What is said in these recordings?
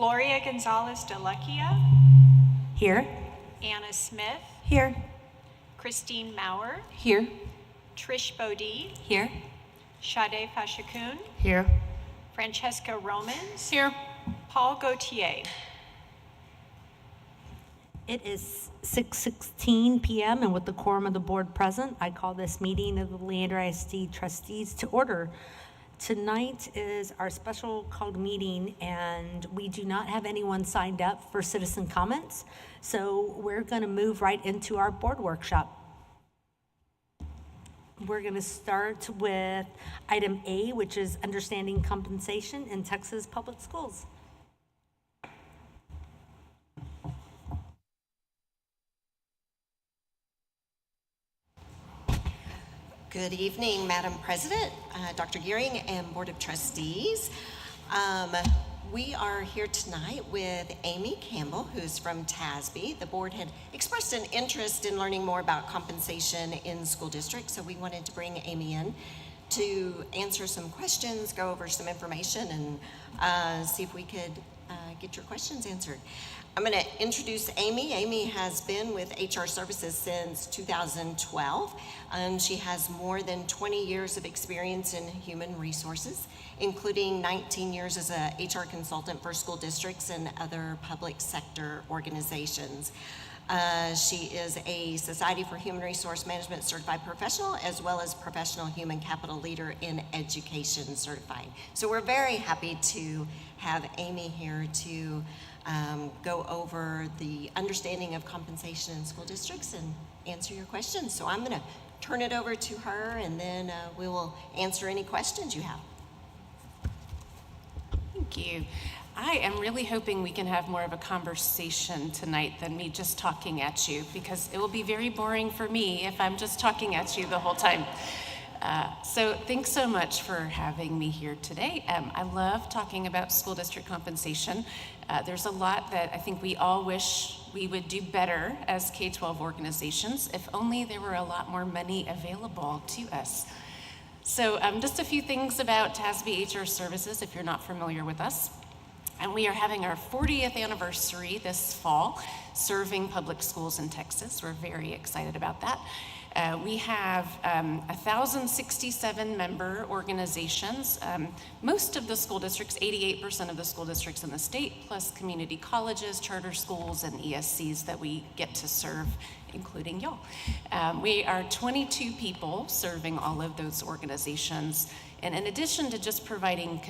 Gloria Gonzalez de Lucchia, Here. Anna Smith, Here. Christine Maurer, Here. Trish Bodie, Here. Sade Fashakun, Here. Francesca Romans, Here. Paul Gauthier. It is 6:16 p.m. and with the quorum of the board present, I call this meeting of the Leander ISD trustees to order. Tonight is our special called meeting and we do not have anyone signed up for citizen comments. So we're going to move right into our board workshop. We're going to start with item A, which is understanding compensation in Texas public schools. Good evening, Madam President, Dr. Gearing, and Board of Trustees. We are here tonight with Amy Campbell, who's from TASB. The board had expressed an interest in learning more about compensation in school districts, so we wanted to bring Amy in to answer some questions, go over some information, and see if we could get your questions answered. I'm going to introduce Amy. Amy has been with HR Services since 2012, and she has more than 20 years of experience in human resources, including 19 years as a HR consultant for school districts and other public sector organizations. She is a Society for Human Resource Management certified professional, as well as professional human capital leader in education certified. So we're very happy to have Amy here to go over the understanding of compensation in school districts and answer your questions. So I'm going to turn it over to her, and then we will answer any questions you have. Thank you. I am really hoping we can have more of a conversation tonight than me just talking at you, because it will be very boring for me if I'm just talking at you the whole time. So thanks so much for having me here today. I love talking about school district compensation. There's a lot that I think we all wish we would do better as K-12 organizations, if only there were a lot more money available to us. So just a few things about TASB HR Services, if you're not familiar with us. And we are having our 40th anniversary this fall, serving public schools in Texas. We're very excited about that. We have 1,067 member organizations. Most of the school districts, 88% of the school districts in the state, plus community colleges, charter schools, and ESCs that we get to serve, including y'all. We are 22 people serving all of those organizations. And in addition to just providing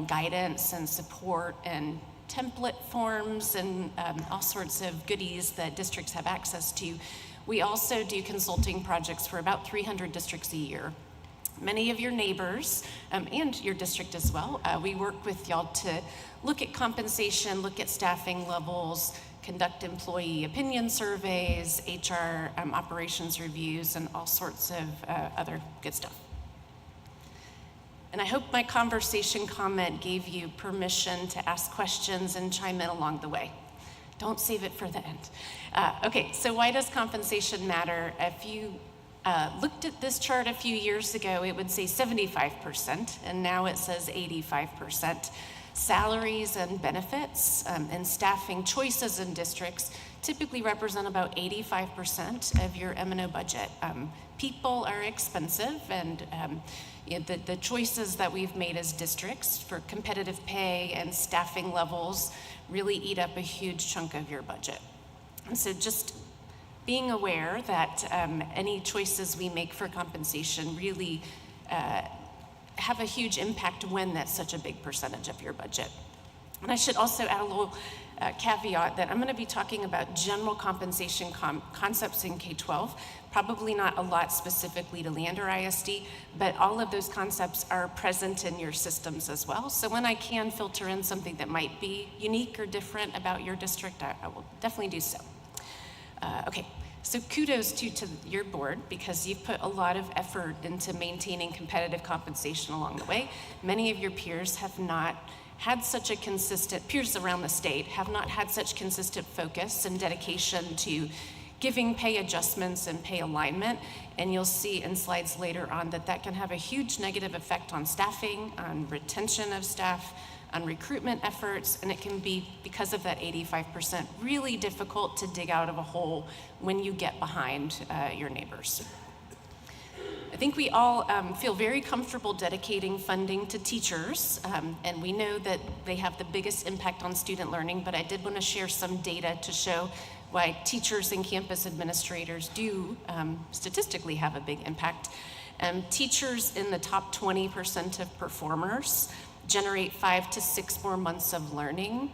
guidance and support and template forms and all sorts of goodies that districts have access to, we also do consulting projects for about 300 districts a year. Many of your neighbors and your district as well, we work with y'all to look at compensation, look at staffing levels, conduct employee opinion surveys, HR operations reviews, and all sorts of other good stuff. And I hope my conversation comment gave you permission to ask questions and chime in along the way. Don't save it for the end. Okay, so why does compensation matter? If you looked at this chart a few years ago, it would say 75%, and now it says 85%. Salaries and benefits and staffing choices in districts typically represent about 85% of your M&O budget. People are expensive, and the choices that we've made as districts for competitive pay and staffing levels really eat up a huge chunk of your budget. And so just being aware that any choices we make for compensation really have a huge impact when that's such a big percentage of your budget. And I should also add a little caveat that I'm going to be talking about general compensation concepts in K-12, probably not a lot specifically to Leander ISD, but all of those concepts are present in your systems as well. So when I can filter in something that might be unique or different about your district, I will definitely do so. Okay, so kudos to your board, because you've put a lot of effort into maintaining competitive compensation along the way. Many of your peers have not had such a consistent, peers around the state have not had such consistent focus and dedication to giving pay adjustments and pay alignment. And you'll see in slides later on that that can have a huge negative effect on staffing, on retention of staff, on recruitment efforts, and it can be, because of that 85%, really difficult to dig out of a hole when you get behind your neighbors. I think we all feel very comfortable dedicating funding to teachers, and we know that they have the biggest impact on student learning, but I did want to share some data to show why teachers and campus administrators do statistically have a big impact. Teachers in the top 20% of performers generate 5 to 6 more months of learning,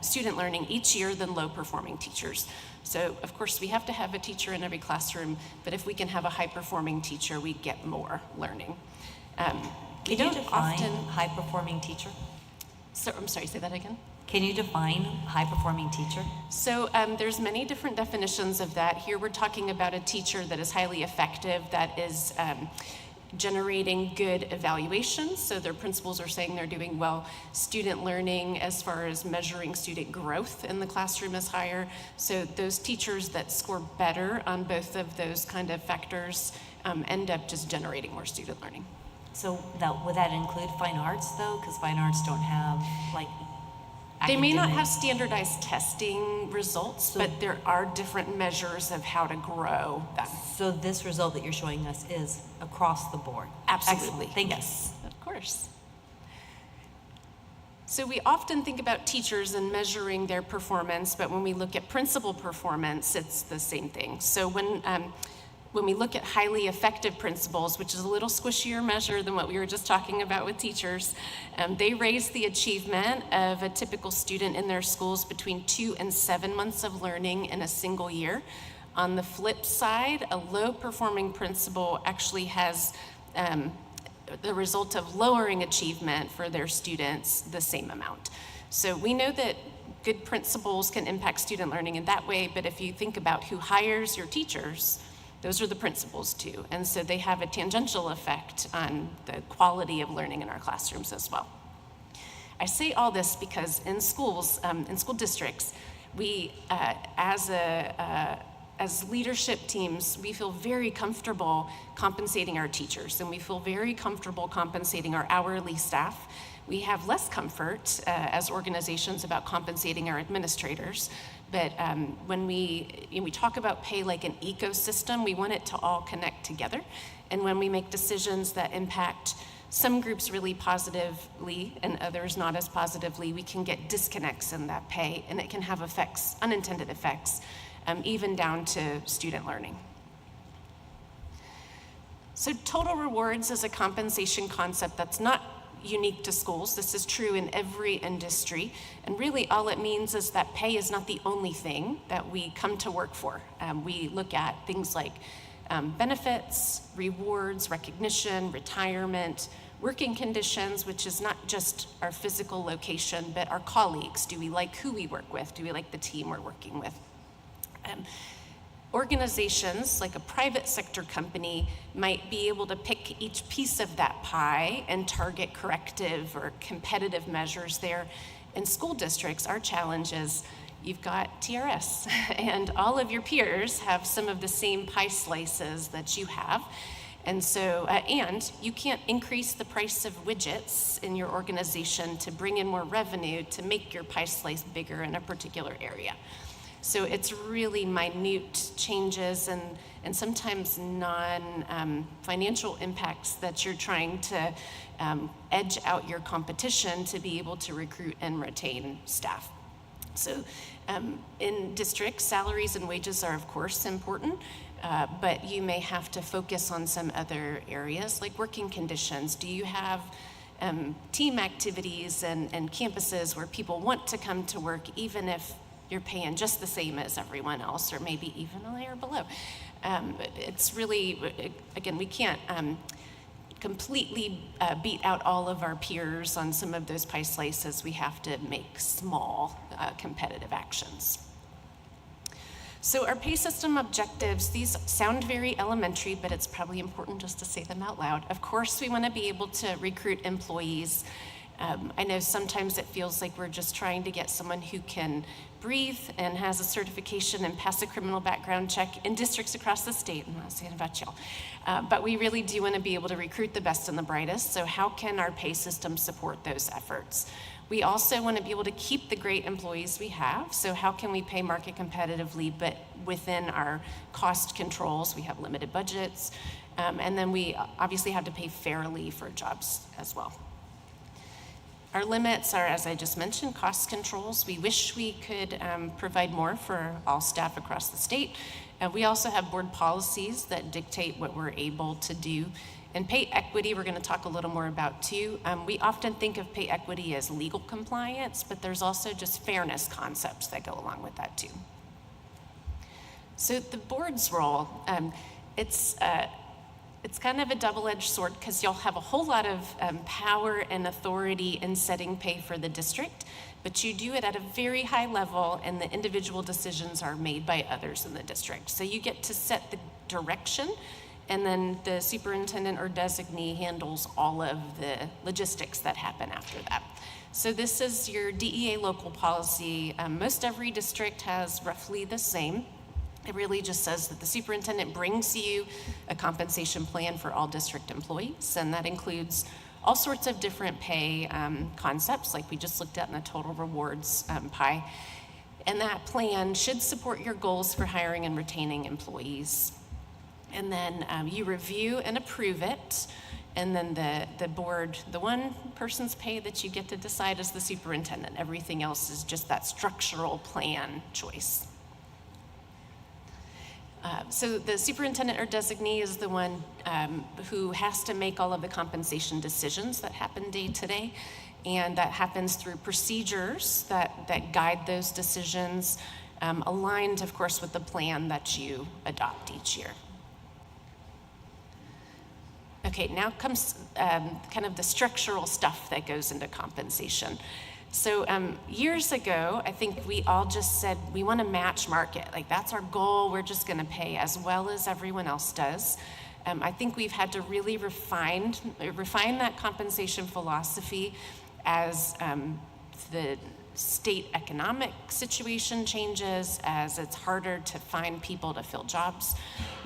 student learning each year than low-performing teachers. So, of course, we have to have a teacher in every classroom, but if we can have a high-performing teacher, we get more learning. Can you define high-performing teacher? So, I'm sorry, say that again? Can you define high-performing teacher? So there's many different definitions of that. Here we're talking about a teacher that is highly effective, that is generating good evaluations. So their principals are saying they're doing well. Student learning, as far as measuring student growth in the classroom, is higher. So those teachers that score better on both of those kind of factors end up just generating more student learning. So would that include fine arts, though? Because fine arts don't have, like, They may not academic- have standardized testing results, but there are different measures of how to grow them. So this result that you're showing us is across the board? Absolutely. Excellent. Thank you. Yes, of course. So we often think about teachers and measuring their performance, but when we look at principal performance, it's the same thing. So when we look at highly effective principals, which is a little squishier measure than what we were just talking about with teachers, they raise the achievement of a typical student in their schools between 2 and 7 months of learning in a single year. On the flip side, a low-performing principal actually has the result of lowering achievement for their students the same amount. So we know that good principals can impact student learning in that way, but if you think about who hires your teachers, those are the principals too. And so they have a tangential effect on the quality of learning in our classrooms as well. I say all this because in schools, in school districts, we, as leadership teams, we feel very comfortable compensating our teachers, and we feel very comfortable compensating our hourly staff. We have less comfort as organizations about compensating our administrators, but when we talk about pay like an ecosystem, we want it to all connect together. And when we make decisions that impact some groups really positively and others not as positively, we can get disconnects in that pay, and it can have effects, unintended effects, even down to student learning. So total rewards is a compensation concept that's not unique to schools. This is true in every industry. And really all it means is that pay is not the only thing that we come to work for. We look at things like benefits, rewards, recognition, retirement, working conditions, which is not just our physical location, but our colleagues. Do we like who we work with? Do we like the team we're working with? Organizations, like a private sector company, might be able to pick each piece of that pie and target corrective or competitive measures there. In school districts, our challenge is you've got TRS, and all of your peers have some of the same pie slices that you have. And so, and you can't increase the price of widgets in your organization to bring in more revenue to make your pie slice bigger in a particular area. So it's really minute changes and sometimes non-financial impacts that you're trying to edge out your competition to be able to recruit and retain staff. So in districts, salaries and wages are of course important, but you may have to focus on some other areas like working conditions. Do you have team activities and campuses where people want to come to work even if you're paying just the same as everyone else, or maybe even a layer below? It's really, again, we can't completely beat out all of our peers on some of those pie slices. We have to make small competitive actions. So our pay system objectives, these sound very elementary, but it's probably important just to say them out loud. Of course, we want to be able to recruit employees I know sometimes it feels like we're just trying to get someone who can breathe and has a certification and pass a criminal background check in districts across the state. I'm not saying about y'all. But we really do want to be able to recruit the best and the brightest. So how can our pay system support those efforts? We also want to be able to keep the great employees we have. So how can we pay market competitively, but within our cost controls? We have limited budgets. And then we obviously have to pay fairly for jobs as well. Our limits are, as I just mentioned, cost controls. We wish we could provide more for all staff across the state. We also have board policies that dictate what we're able to do. And pay equity, we're going to talk a little more about too. We often think of pay equity as legal compliance, but there's also just fairness concepts that go along with that too. So the board's role, it's kind of a double-edged sword because you'll have a whole lot of power and authority in setting pay for the district, but you do it at a very high level and the individual decisions are made by others in the district. So you get to set the direction, and then the superintendent or designee handles all of the logistics that happen after that. So this is your DEA local policy. Most every district has roughly the same. It really just says that the superintendent brings you a compensation plan for all district employees, and that includes all sorts of different pay concepts, like we just looked at in the total rewards pie. And that plan should support your goals for hiring and retaining employees. And then you review and approve it, and then the board, the one person's pay that you get to decide is the superintendent. Everything else is just that structural plan choice. So the superintendent or designee is the one who has to make all of the compensation decisions that happen day to day, and that happens through procedures that guide those decisions, aligned, of course, with the plan that you adopt each year. Okay, now comes kind of the structural stuff that goes into compensation. So years ago, I think we all just said we want to match market. Like, that's our goal. We're just going to pay as well as everyone else does. I think we've had to really refine that compensation philosophy as the state economic situation changes, as it's harder to find people to fill jobs.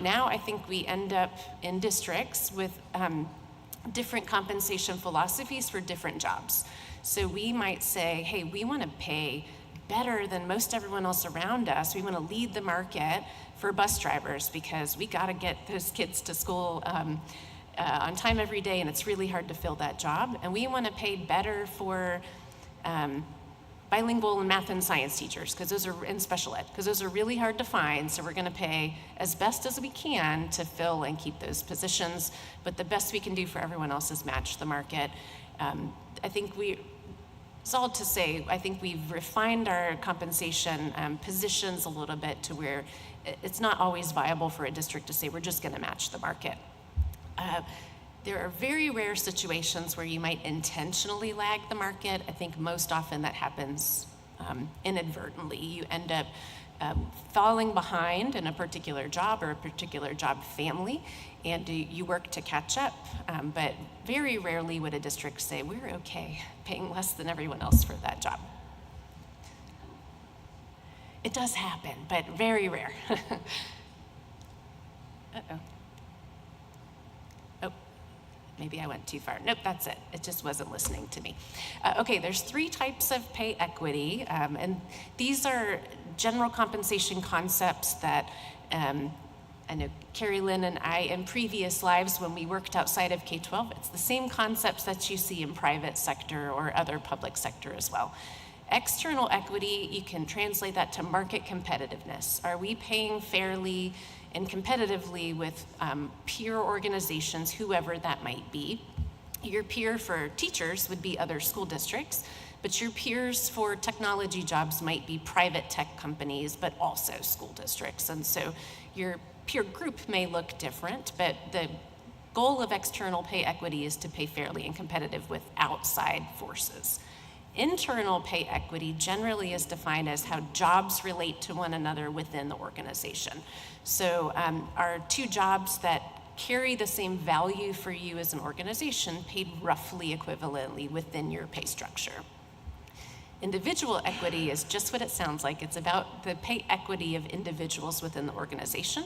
Now I think we end up in districts with different compensation philosophies for different jobs. So we might say, hey, we want to pay better than most everyone else around us. We want to lead the market for bus drivers because we got to get those kids to school on time every day, and it's really hard to fill that job. And we want to pay better for bilingual and math and science teachers, because those are in special ed, because those are really hard to find. So we're going to pay as best as we can to fill and keep those positions. But the best we can do for everyone else is match the market. I think it's all to say, I think we've refined our compensation positions a little bit to where it's not always viable for a district to say we're just going to match the market. There are very rare situations where you might intentionally lag the market. I think most often that happens inadvertently. You end up falling behind in a particular job or a particular job family, and you work to catch up. But very rarely would a district say, we're okay paying less than everyone else for that job. It does happen, but very rare. Uh-oh. Oh, maybe I went too far. Nope, that's it. It just wasn't listening to me. Okay, there's 3 types of pay equity, and these are general compensation concepts that I know Carrie Lynn and I, in previous lives when we worked outside of K-12, it's the same concepts that you see in private sector or other public sector as well. External equity, you can translate that to market competitiveness. Are we paying fairly and competitively with peer organizations, whoever that might be? Your peer for teachers would be other school districts, but your peers for technology jobs might be private tech companies, but also school districts. And so your peer group may look different, but the goal of external pay equity is to pay fairly and competitive with outside forces. Internal pay equity generally is defined as how jobs relate to one another within the organization. So our 2 jobs that carry the same value for you as an organization, paid roughly equivalently within your pay structure. Individual equity is just what it sounds like. It's about the pay equity of individuals within the organization.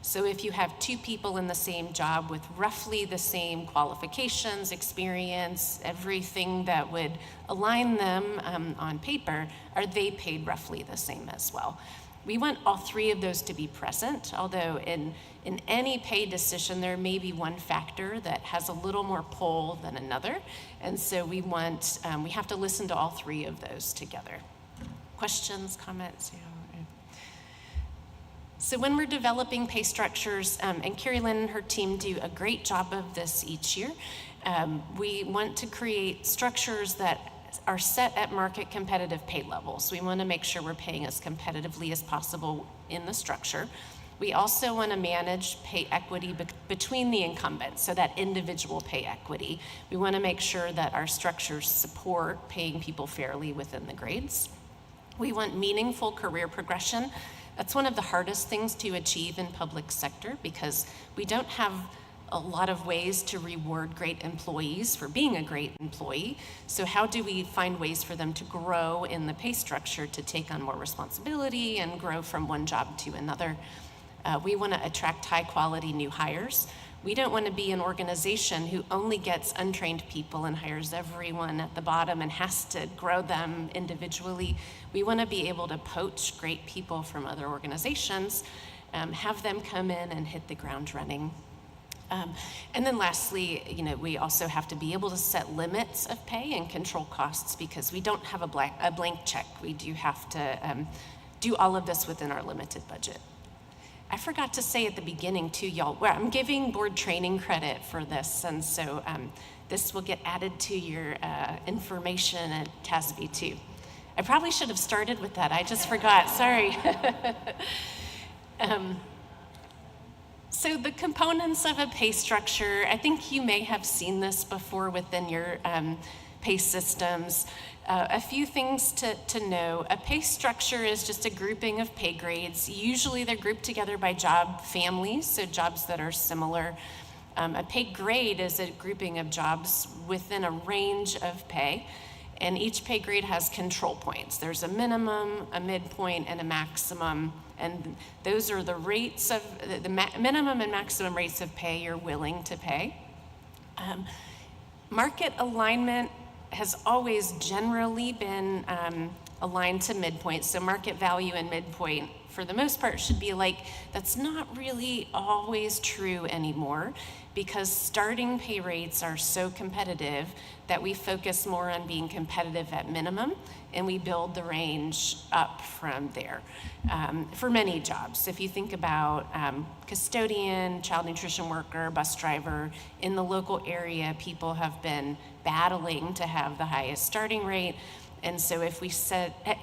So if you have two people in the same job with roughly the same qualifications, experience, everything that would align them on paper, are they paid roughly the same as well? We want all three of those to be present, although in any pay decision, there may be one factor that has a little more pull than another. And so we have to listen to all three of those together. Questions, comments? Yeah. So when we're developing pay structures, and Carrie Lynn and her team do a great job of this each year, we want to create structures that are set at market competitive pay levels. We want to make sure we're paying as competitively as possible in the structure. We also want to manage pay equity between the incumbents, so that individual pay equity. We want to make sure that our structures support paying people fairly within the grades. We want meaningful career progression. That's one of the hardest things to achieve in public sector because we don't have a lot of ways to reward great employees for being a great employee. So how do we find ways for them to grow in the pay structure to take on more responsibility and grow from one job to another? We want to attract high quality new hires. We don't want to be an organization who only gets untrained people and hires everyone at the bottom and has to grow them individually. We want to be able to poach great people from other organizations, have them come in and hit the ground running. And then lastly, we also have to be able to set limits of pay and control costs because we don't have a blank check. We do have to do all of this within our limited budget. I forgot to say at the beginning too, y'all, where I'm giving board training credit for this, and so this will get added to your information at TASB too. I probably should have started with that. I just forgot, sorry. So the components of a pay structure, I think you may have seen this before within your pay systems. A few things to know. A pay structure is just a grouping of pay grades. Usually they're grouped together by job families, so jobs that are similar. A pay grade is a grouping of jobs within a range of pay, and each pay grade has control points. There's a minimum, a midpoint, and a maximum, and those are the rates of, the minimum and maximum rates of pay you're willing to pay. Market alignment has always generally been aligned to midpoint, so market value and midpoint for the most part should be alike. That's not really always true anymore because starting pay rates are so competitive that we focus more on being competitive at minimum and we build the range up from there for many jobs. If you think about custodian, child nutrition worker, bus driver, in the local area, people have been battling to have the highest starting rate. And so if we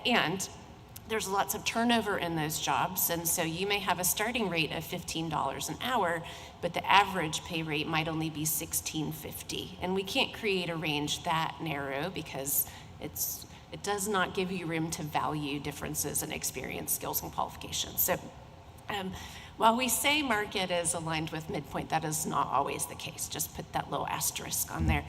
and there's lots of turnover in those jobs, and so you may have a starting rate of $15 an hour, but the average pay rate might only be $16.50. And we can't create a range that narrow because it does not give you room to value differences in experience, skills, and qualifications. So while we say market is aligned with midpoint, that is not always the case. Just put that little asterisk on there.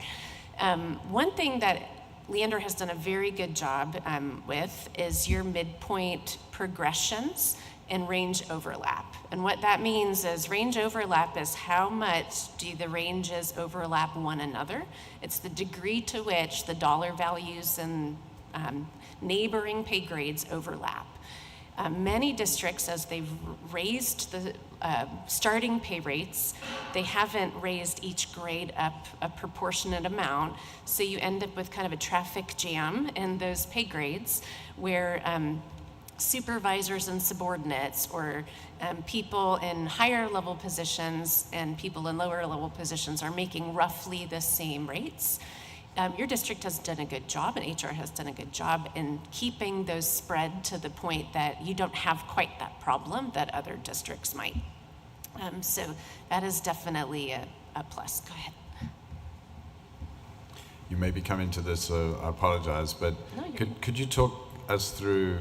One thing that Leander has done a very good job with is your midpoint progressions and range overlap. And what that means is range overlap is how much do the ranges overlap one another. It's the degree to which the dollar values and neighboring pay grades overlap. Many districts, as they've raised the starting pay rates, they haven't raised each grade up a proportionate amount, so you end up with kind of a traffic jam in those pay grades where supervisors and subordinates or people in higher level positions and people in lower level positions are making roughly the same rates. Your district has done a good job, and HR has done a good job in keeping those spread to the point that you don't have quite that problem that other districts might. So that is definitely a plus. Go ahead. You may be coming to this, so I apologize, but could you talk us through,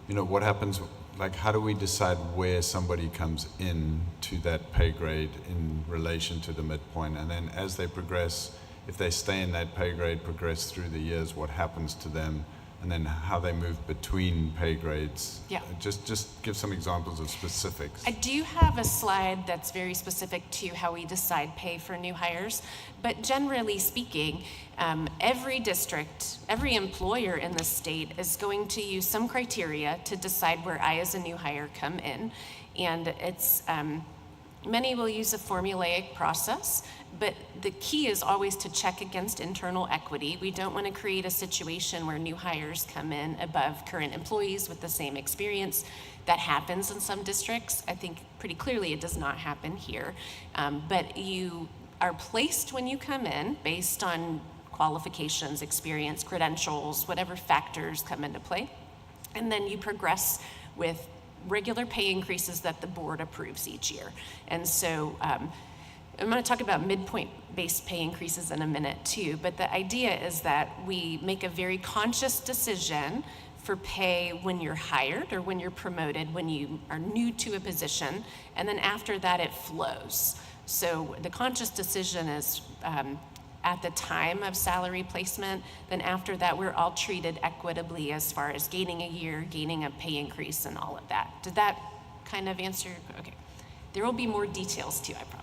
what happens like how do we decide where somebody comes in to that pay grade in relation to the midpoint? And then as they progress, if they stay in that pay grade, progress through the years, what happens to them? And then how they move between pay grades. Yeah. Just give some examples of specifics. I do have a slide that's very specific to how we decide pay for new hires, but generally speaking, every district, every employer in the state is going to use some criteria to decide where I as a new hire come in, and it's many will use a formulaic process, but the key is always to check against internal equity. We don't want to create a situation where new hires come in above current employees with the same experience. That happens in some districts. I think pretty clearly it does not happen here. But you are placed when you come in based on qualifications, experience, credentials, whatever factors come into play. And then you progress with regular pay increases that the board approves each year. And so I'm going to talk about midpoint-based pay increases in a minute too, but the idea is that we make a very conscious decision for pay when you're hired or when you're promoted, when you are new to a position, and then after that it flows. So the conscious decision is at the time of salary placement, then after that we're all treated equitably as far as gaining a year, gaining a pay increase and all of that. Did that kind of answer? Okay. There will be more details too, I promise.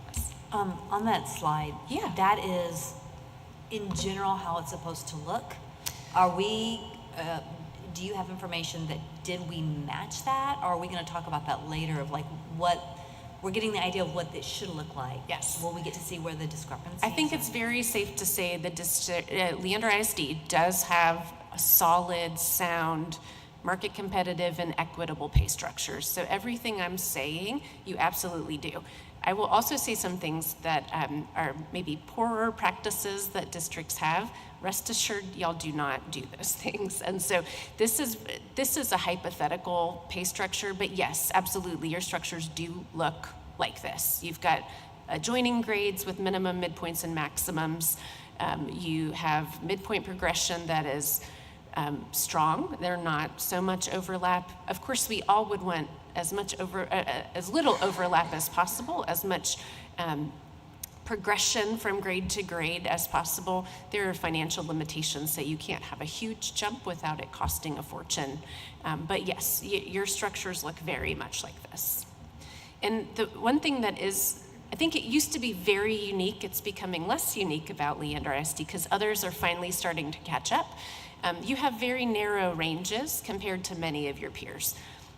On that slide, Yeah. that is in general how it's supposed to look. Are we, do you have information that did we match that? Or are we going to talk about that later of like what, we're getting the idea of what it should look like? Yes. Will we get to see where the discrepancies I think it's very safe to say that Leander ISD does have a solid, sound, market competitive and equitable pay structures. So everything I'm saying, you absolutely do. I will also say some things that are maybe poorer practices that districts have. Rest assured, y'all do not do those things. And so this is a hypothetical pay structure, but yes, absolutely, your structures do look like this. You've got adjoining grades with minimum, midpoints, and maximums. You have midpoint progression that is strong. They're not so much overlap. Of course, we all would want as little overlap as possible, as much progression from grade to grade as possible. There are financial limitations, so you can't have a huge jump without it costing a fortune. But yes, your structures look very much like this. And the one thing that is, I think it used to be very unique, it's becoming less unique about Leander ISD because others are finally starting to catch up. You have very narrow ranges compared to many of your peers.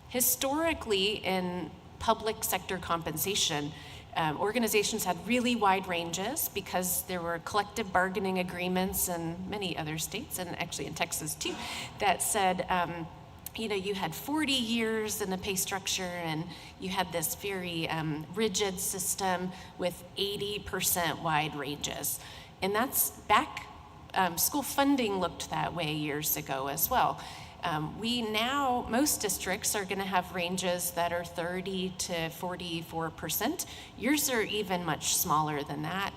Historically, in public sector compensation, organizations had really wide ranges because there were collective bargaining agreements in many other states, and actually in Texas too, that said, you had 40 years in a pay structure, and you had this very rigid system with 80% wide ranges. And that's back, school funding looked that way years ago as well. Most districts are going to have ranges that are 30 to 44%. Yours are even much smaller than that.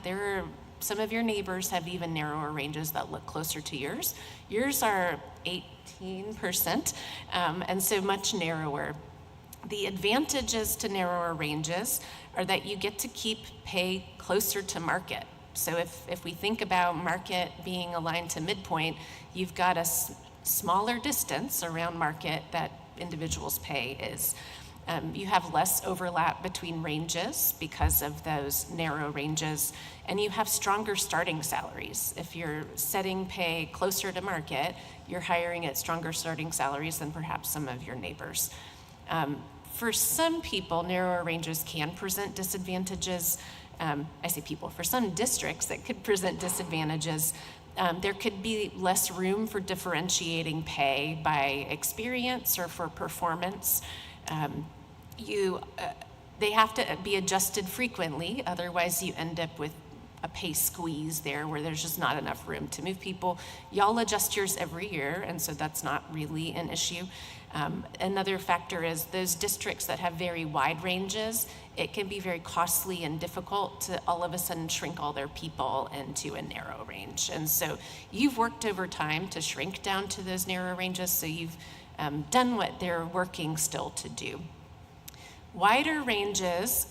Some of your neighbors have even narrower ranges that look closer to yours. Yours are 18%, and so much narrower. The advantages to narrower ranges are that you get to keep pay closer to market. So if we think about market being aligned to midpoint, you've got a smaller distance around market that individuals pay is. You have less overlap between ranges because of those narrow ranges, and you have stronger starting salaries. If you're setting pay closer to market, you're hiring at stronger starting salaries than perhaps some of your neighbors. For some people, narrower ranges can present disadvantages. I say people, for some districts that could present disadvantages. There could be less room for differentiating pay by experience or for performance. They have to be adjusted frequently, otherwise you end up with a pay squeeze there where there's just not enough room to move people. Y'all adjust yours every year, and so that's not really an issue. Another factor is those districts that have very wide ranges, it can be very costly and difficult to all of a sudden shrink all their people into a narrow range. And so you've worked over time to shrink down to those narrow ranges, so you've done what they're working still to do. Wider ranges,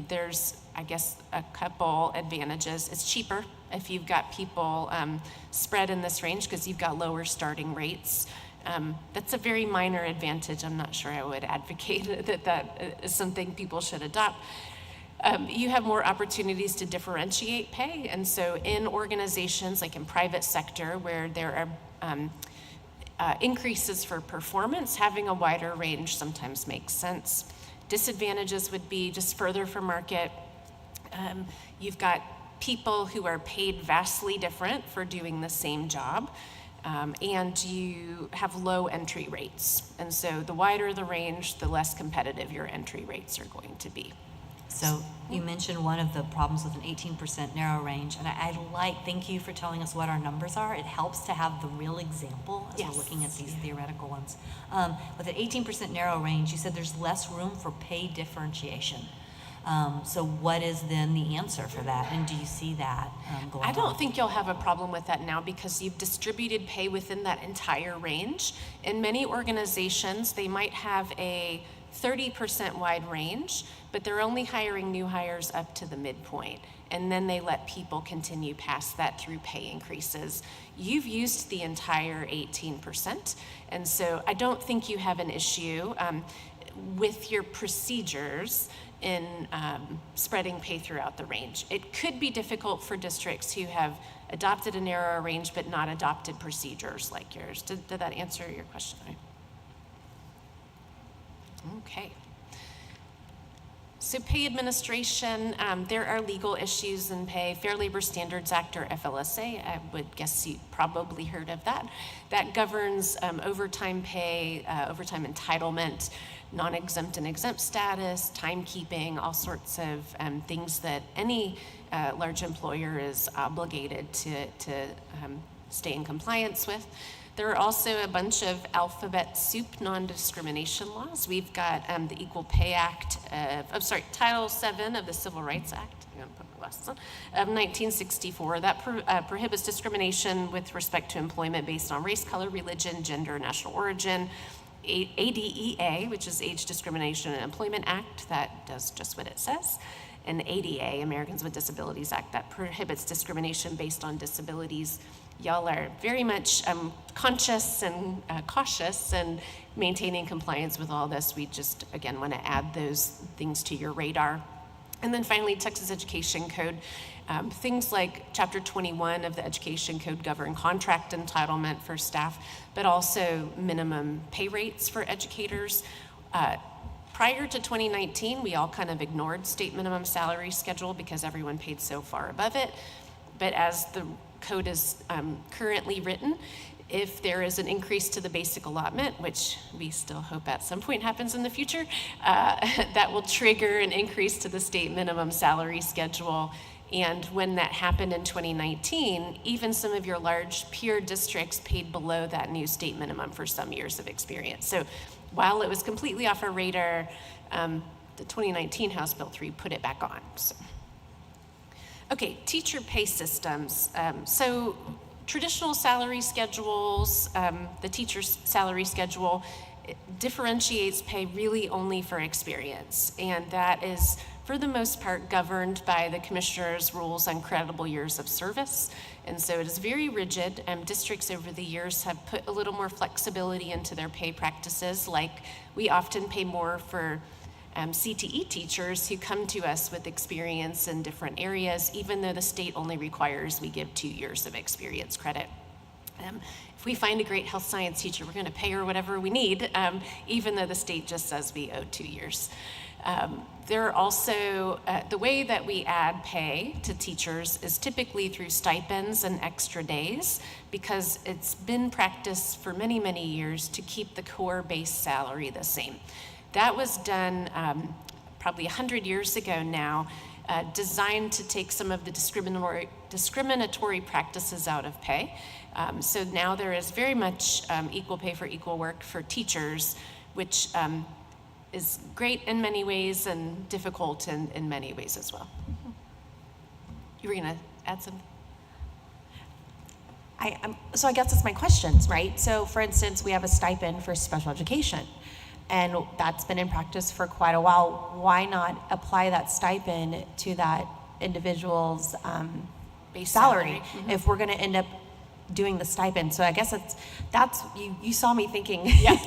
there's, I guess, a couple advantages. It's cheaper if you've got people spread in this range because you've got lower starting rates. That's a very minor advantage. I'm not sure I would advocate that is something people should adopt. You have more opportunities to differentiate pay, and so in organizations like in private sector where there are increases for performance, having a wider range sometimes makes sense. Disadvantages would be just further from market. You've got people who are paid vastly different for doing the same job, and you have low entry rates. And so the wider the range, the less competitive your entry rates are going to be. So you mentioned one of the problems with an 18% narrow range, and thank you for telling us what our numbers are. It helps to have the real example as Yes. we're looking at these theoretical ones. With an 18% narrow range, you said there's less room for pay differentiation. So what is then the answer for that, and do you see that going on? I don't think you'll have a problem with that now because you've distributed pay within that entire range. In many organizations, they might have a 30% wide range, but they're only hiring new hires up to the midpoint. And then they let people continue past that through pay increases. You've used the entire 18%. And so I don't think you have an issue with your procedures in spreading pay throughout the range. It could be difficult for districts who have adopted a narrower range but not adopted procedures like yours. Did that answer your question? Okay. So pay administration, there are legal issues in pay. Fair Labor Standards Act, or FLSA, I would guess you probably heard of that. That governs overtime pay, overtime entitlement, non-exempt and exempt status, timekeeping, all sorts of things that any large employer is obligated to stay in compliance with. There are also a bunch of alphabet soup non-discrimination laws. We've got the Equal Pay Act Title VII of the Civil Rights Act, I'm gonna put my glasses on, of 1964. That prohibits discrimination with respect to employment based on race, color, religion, gender, national origin. ADEA, which is Age Discrimination and Employment Act, that does just what it says. And ADA, Americans with Disabilities Act, that prohibits discrimination based on disabilities. Y'all are very much conscious and cautious and maintaining compliance with all this. We just, again, want to add those things to your radar. And then finally, Texas Education Code. Things like Chapter 21 of the Education Code govern contract entitlement for staff, but also minimum pay rates for educators. Prior to 2019, we all kind of ignored state minimum salary schedule because everyone paid so far above it. But as the code is currently written, if there is an increase to the basic allotment, which we still hope at some point happens in the future, that will trigger an increase to the state minimum salary schedule. And when that happened in 2019, even some of your large peer districts paid below that new state minimum for some years of experience. So while it was completely off our radar, the 2019 House Bill 3 put it back on. So. Okay, teacher pay systems. So traditional salary schedules, the teacher's salary schedule differentiates pay really only for experience. And that is, for the most part, governed by the commissioner's rules on credible years of service. And so it is very rigid. Districts over the years have put a little more flexibility into their pay practices, like we often pay more for CTE teachers who come to us with experience in different areas, even though the state only requires we give 2 years of experience credit. If we find a great health science teacher, we're going to pay her whatever we need, even though the state just says we owe 2 years. There are also, the way that we add pay to teachers is typically through stipends and extra days, because it's been practiced for many, many years to keep the core base salary the same. That was done probably 100 years ago now, designed to take some of the discriminatory practices out of pay. So now there is very much equal pay for equal work for teachers, which is great in many ways and difficult in many ways as well. You were going to add something? So I guess that's my questions, right? So for instance, we have a stipend for special education, and that's been in practice for quite a while. Why not apply that stipend to that individual's Base salary salary. if we're going to end up doing the stipend? So I guess that's you saw me thinking. Yeah.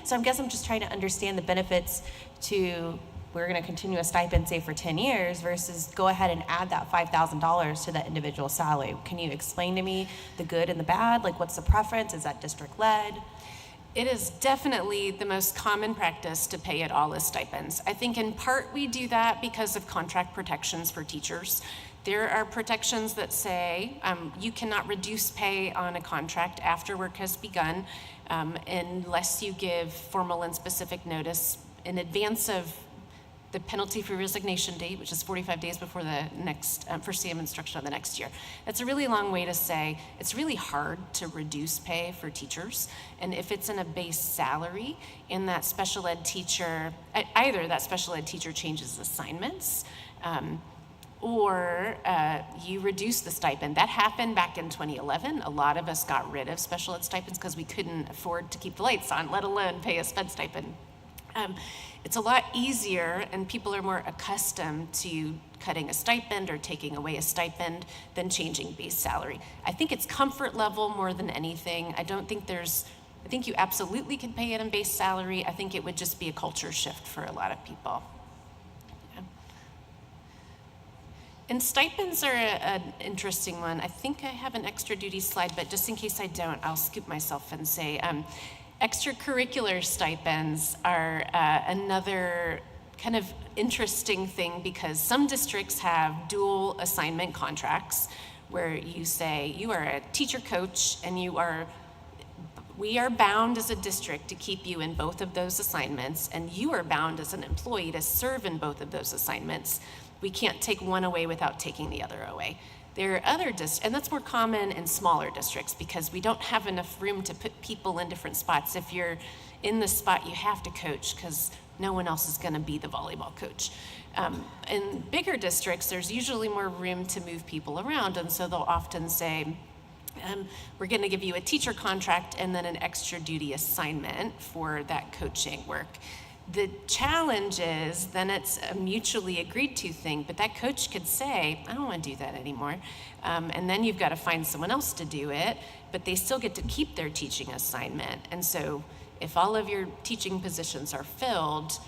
So I guess I'm just trying to understand the benefits to, we're going to continue a stipend, say, for 10 years versus go ahead and add that $5,000 to that individual salary. Can you explain to me the good and the bad? Like, what's the preference? Is that district-led? It is definitely the most common practice to pay it all as stipends. I think in part we do that because of contract protections for teachers. There are protections that say you cannot reduce pay on a contract after work has begun unless you give formal and specific notice in advance of the penalty for resignation date, which is 45 days before the next first day of instruction of the next year. That's a really long way to say it's really hard to reduce pay for teachers. And if it's in a base salary and that special ed teacher, either that special ed teacher changes assignments or you reduce the stipend. That happened back in 2011. A lot of us got rid of special ed stipends because we couldn't afford to keep the lights on, let alone pay a sped stipend. It's a lot easier and people are more accustomed to cutting a stipend or taking away a stipend than changing base salary. I think it's comfort level more than anything. I think you absolutely could pay it in base salary. I think it would just be a culture shift for a lot of people. Yeah. And stipends are an interesting one. I think I have an extra duty slide, but just in case I don't, I'll scoop myself and say, extracurricular stipends are another kind of interesting thing because some districts have dual assignment contracts where you say you are a teacher coach and we are bound as a district to keep you in both of those assignments, and you are bound as an employee to serve in both of those assignments. We can't take one away without taking the other away. There are other districts, and that's more common in smaller districts because we don't have enough room to put people in different spots. If you're in the spot, you have to coach because no one else is going to be the volleyball coach. In bigger districts, there's usually more room to move people around, and so they'll often say, we're going to give you a teacher contract and then an extra duty assignment for that coaching work. The challenge is then it's a mutually agreed to thing, but that coach could say, I don't want to do that anymore. And then you've got to find someone else to do it, but they still get to keep their teaching assignment. And so if all of your teaching positions are filled,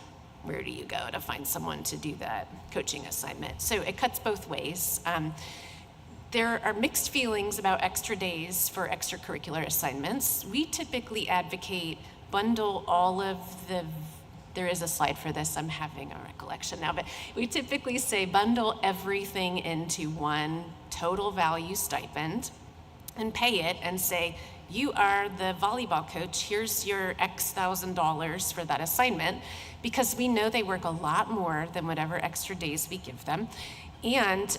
where do you go to find someone to do that coaching assignment? So it cuts both ways. There are mixed feelings about extra days for extracurricular assignments. We typically advocate bundle all of there is a slide for this, I'm having a recollection now, but we typically say bundle everything into one total value stipend and pay it and say, you are the volleyball coach, here's your X $1,000 for that assignment, because we know they work a lot more than whatever extra days we give them. And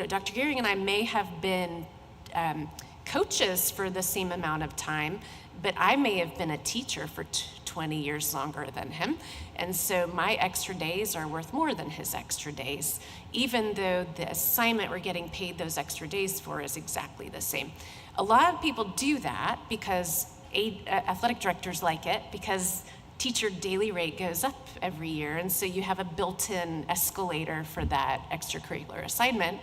Dr. Gearing and I may have been coaches for the same amount of time, but I may have been a teacher for 20 years longer than him. And so my extra days are worth more than his extra days, even though the assignment we're getting paid those extra days for is exactly the same. A lot of people do that because athletic directors like it, because teacher daily rate goes up every year. And so you have a built-in escalator for that extracurricular assignment.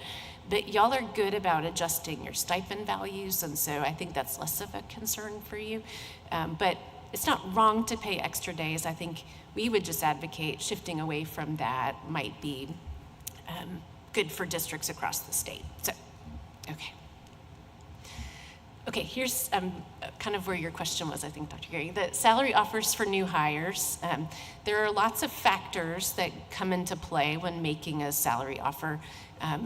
But y'all are good about adjusting your stipend values, and so I think that's less of a concern for you. But it's not wrong to pay extra days. I think we would just advocate shifting away from that might be good for districts across the state. So, okay, here's kind of where your question was, I think, Dr. Gary. The salary offers for new hires. There are lots of factors that come into play when making a salary offer.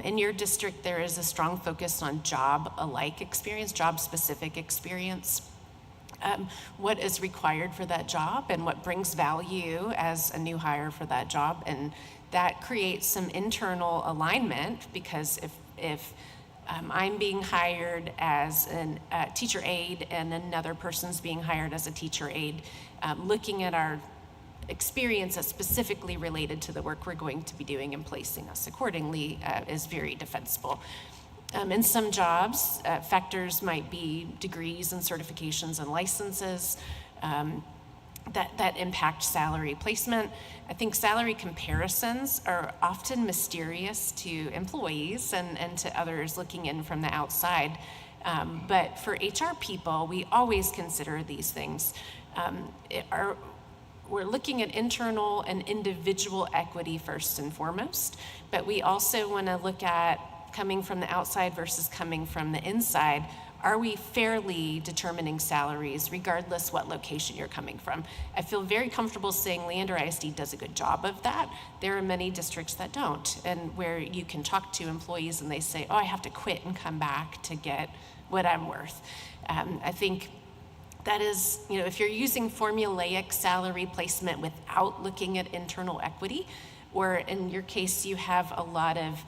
In your district, there is a strong focus on job-alike experience, job-specific experience. What is required for that job and what brings value as a new hire for that job. And that creates some internal alignment, because if I'm being hired as a teacher aide and another person's being hired as a teacher aide, looking at our experience that's specifically related to the work we're going to be doing and placing us accordingly is very defensible. In some jobs, factors might be degrees and certifications and licenses that impact salary placement. I think salary comparisons are often mysterious to employees and to others looking in from the outside. But for HR people, we always consider these things. We're looking at internal and individual equity first and foremost, but we also want to look at coming from the outside versus coming from the inside. Are we fairly determining salaries regardless what location you're coming from? I feel very comfortable saying Leander ISD does a good job of that. There are many districts that don't, and where you can talk to employees and they say, oh, I have to quit and come back to get what I'm worth. I think that is, if you're using formulaic salary placement without looking at internal equity, or in your case, you have a lot of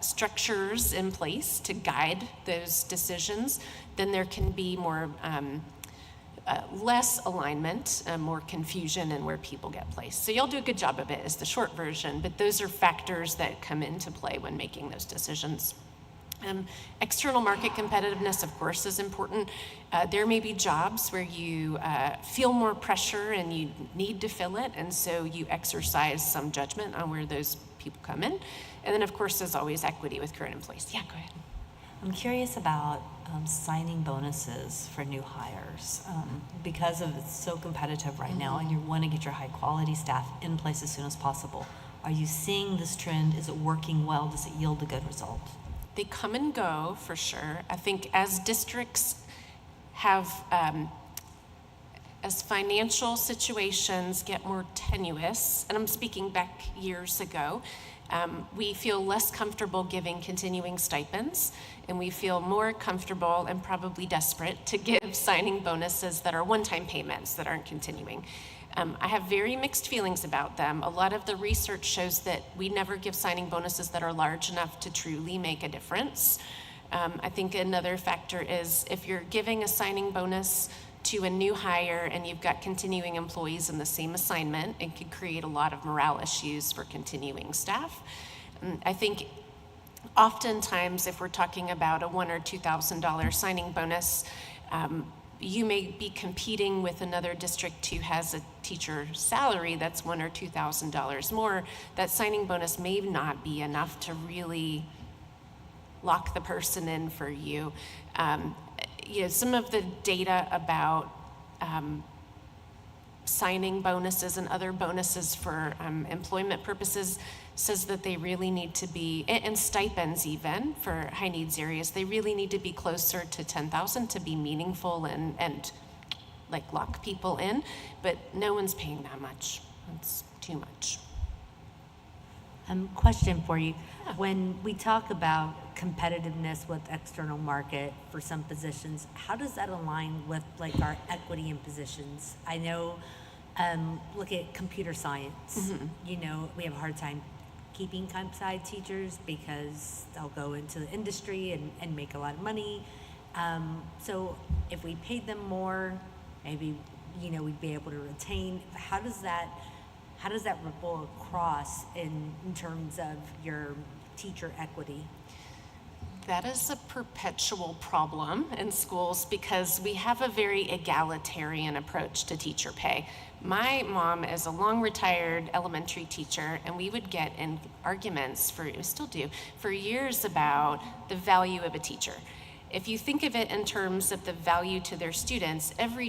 structures in place to guide those decisions, then there can be more less alignment, more confusion in where people get placed. So y'all do a good job of it is the short version, but those are factors that come into play when making those decisions. External market competitiveness, of course, is important. There may be jobs where you feel more pressure and you need to fill it, and so you exercise some judgment on where those people come in. And then, of course, there's always equity with current employees. Yeah, go ahead. I'm curious about signing bonuses for new hires because of it's so competitive right now, and you want to get your high quality staff in place as soon as possible. Are you seeing this trend? Is it working well? Does it yield a good result? They come and go for sure. I think as districts have, as financial situations get more tenuous, and I'm speaking back years ago, we feel less comfortable giving continuing stipends, and we feel more comfortable and probably desperate to give signing bonuses that are one-time payments that aren't continuing. I have very mixed feelings about them. A lot of the research shows that we never give signing bonuses that are large enough to truly make a difference. I think another factor is if you're giving a signing bonus to a new hire and you've got continuing employees in the same assignment, it could create a lot of morale issues for continuing staff. I think oftentimes if we're talking about a $1,000 or $2,000 signing bonus, you may be competing with another district who has a teacher salary that's $1,000 or $2,000 more. That signing bonus may not be enough to really lock the person in for you. Some of the data about signing bonuses and other bonuses for employment purposes says that they really need to be, and stipends even for high needs areas, they really need to be closer to 10,000 to be meaningful and like lock people in, but no one's paying that much. It's too much. Question for you. When we talk about competitiveness with external market for some positions, how does that align with like our equity in positions? I know, look at computer science. We have a hard time keeping comp sci teachers because they'll go into the industry and make a lot of money. So if we paid them more, maybe, we'd be able to retain. How does that ripple across in terms of your teacher equity? That is a perpetual problem in schools because we have a very egalitarian approach to teacher pay. My mom is a long retired elementary teacher, and we would get in arguments, we still do, for years about the value of a teacher. If you think of it in terms of the value to their students, every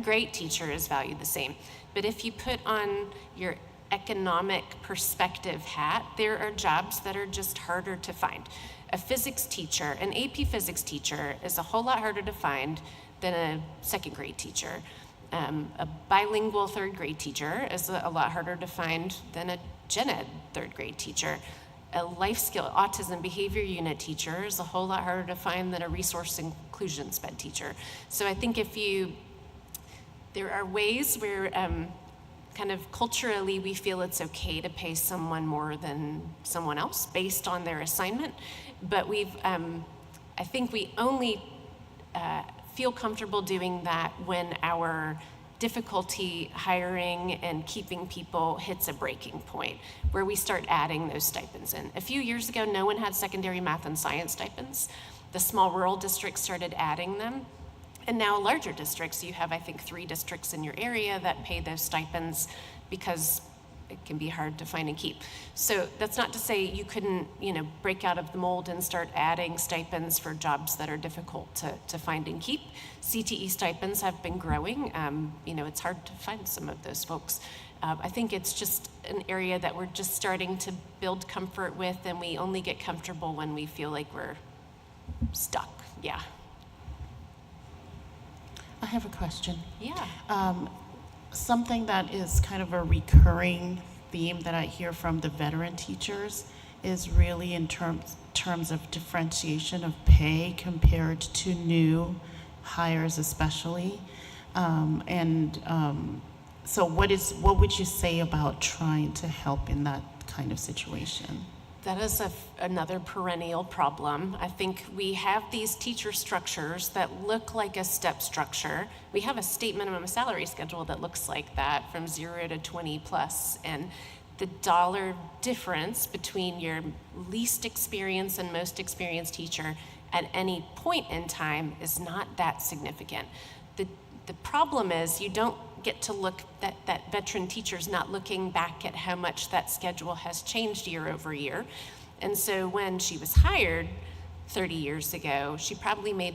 great teacher is valued the same. But if you put on your economic perspective hat, there are jobs that are just harder to find. A physics teacher, an AP physics teacher, is a whole lot harder to find than a second grade teacher. A bilingual third grade teacher is a lot harder to find than a gen ed third grade teacher. A life skill autism behavior unit teacher is a whole lot harder to find than a resource inclusion sped teacher. So I think there are ways where kind of culturally we feel it's okay to pay someone more than someone else based on their assignment, but I think we only feel comfortable doing that when our difficulty hiring and keeping people hits a breaking point where we start adding those stipends in. A few years ago, no one had secondary math and science stipends. The small rural districts started adding them. And now larger districts, you have, I think, 3 districts in your area that pay those stipends because it can be hard to find and keep. So that's not to say you couldn't, break out of the mold and start adding stipends for jobs that are difficult to find and keep. CTE stipends have been growing. It's hard to find some of those folks. I think it's just an area that we're just starting to build comfort with, and we only get comfortable when we feel like we're stuck. Yeah. I have a question. Yeah. Something that is kind of a recurring theme that I hear from the veteran teachers is really in terms of differentiation of pay compared to new hires especially. So what would you say about trying to help in that kind of situation? That is another perennial problem. I think we have these teacher structures that look like a step structure. We have a state minimum salary schedule that looks like that from 0 to 20 plus. And the dollar difference between your least experienced and most experienced teacher at any point in time is not that significant. The problem is you don't get to look, that veteran teacher's not looking back at how much that schedule has changed year over year. And so when she was hired 30 years ago, she probably made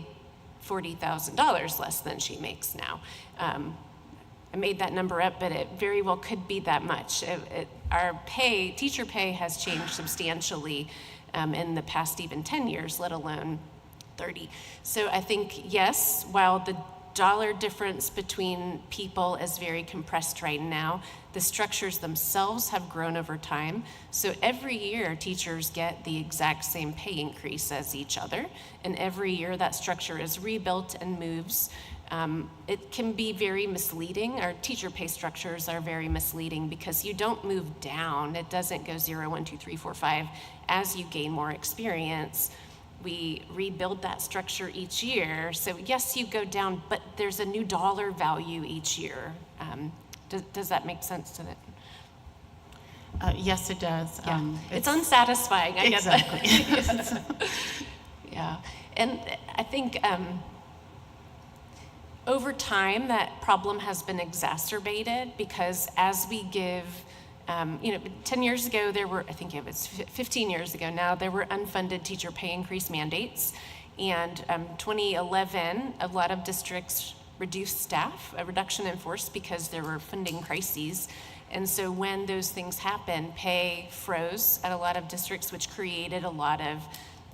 $40,000 less than she makes now. I made that number up, but it very well could be that much. Our pay, teacher pay, has changed substantially in the past even 10 years, let alone 30. So I think, yes, while the dollar difference between people is very compressed right now, the structures themselves have grown over time. So every year, teachers get the exact same pay increase as each other. And every year, that structure is rebuilt and moves. It can be very misleading. Our teacher pay structures are very misleading because you don't move down. It doesn't go 0, 1, 2, 3, 4, 5. As you gain more experience, we rebuild that structure each year. So yes, you go down, but there's a new dollar value each year. Does that make sense to that? Yes, it does. Yeah. It's unsatisfying, I guess. Exactly. Yeah, and I think over time that problem has been exacerbated because as we give 10 years ago, there were, I think it was 15 years ago now, there were unfunded teacher pay increase mandates. And 2011, a lot of districts reduced staff, a reduction in force because there were funding crises. And so when those things happened, pay froze at a lot of districts, which created a lot of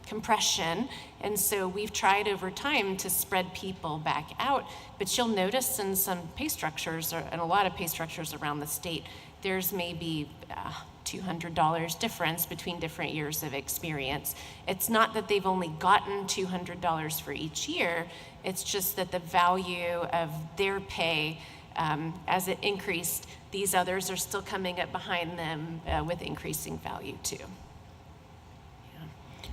compression. And so we've tried over time to spread people back out. But you'll notice in some pay structures, and a lot of pay structures around the state, there's maybe $200 difference between different years of experience. It's not that they've only gotten $200 for each year, it's just that the value of their pay, as it increased, these others are still coming up behind them with increasing value too.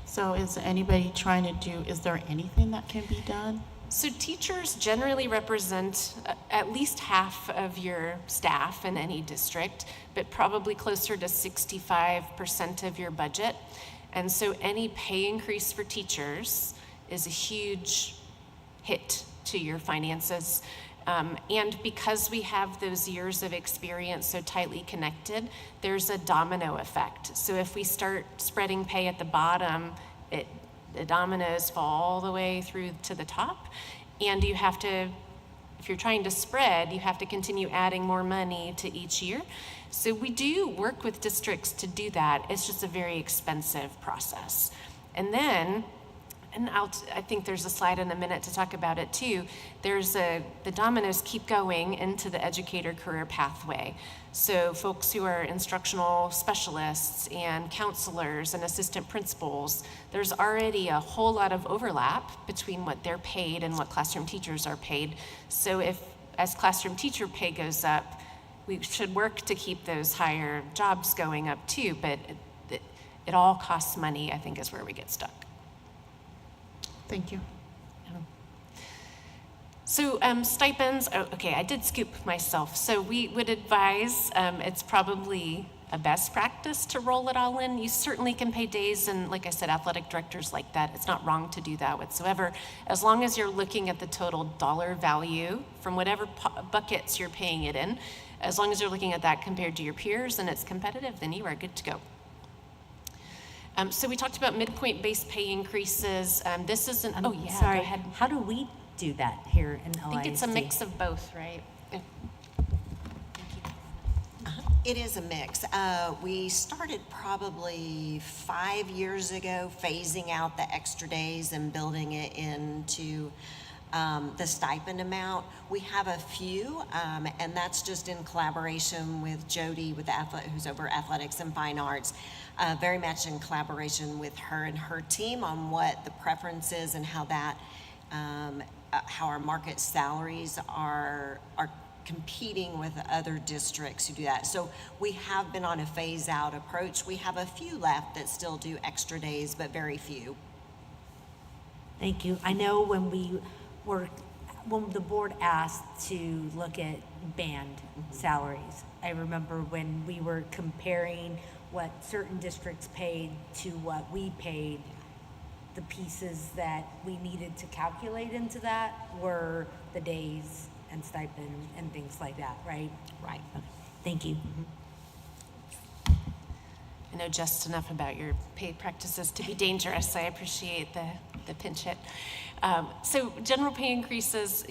So is anybody trying to is there anything that can be done? So teachers generally represent at least half of your staff in any district, but probably closer to 65% of your budget. And so any pay increase for teachers is a huge hit to your finances. And because we have those years of experience so tightly connected, there's a domino effect. So if we start spreading pay at the bottom, the dominoes fall all the way through to the top. And you have to, if you're trying to spread, you have to continue adding more money to each year. So we do work with districts to do that. It's just a very expensive process. And then, I think there's a slide in a minute to talk about it too. The dominoes keep going into the educator career pathway. So folks who are instructional specialists and counselors and assistant principals, there's already a whole lot of overlap between what they're paid and what classroom teachers are paid. So as classroom teacher pay goes up, we should work to keep those higher jobs going up too, but it all costs money, I think, is where we get stuck. Thank you. So stipends, okay, I did scoop myself. So we would advise, it's probably a best practice to roll it all in. You certainly can pay days, and like I said, athletic directors like that. It's not wrong to do that whatsoever, as long as you're looking at the total dollar value from whatever buckets you're paying it in. As long as you're looking at that compared to your peers and it's competitive, then you are good to go. So we talked about midpoint-based pay increases. This is an, oh yeah, Sorry, go ahead. how do we do that here in LISD? I think it's a mix of both, right? Yeah. It is a mix. We started probably 5 years ago phasing out the extra days and building it into the stipend amount. We have a few, and that's just in collaboration with Jody, who's over athletics and fine arts, very much in collaboration with her and her team on what the preference is and how that, how our market salaries are competing with other districts who do that. So we have been on a phase-out approach. We have a few left that still do extra days, but very few. Thank you. I know when the board asked to look at band salaries, I remember when we were comparing what certain districts paid to what we paid, the pieces that we needed to calculate into that were the days and stipend and things like that, right? Right. Okay. Thank you. I know just enough about your pay practices to be dangerous. I appreciate the pinch hit. So general pay increases,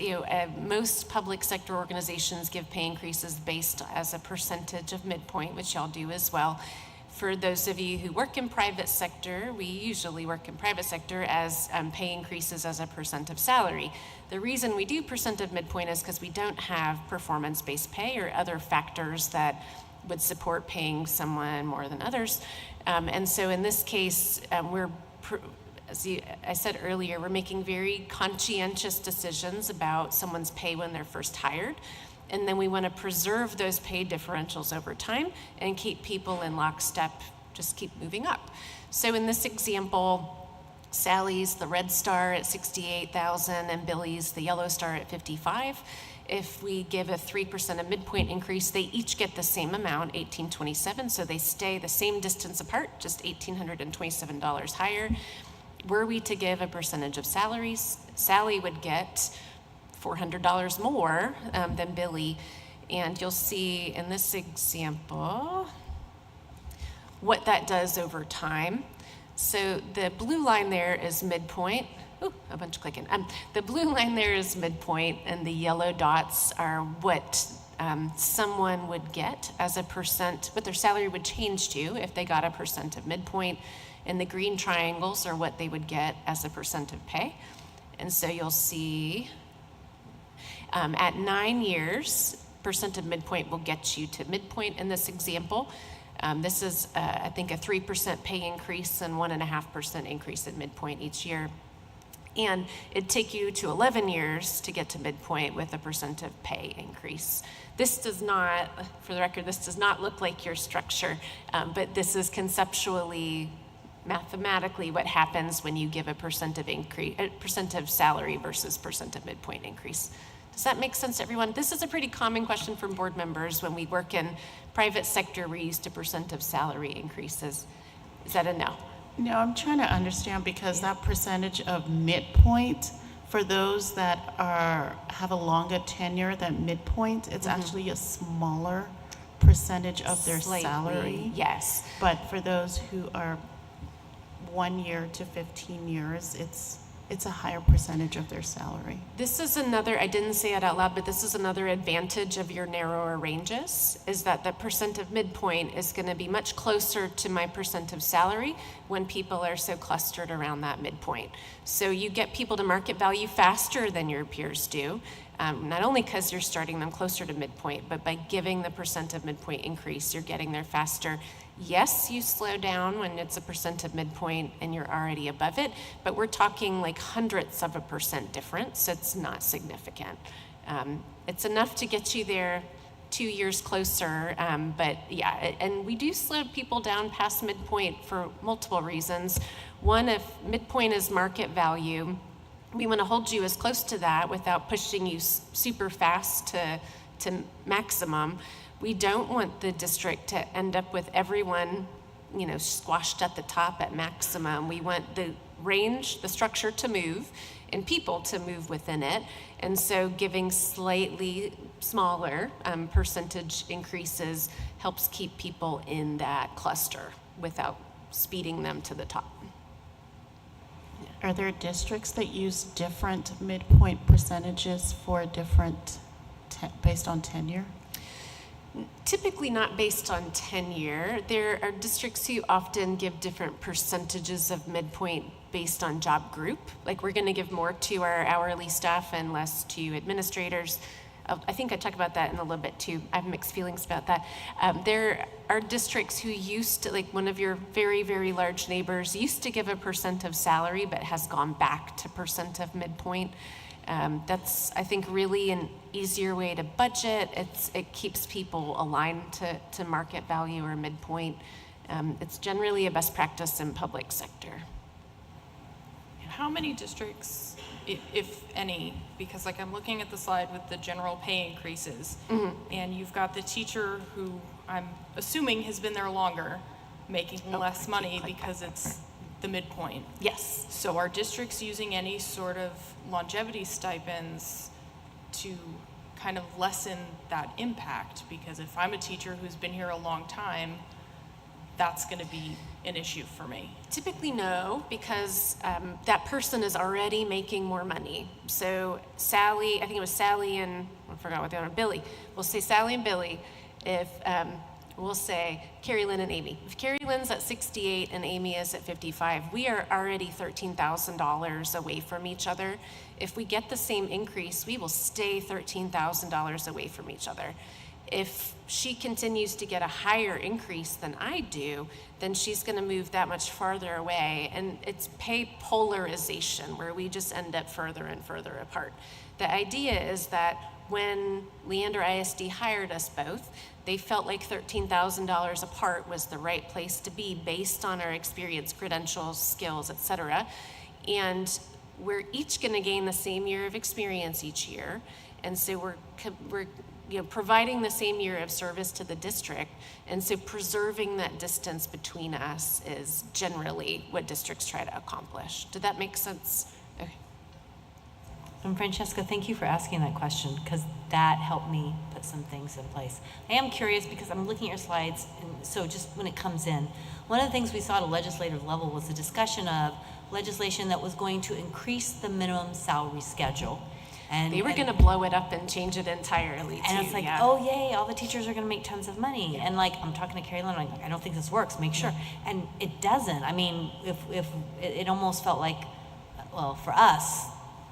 most public sector organizations give pay increases based as a percentage of midpoint, which y'all do as well. For those of you who work in private sector, we usually work in private sector as pay increases as a percent of salary. The reason we do percent of midpoint is because we don't have performance-based pay or other factors that would support paying someone more than others. And so in this case, I said earlier, we're making very conscientious decisions about someone's pay when they're first hired. And then we want to preserve those pay differentials over time and keep people in lockstep, just keep moving up. So in this example, Sally's the red star at $68,000 and Billy's the yellow star at $55,000. If we give a 3% of midpoint increase, they each get the same amount, $1,827, so they stay the same distance apart, just $1,827 higher. Were we to give a percentage of salaries, Sally would get $400 more than Billy. And you'll see in this example what that does over time. So the blue line there is midpoint. Ooh, a bunch of clicking. The blue line there is midpoint, and the yellow dots are what someone would get as a percent, what their salary would change to if they got a percent of midpoint. And the green triangles are what they would get as a percent of pay. And so you'll see at 9 years, percent of midpoint will get you to midpoint in this example. This is, I think, a 3% pay increase and 1.5% increase at midpoint each year. And it'd take you to 11 years to get to midpoint with a percent of pay increase. This does not, for the record, this does not look like your structure, but this is conceptually, mathematically what happens when you give a percent of salary versus percent of midpoint increase. Does that make sense to everyone? This is a pretty common question from board members when we work in private sector. We're used to percent of salary increases. Is that a no? No, I'm trying to understand because that percentage of midpoint, for those that have a longer tenure than midpoint, it's actually a smaller percentage of their Slightly, salary. yes. But for those who are 1 year to 15 years, it's a higher percentage of their salary. This is another, I didn't say it out loud, but this is another advantage of your narrower ranges, is that the percent of midpoint is going to be much closer to my percent of salary when people are so clustered around that midpoint. So you get people to market value faster than your peers do, not only because you're starting them closer to midpoint, but by giving the percent of midpoint increase, you're getting there faster. Yes, you slow down when it's a percent of midpoint and you're already above it, but we're talking like hundredths of a percent difference. It's not significant. It's enough to get you there 2 years closer, but yeah, and we do slow people down past midpoint for multiple reasons. One, if midpoint is market value, we want to hold you as close to that without pushing you super fast to maximum. We don't want the district to end up with everyone, squashed at the top at maximum. We want the range, the structure to move, and people to move within it. And so giving slightly smaller percentage increases helps keep people in that cluster without speeding them to the top. Are there districts that use different midpoint percentages for different, based on tenure? Typically not based on tenure. There are districts who often give different percentages of midpoint based on job group. Like we're going to give more to our hourly staff and less to administrators. I think I talk about that in a little bit too. I have mixed feelings about that. There are districts who used to, like one of your very, very large neighbors used to give a percent of salary, but has gone back to percent of midpoint. That's, I think, really an easier way to budget. It keeps people aligned to market value or midpoint. It's generally a best practice in public sector. How many districts, if any, because like I'm looking at the slide with the general pay increases, and you've got the teacher who I'm assuming has been there longer, making less money because it's the midpoint. Yes. So are districts using any sort of longevity stipends to kind of lessen that impact? Because if I'm a teacher who's been here a long time, that's going to be an issue for me. Typically no, because that person is already making more money. So Sally, I think it was Sally and, I forgot what the other, Billy. We'll say Sally and Billy. If we'll say Carrie Lynn and Amy. If Carrie Lynn's at 68 and Amy is at 55, we are already $13,000 away from each other. If we get the same increase, we will stay $13,000 away from each other. If she continues to get a higher increase than I do, then she's going to move that much farther away. And it's pay polarization where we just end up further and further apart. The idea is that when Leander ISD hired us both, they felt like $13,000 apart was the right place to be based on our experience, credentials, skills, et cetera. And we're each going to gain the same year of experience each year. And so we're providing the same year of service to the district. And so preserving that distance between us is generally what districts try to accomplish. Did that make sense? Okay. And Francesca, thank you for asking that question because that helped me put some things in place. I am curious because I'm looking at your slides, and so just when it comes in, one of the things we saw at a legislative level was a discussion of legislation that was going to increase the minimum salary schedule. And they were going to blow it up and change it entirely, and too. it's like, yeah. oh yay, all the teachers are going to make tons of money. And like, I'm talking to Carrie Lynn, I'm like, I don't think this works, make sure. And it doesn't. I mean, if it almost felt like, well, for us,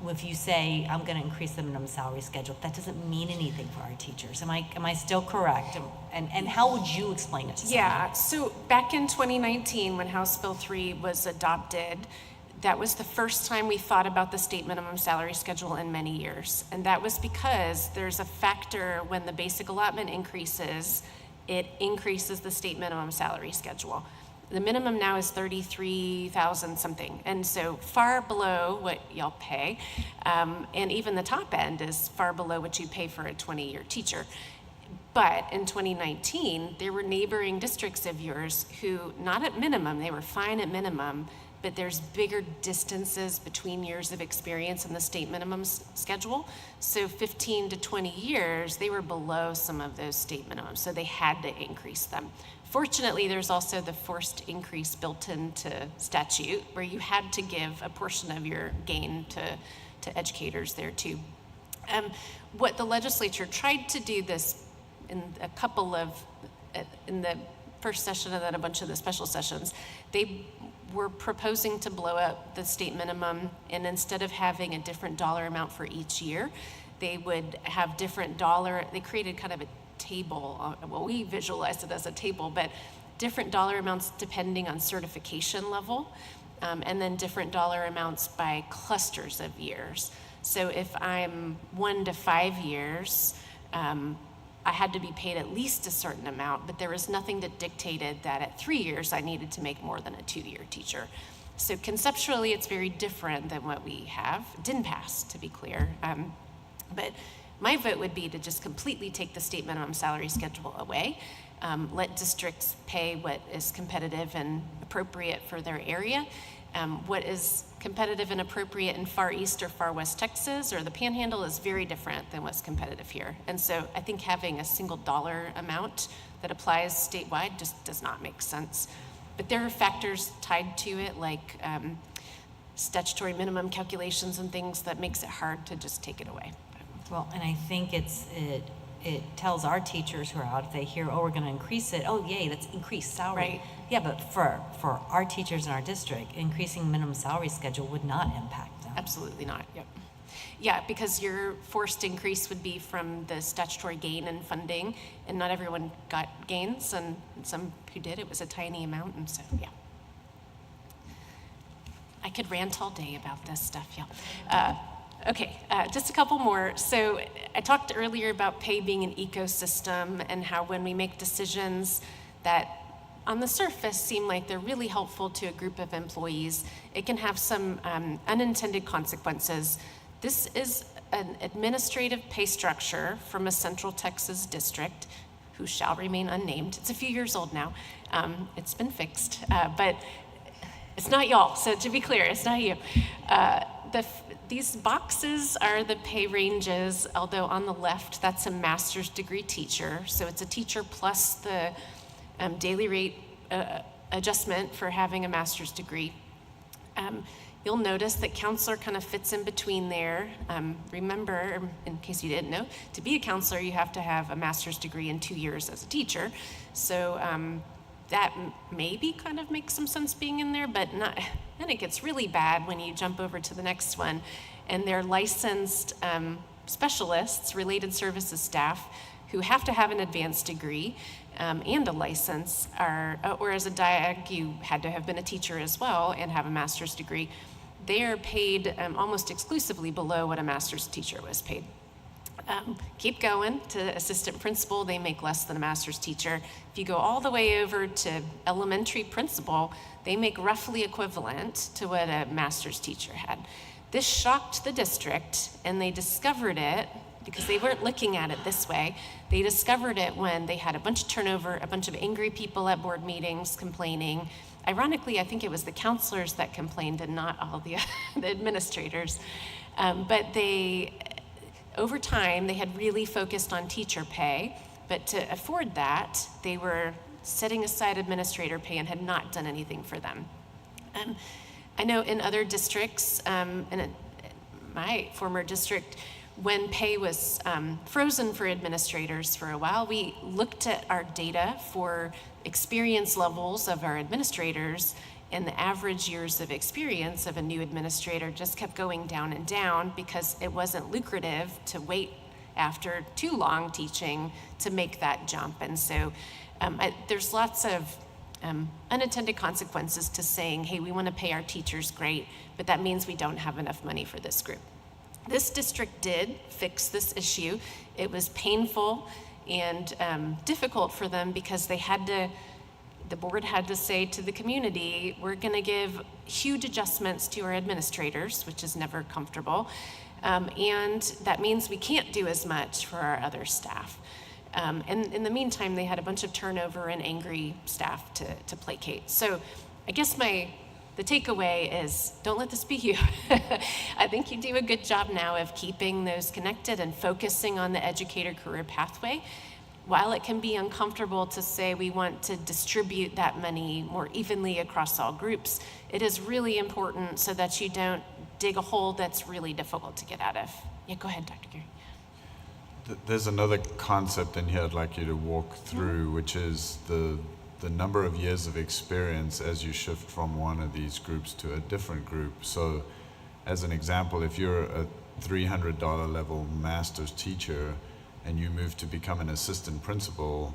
if you say, I'm going to increase the minimum salary schedule, that doesn't mean anything for our teachers. Am I still correct? And how would you explain it to somebody? Yeah, so back in 2019, when House Bill 3 was adopted, that was the first time we thought about the state minimum salary schedule in many years. And that was because there's a factor when the basic allotment increases, it increases the state minimum salary schedule. The minimum now is 33,000 something, and so far below what y'all pay, and even the top end is far below what you pay for a 20-year teacher. But in 2019, there were neighboring districts of yours who, not at minimum, they were fine at minimum, but there's bigger distances between years of experience in the state minimum schedule. So 15 to 20 years, they were below some of those state minimums, so they had to increase them. Fortunately, there's also the forced increase built into statute where you had to give a portion of your gain to educators there too. What the legislature tried to do this in a couple of, in the first session and then a bunch of the special sessions, they were proposing to blow up the state minimum, and instead of having a different dollar amount for each year, they would have different they created kind of a table, well, we visualized it as a table, but different dollar amounts depending on certification level, and then different dollar amounts by clusters of years. So if I'm 1 to 5 years, I had to be paid at least a certain amount, but there was nothing that dictated that at 3 years I needed to make more than a 2-year teacher. So conceptually, it's very different than what we have. It didn't pass, to be clear. But my vote would be to just completely take the state minimum salary schedule away. Let districts pay what is competitive and appropriate for their area. What is competitive and appropriate in Far East or Far West Texas or the Panhandle is very different than what's competitive here. And so I think having a single dollar amount that applies statewide just does not make sense. But there are factors tied to it, like statutory minimum calculations and things that makes it hard to just take it away. Well, and I think it tells our teachers who are out, if they hear, oh, we're going to increase it, oh, yay, that's increased salary. Right. Yeah, but for our teachers in our district, increasing minimum salary schedule would not impact them. Absolutely not, yep. Yeah, because your forced increase would be from the statutory gain in funding, and not everyone got gains, and some who did, it was a tiny amount, and so, yeah. I could rant all day about this stuff, yeah. Okay, just a couple more. So I talked earlier about pay being an ecosystem and how when we make decisions that on the surface seem like they're really helpful to a group of employees, it can have some unintended consequences. This is an administrative pay structure from a Central Texas district who shall remain unnamed. It's a few years old now. It's been fixed, but it's not y'all. So to be clear, it's not you. These boxes are the pay ranges, although on the left, that's a master's degree teacher. So it's a teacher plus the daily rate adjustment for having a master's degree. You'll notice that counselor kind of fits in between there. Remember, in case you didn't know, to be a counselor, you have to have a master's degree in 2 years as a teacher. So that maybe kind of makes some sense being in there, but not. Then it gets really bad when you jump over to the next one, and they're licensed specialists, related services staff, who have to have an advanced degree and a license, or as a DIAG, you had to have been a teacher as well and have a master's degree. They are paid almost exclusively below what a master's teacher was paid. Keep going to assistant principal, they make less than a master's teacher. If you go all the way over to elementary principal, they make roughly equivalent to what a master's teacher had. This shocked the district, and they discovered it because they weren't looking at it this way. They discovered it when they had a bunch of turnover, a bunch of angry people at board meetings complaining. Ironically, I think it was the counselors that complained and not all the administrators. But over time, they had really focused on teacher pay, but to afford that, they were setting aside administrator pay and had not done anything for them. I know in other districts, in my former district, when pay was frozen for administrators for a while, we looked at our data for experience levels of our administrators, and the average years of experience of a new administrator just kept going down and down because it wasn't lucrative to wait after too long teaching to make that jump. And so there's lots of unintended consequences to saying, hey, we want to pay our teachers great, but that means we don't have enough money for this group. This district did fix this issue. It was painful and difficult for them because the board had to say to the community, we're going to give huge adjustments to our administrators, which is never comfortable, and that means we can't do as much for our other staff. And in the meantime, they had a bunch of turnover and angry staff to placate. So I guess the takeaway is, don't let this be you. I think you do a good job now of keeping those connected and focusing on the educator career pathway. While it can be uncomfortable to say we want to distribute that money more evenly across all groups, it is really important so that you don't dig a hole that's really difficult to get out of. Yeah, go ahead, Dr. Gary. There's another concept in here I'd like you to walk through, which is the number of years of experience as you shift from one of these groups to a different group. So as an example, if you're a $300 level master's teacher and you move to become an assistant principal,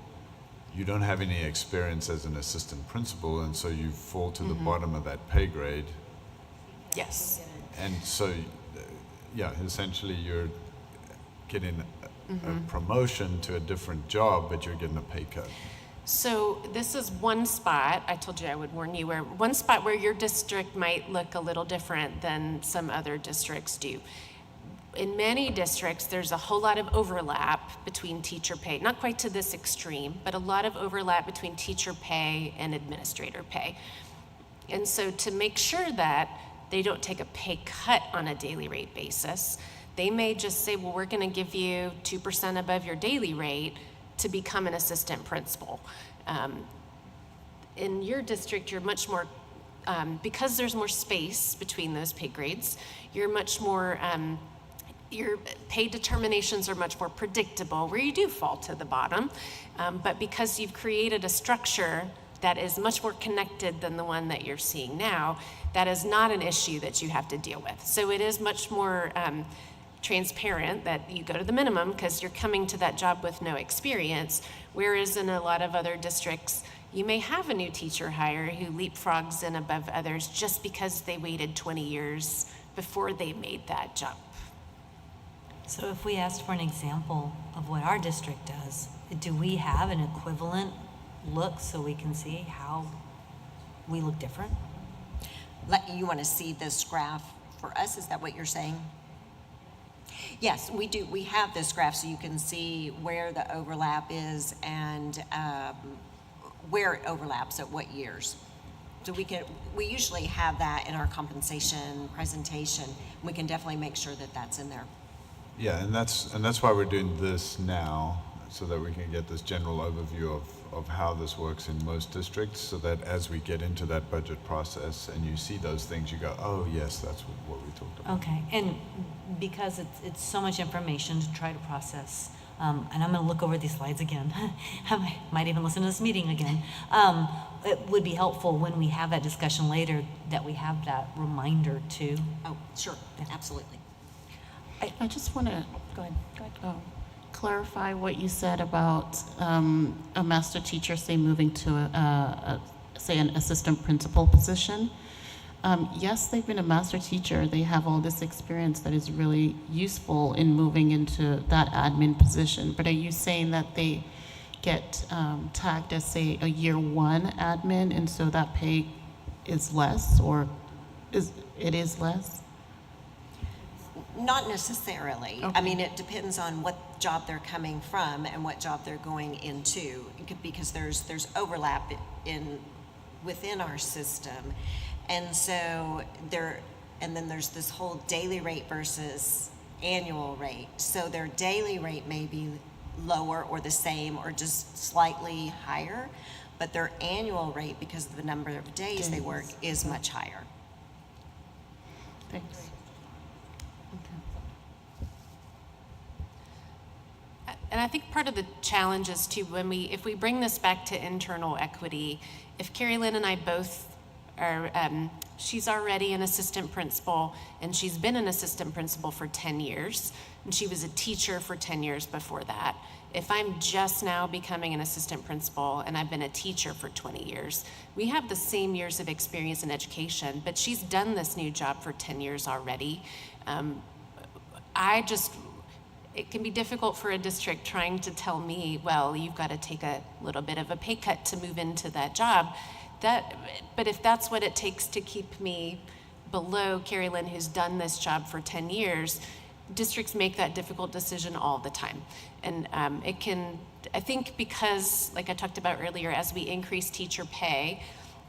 you don't have any experience as an assistant principal, and so you fall to the bottom of that pay grade. Yes. And so, yeah, essentially you're getting a promotion to a different job, but you're getting a pay cut. So this is one spot, I told you I would warn you, where one spot where your district might look a little different than some other districts do. In many districts, there's a whole lot of overlap between teacher pay, not quite to this extreme, but a lot of overlap between teacher pay and administrator pay. And so to make sure that they don't take a pay cut on a daily rate basis, they may just say, well, we're going to give you 2% above your daily rate to become an assistant principal. In your district, you're much more, because there's more space between those pay grades, you're much more, your pay determinations are much more predictable, where you do fall to the bottom. But because you've created a structure that is much more connected than the one that you're seeing now, that is not an issue that you have to deal with. So it is much more transparent that you go to the minimum because you're coming to that job with no experience, whereas in a lot of other districts, you may have a new teacher hire who leapfrogs in above others just because they waited 20 years before they made that jump. So if we asked for an example of what our district does, do we have an equivalent look so we can see how we look different? You want to see this graph for us? Is that what you're saying? Yes, we do. We have this graph so you can see where the overlap is and where it overlaps at what years. So we usually have that in our compensation presentation. We can definitely make sure that that's in there. Yeah, and that's why we're doing this now, so that we can get this general overview of how this works in most districts, so that as we get into that budget process and you see those things, you go, oh yes, that's what we talked about. Okay, and because it's so much information to try to process, and I'm going to look over these slides again. I might even listen to this meeting again. It would be helpful when we have that discussion later that we have that reminder too. Oh, sure, absolutely. I just want to Go ahead. clarify what you said about a master teacher, say, moving to say an assistant principal position. Yes, they've been a master teacher. They have all this experience that is really useful in moving into that admin position. But are you saying that they get tagged as, say, a year one admin, and so that pay is less, or it is less? Not necessarily. Okay. I mean, it depends on what job they're coming from and what job they're going into, because there's overlap within our system, and so then there's this whole daily rate versus annual rate. So their daily rate may be lower or the same or just slightly higher, but their annual rate, because of the number of days they work, is much higher. Thanks. And I think part of the challenge is too, if we bring this back to internal equity, if Carrie Lynn and I both are, she's already an assistant principal, and she's been an assistant principal for 10 years, and she was a teacher for 10 years before that. If I'm just now becoming an assistant principal and I've been a teacher for 20 years, we have the same years of experience in education, but she's done this new job for 10 years already. It can be difficult for a district trying to tell me, well, you've got to take a little bit of a pay cut to move into that job. But if that's what it takes to keep me below Carrie Lynn, who's done this job for 10 years, districts make that difficult decision all the time. And I think because, like I talked about earlier, as we increase teacher pay,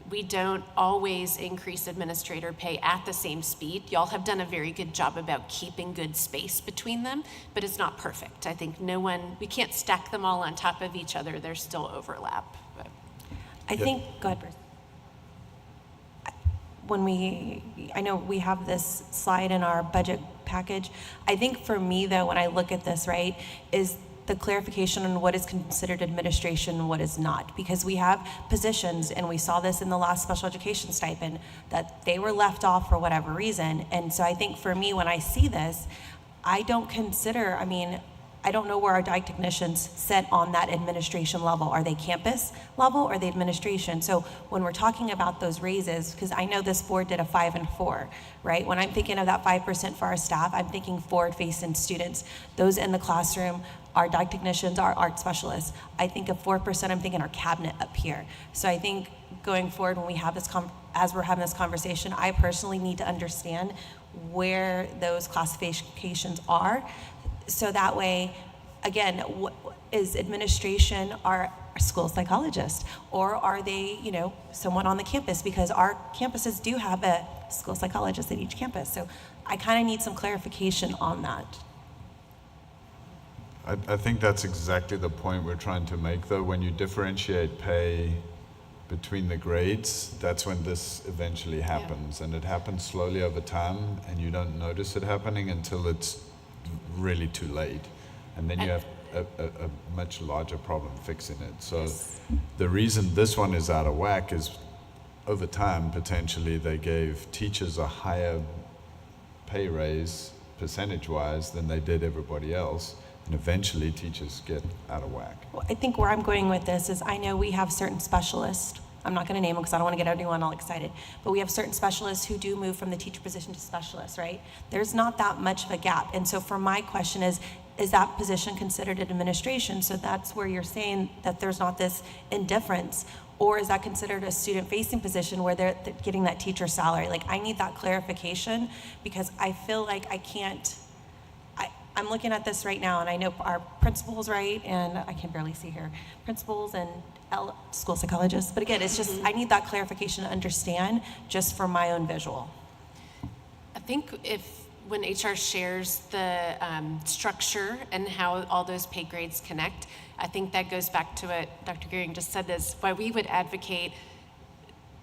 we don't always increase administrator pay at the same speed. Y'all have done a very good job about keeping good space between them, but it's not perfect. I think we can't stack them all on top of each other. There's still overlap. But. I think, go ahead, Bruce. I know we have this slide in our budget package. I think for me, though, when I look at this, right, is the clarification on what is considered administration and what is not. Because we have positions, and we saw this in the last special education stipend, that they were left off for whatever reason. And so I think for me, when I see this, I don't consider, I don't know where our dietitians sit on that administration level. Are they campus level or are they administration? So when we're talking about those raises, because I know this board did a 5 and 4, right? When I'm thinking of that 5% for our staff, I'm thinking forward-facing students. Those in the classroom, our dietitians, our art specialists. I think of 4%, I'm thinking our cabinet up here. So I think going forward when we have this, as we're having this conversation, I personally need to understand where those classifications are. So that way, again, is administration our school psychologist, or are they, someone on the campus? Because our campuses do have a school psychologist at each campus. So I kind of need some clarification on that. I think that's exactly the point we're trying to make, though. When you differentiate pay between the grades, that's when this eventually happens. And it happens slowly over time, and you don't notice it happening until it's really too late. And then you have a much larger problem fixing it. So the reason this one is out of whack is over time, potentially, they gave teachers a higher pay raise percentage-wise than they did everybody else. And eventually teachers get out of whack. Well, I think where I'm going with this is I know we have certain specialists. I'm not going to name them because I don't want to get everyone all excited. But we have certain specialists who do move from the teacher position to specialist, right? There's not that much of a gap. And so for my question is that position considered an administration? So that's where you're saying that there's not this indifference. Or is that considered a student-facing position where they're getting that teacher salary? Like, I need that clarification because I feel like I can't. I'm looking at this right now, and I know our principals, right, and I can barely see here, principals and school psychologists. But again, it's just, I need that clarification to understand just for my own visual. I think when HR shares the structure and how all those pay grades connect, I think that goes back to what Dr. Gearing just said, is why we would advocate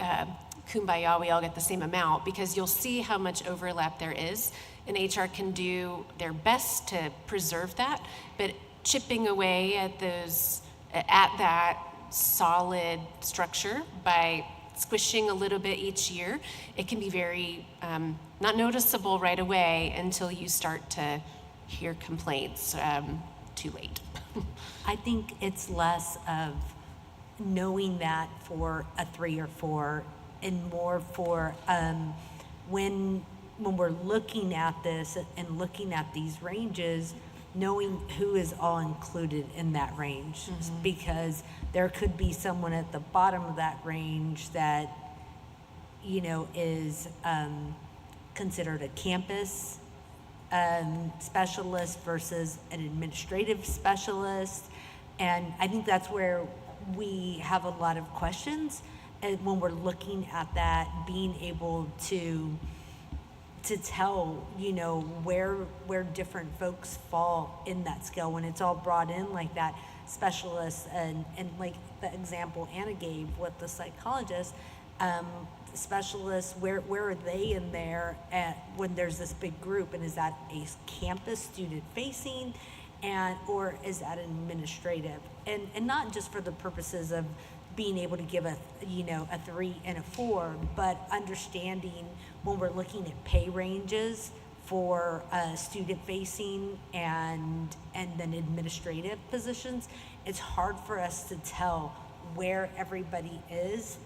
kumbaya, we all get the same amount, because you'll see how much overlap there is, and HR can do their best to preserve that, but chipping away at that solid structure by squishing a little bit each year, it can be very not noticeable right away until you start to hear complaints too late. I think it's less of knowing that for a 3 or 4 and more for when we're looking at this and looking at these ranges, knowing who is all included in that range. Mm-hmm. Because there could be someone at the bottom of that range that, is considered a campus specialist versus an administrative specialist. And I think that's where we have a lot of questions. And when we're looking at that, being able to tell, where different folks fall in that scale when it's all brought in like that, specialists and like the example Anna gave with the psychologist, specialists, where are they in there when there's this big group, and is that a campus student facing or is that administrative? And not just for the purposes of being able to give a 3 and a 4, but understanding when we're looking at pay ranges for student facing and then administrative positions, it's hard for us to tell where everybody is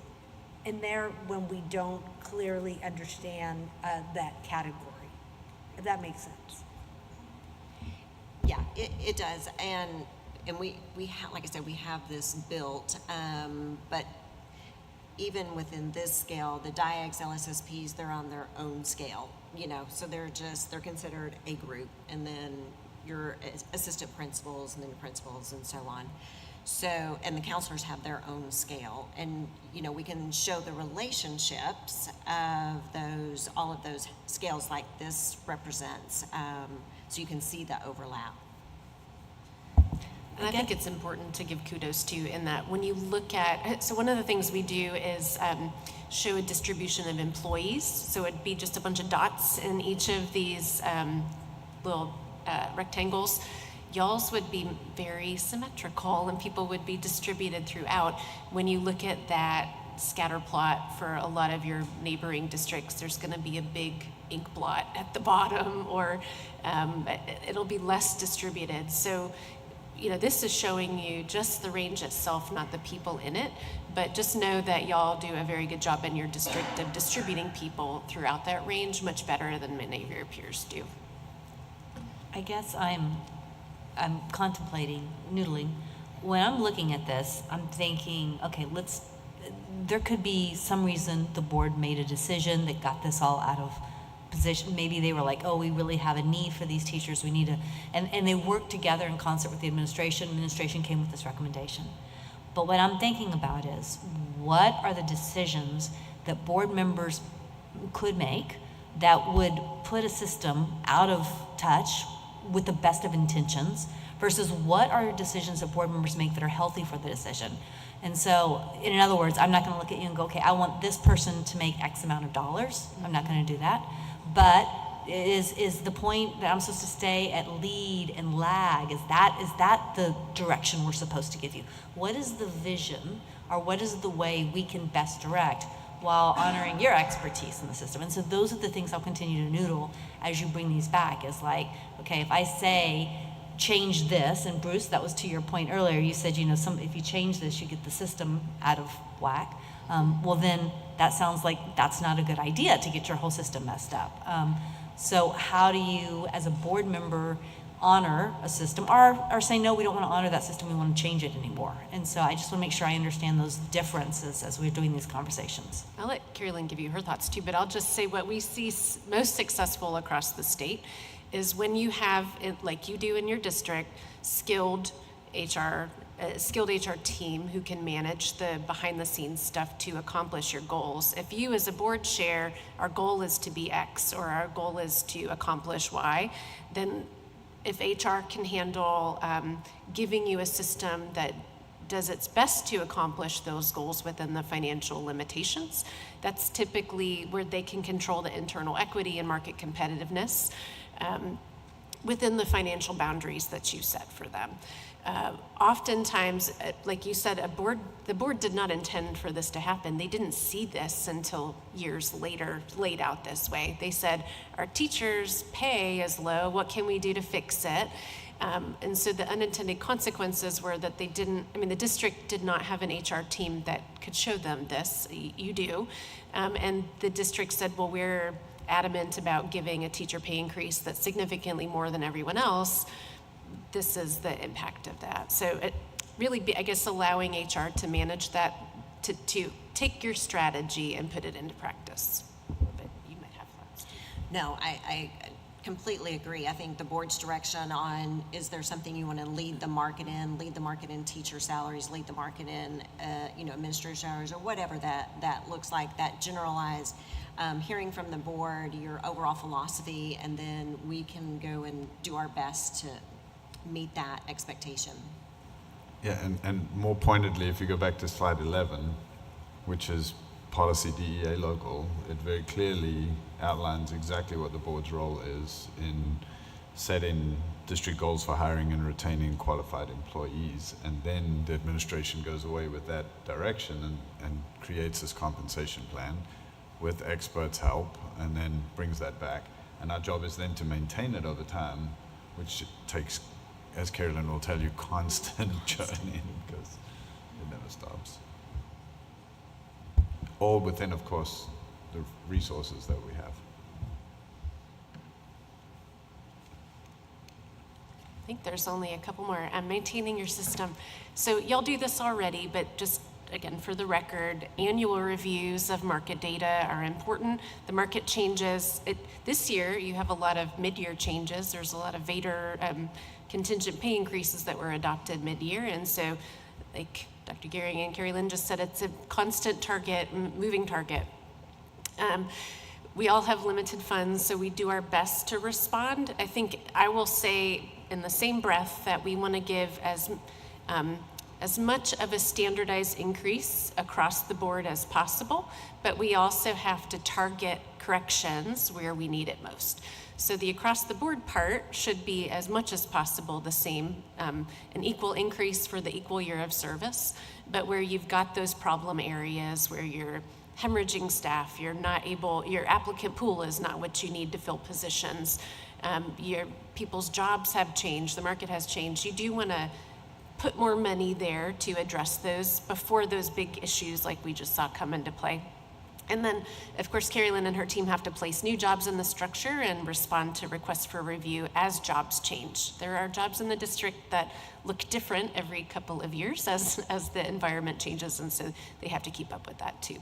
in there when we don't clearly understand that category, if that makes sense. Yeah, it does, and we like I said, we have this built, but even within this scale, the DIAGs, LSSPs, they're on their own scale, so they're considered a group, and then your assistant principals, and then your principals, and so on. So, and the counselors have their own scale, and we can show the relationships of all of those scales like this represents, so you can see the overlap. And I think it's important to give kudos to in that when you look at, so one of the things we do is show a distribution of employees. So it'd be just a bunch of dots in each of these little rectangles. Y'all's would be very symmetrical and people would be distributed throughout. When you look at that scatter plot for a lot of your neighboring districts, there's going to be a big ink blot at the bottom, or it'll be less distributed. So, this is showing you just the range itself, not the people in it. But just know that y'all do a very good job in your district of distributing people throughout that range, much better than many of your peers do. I guess I'm contemplating, noodling. When I'm looking at this, I'm thinking, okay, there could be some reason the board made a decision that got this all out of position. Maybe they were like, oh, we really have a need for these teachers. We need to, and they worked together in concert with the administration. Administration came with this recommendation. But what I'm thinking about is, what are the decisions that board members could make that would put a system out of touch with the best of intentions, versus what are decisions that board members make that are healthy for the decision? And so, in other words, I'm not going to look at you and go, okay, I want this person to make X amount of dollars. I'm not going to do that. But is the point that I'm supposed to stay at lead and lag? Is that the direction we're supposed to give you? What is the vision, or what is the way we can best direct while honoring your expertise in the system? And so those are the things I'll continue to noodle as you bring these back. Is like, okay, if I say change this, and Bruce, that was to your point earlier, you said, if you change this, you get the system out of whack. Well, then that sounds like that's not a good idea to get your whole system messed up. So how do you, as a board member, honor a system, or say, no, we don't want to honor that system, we want to change it anymore? And so I just want to make sure I understand those differences as we're doing these conversations. I'll let Carolyn give you her thoughts too, but I'll just say what we see most successful across the state is when you have, like you do in your district, skilled HR team who can manage the behind the scenes stuff to accomplish your goals. If you as a board chair, our goal is to be X, or our goal is to accomplish Y, then if HR can handle giving you a system that does its best to accomplish those goals within the financial limitations, that's typically where they can control the internal equity and market competitiveness within the financial boundaries that you set for them. Oftentimes, like you said, the board did not intend for this to happen. They didn't see this until years later laid out this way. They said, our teachers' pay is low, what can we do to fix it? And so the unintended consequences were that the district did not have an HR team that could show them this. You do. And the district said, well, we're adamant about giving a teacher pay increase that's significantly more than everyone else. This is the impact of that. So it really, I guess, allowing HR to manage that, to take your strategy and put it into practice. But you might have thoughts. No, I completely agree. I think the board's direction on, is there something you want to lead the market in teacher salaries, lead the market in, administrator salaries, or whatever that looks like, that generalized, hearing from the board, your overall philosophy, and then we can go and do our best to meet that expectation. Yeah, and more pointedly, if you go back to slide 11, which is policy DEA local, it very clearly outlines exactly what the board's role is in setting district goals for hiring and retaining qualified employees. And then the administration goes away with that direction and creates this compensation plan with experts' help, and then brings that back. And our job is then to maintain it over time, which takes, as Carolyn will tell you, constant churning, because it never stops. All within, of course, the resources that we have. I think there's only a couple more. Maintaining your system. So y'all do this already, but just again, for the record, annual reviews of market data are important. The market changes. This year, you have a lot of mid-year changes. There's a lot of VADER contingent pay increases that were adopted mid-year. And so, like Dr. Gehring and Carrie Lynn just said, it's a constant target, moving target. We all have limited funds, so we do our best to respond. I think I will say in the same breath that we want to give as much of a standardized increase across the board as possible, but we also have to target corrections where we need it most. So the across the board part should be as much as possible the same, an equal increase for the equal year of service, but where you've got those problem areas where you're hemorrhaging staff, your applicant pool is not what you need to fill positions, your people's jobs have changed, the market has changed. You do want to put more money there to address those before those big issues like we just saw come into play. And then, of course, Carrie Lynn and her team have to place new jobs in the structure and respond to requests for review as jobs change. There are jobs in the district that look different every couple of years as the environment changes, and so they have to keep up with that too.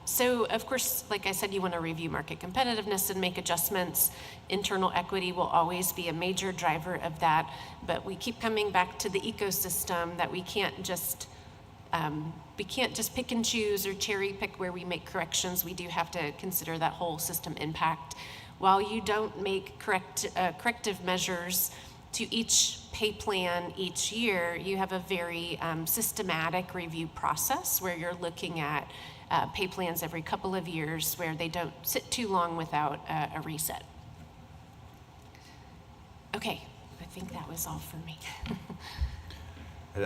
So, of course, like I said, you want to review market competitiveness and make adjustments. Internal equity will always be a major driver of that, but we keep coming back to the ecosystem that we can't just pick and choose or cherry pick where we make corrections. We do have to consider that whole system impact. While you don't make corrective measures to each pay plan each year, you have a very systematic review process where you're looking at pay plans every couple of years where they don't sit too long without a reset. Okay, I think that was all for me.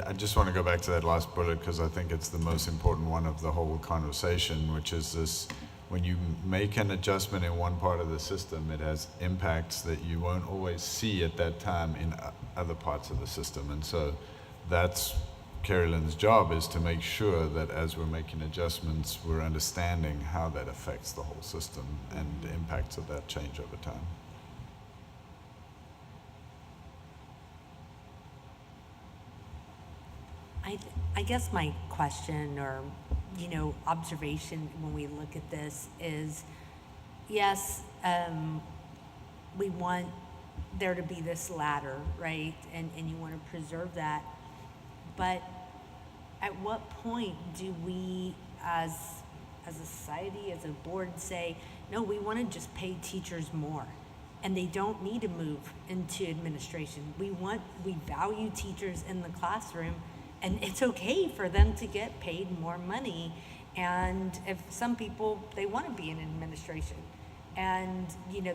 I just want to go back to that last bullet because I think it's the most important one of the whole conversation, which is this: when you make an adjustment in one part of the system, it has impacts that you won't always see at that time in other parts of the system. And so that's Carrie Lynn's job, is to make sure that as we're making adjustments, we're understanding how that affects the whole system and the impacts of that change over time. I guess my question or, observation when we look at this is, yes, we want there to be this ladder, right? And you want to preserve that. But at what point do we, as a society, as a board, say, no, we want to just pay teachers more, and they don't need to move into administration. We value teachers in the classroom, and it's okay for them to get paid more money. And if some people, they want to be in administration, and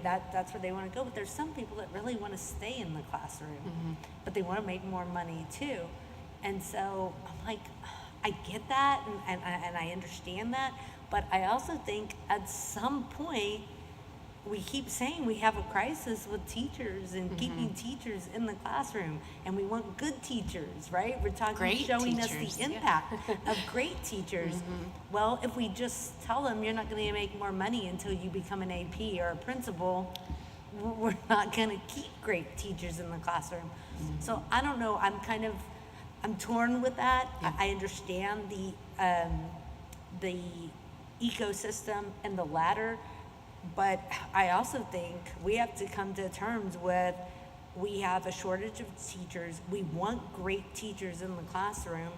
that's where they want to go. But there's some people that really want to stay in the classroom, but they want to make more money too. And so I'm like, I get that, and I understand that, but I also think at some point we keep saying we have a crisis with teachers and keeping teachers in the classroom, and we want good teachers, right? We're talking Great showing teachers, us the impact of great teachers. Well, if we just tell them you're not going to make more money until you become an AP or a principal, we're not going to keep great teachers in the classroom. So I don't know. I'm torn with that. I understand the ecosystem and the ladder, but I also think we have to come to terms with, we have a shortage of teachers. We want great teachers in the classroom,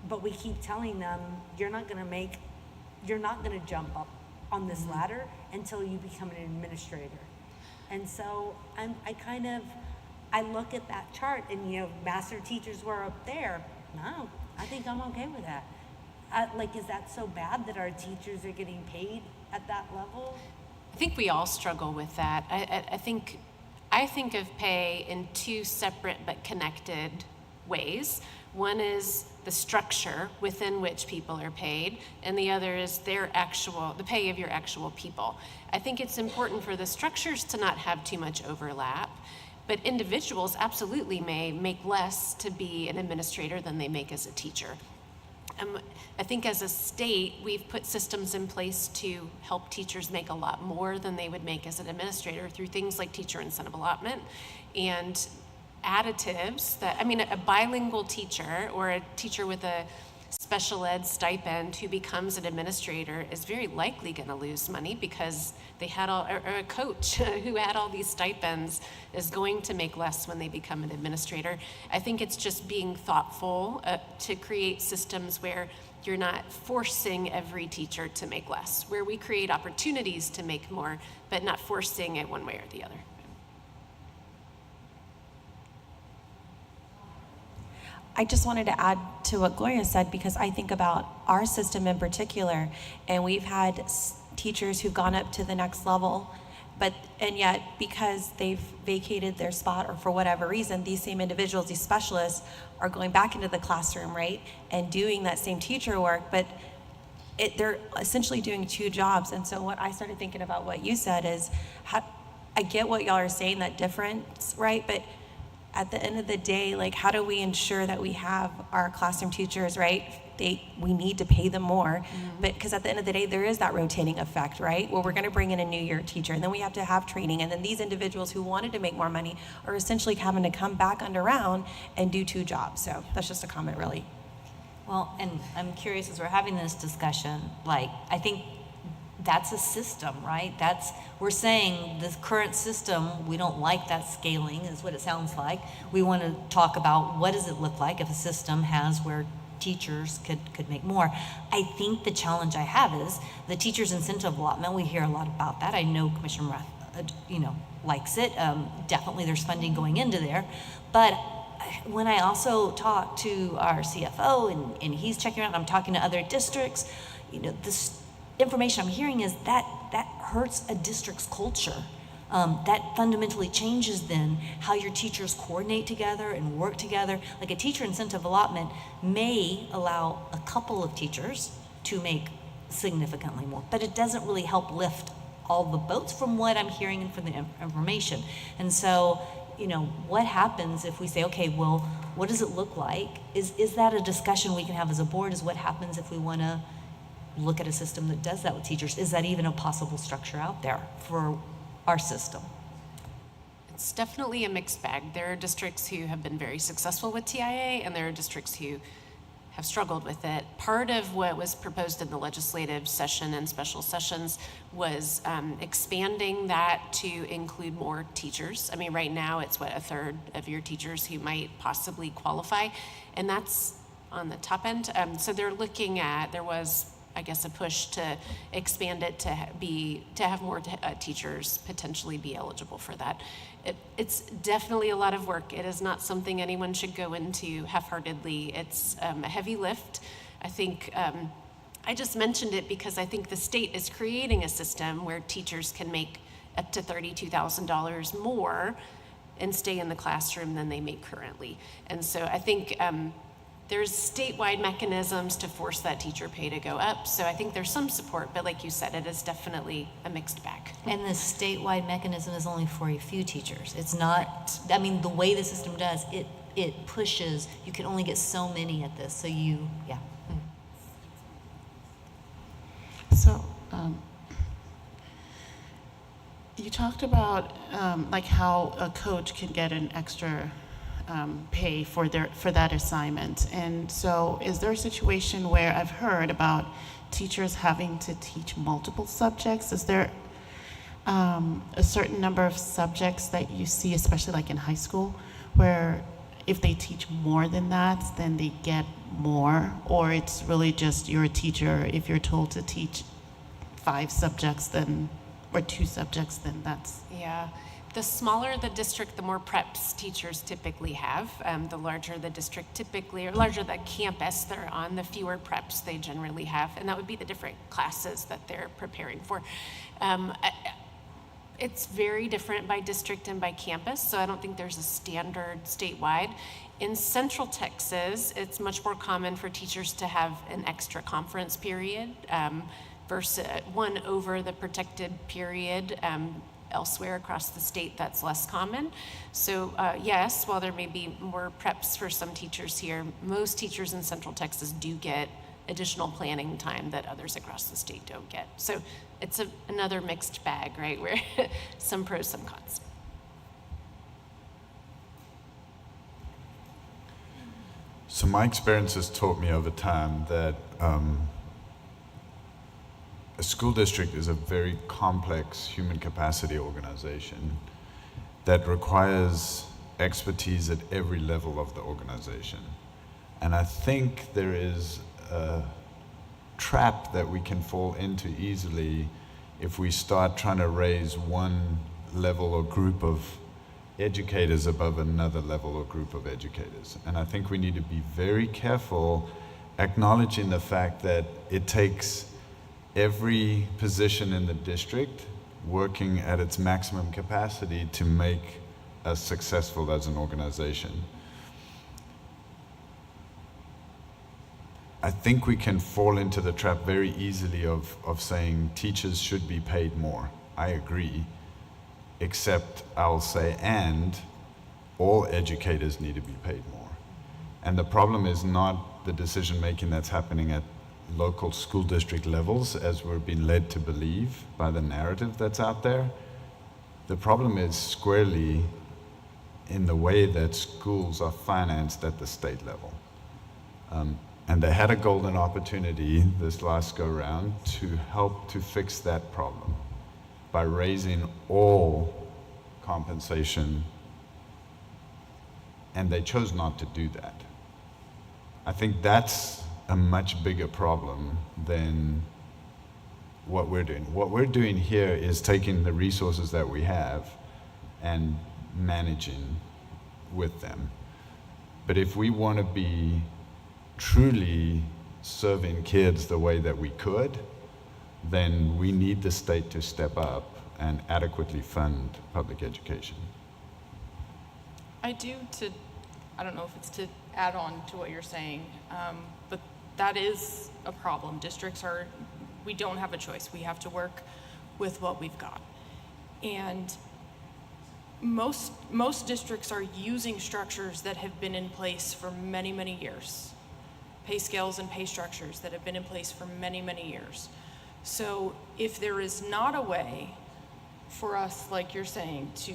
but we keep telling them you're not going to jump up on this ladder until you become an administrator. And so I look at that chart, and master teachers were up there. No, I think I'm okay with that. Is that so bad that our teachers are getting paid at that level? I think we all struggle with that. I think of pay in two separate but connected ways. One is the structure within which people are paid, and the other is the pay of your actual people. I think it's important for the structures to not have too much overlap, but individuals absolutely may make less to be an administrator than they make as a teacher. I think as a state, we've put systems in place to help teachers make a lot more than they would make as an administrator through things like teacher incentive allotment and additives a bilingual teacher or a teacher with a special ed stipend who becomes an administrator is very likely going to lose money because they had or a coach who had all these stipends is going to make less when they become an administrator. I think it's just being thoughtful to create systems where you're not forcing every teacher to make less, where we create opportunities to make more, but not forcing it one way or the other. I just wanted to add to what Gloria said, because I think about our system in particular, and we've had teachers who've gone up to the next level, and yet because they've vacated their spot or for whatever reason, these same individuals, these specialists, are going back into the classroom, right, and doing that same teacher work, but they're essentially doing two jobs. And so what I started thinking about what you said is, I get what y'all are saying, that difference, right? But at the end of the day, like, how do we ensure that we have our classroom teachers, right? We need to pay them more, but because at the end of the day, there is that rotating effect, right? Where we're going to bring in a new year teacher, and then we have to have training, and then these individuals who wanted to make more money are essentially having to come back around and do two jobs. So that's just a comment, really. Well, and I'm curious, as we're having this discussion, like, I think that's a system, right? We're saying this current system, we don't like that scaling, is what it sounds like. We want to talk about what does it look like if a system has where teachers could make more. I think the challenge I have is the teachers' incentive allotment. We hear a lot about that. I know Commissioner Rath, likes it. Definitely there's funding going into there. But when I also talk to our CFO and he's checking around, I'm talking to other districts, this information I'm hearing is that hurts a district's culture. That fundamentally changes then how your teachers coordinate together and work together. Like a teacher incentive allotment may allow a couple of teachers to make significantly more, but it doesn't really help lift all the boats from what I'm hearing and from the information. And so, what happens if we say, okay, well, what does it look like? Is that a discussion we can have as a board? Is what happens if we want to look at a system that does that with teachers? Is that even a possible structure out there for our system? It's definitely a mixed bag. There are districts who have been very successful with TIA, and there are districts who have struggled with it. Part of what was proposed in the legislative session and special sessions was expanding that to include more teachers. I mean, right now it's a third of your teachers who might possibly qualify, and that's on the top end. So they're looking at, there was, I guess, a push to expand it to have more teachers potentially be eligible for that. It's definitely a lot of work. It is not something anyone should go into half-heartedly. It's a heavy lift. I think I just mentioned it because I think the state is creating a system where teachers can make up to $32,000 more and stay in the classroom than they make currently. And so I think there's statewide mechanisms to force that teacher pay to go up. So I think there's some support, but like you said, it is definitely a mixed bag. And the statewide mechanism is only for a few teachers. It's not, I mean, the way the system does, it pushes, you can only get so many at this, so yeah. So, you talked about like how a coach can get an extra pay for that assignment. And so is there a situation where I've heard about teachers having to teach multiple subjects? Is there a certain number of subjects that you see, especially like in high school, where if they teach more than that, then they get more? Or it's really just you're a teacher, if you're told to teach 5 subjects or 2 subjects, then that's... Yeah. The smaller the district, the more preps teachers typically have. The larger the district typically, or larger the campus they're on, the fewer preps they generally have. And that would be the different classes that they're preparing for. It's very different by district and by campus, so I don't think there's a standard statewide. In Central Texas, it's much more common for teachers to have an extra conference period versus one over the protected period. Elsewhere across the state, that's less common. So yes, while there may be more preps for some teachers here, most teachers in Central Texas do get additional planning time that others across the state don't get. So it's another mixed bag, right, where some pros, some cons. So my experience has taught me over time that a school district is a very complex human capacity organization that requires expertise at every level of the organization. And I think there is a trap that we can fall into easily if we start trying to raise one level or group of educators above another level or group of educators. And I think we need to be very careful acknowledging the fact that it takes every position in the district working at its maximum capacity to make us successful as an organization. I think we can fall into the trap very easily of saying teachers should be paid more. I agree, except I'll say, and all educators need to be paid more. And the problem is not the decision making that's happening at local school district levels, as we're being led to believe by the narrative that's out there. The problem is squarely in the way that schools are financed at the state level. And they had a golden opportunity this last go round to help to fix that problem by raising all compensation, and they chose not to do that. I think that's a much bigger problem than what we're doing. What we're doing here is taking the resources that we have and managing with them. But if we want to be truly serving kids the way that we could, then we need the state to step up and adequately fund public education. I don't know if it's to add on to what you're saying, but that is a problem. We don't have a choice. We have to work with what we've got. And most districts are using structures that have been in place for many, many years. Pay scales and pay structures that have been in place for many, many years. So if there is not a way for us, like you're saying, to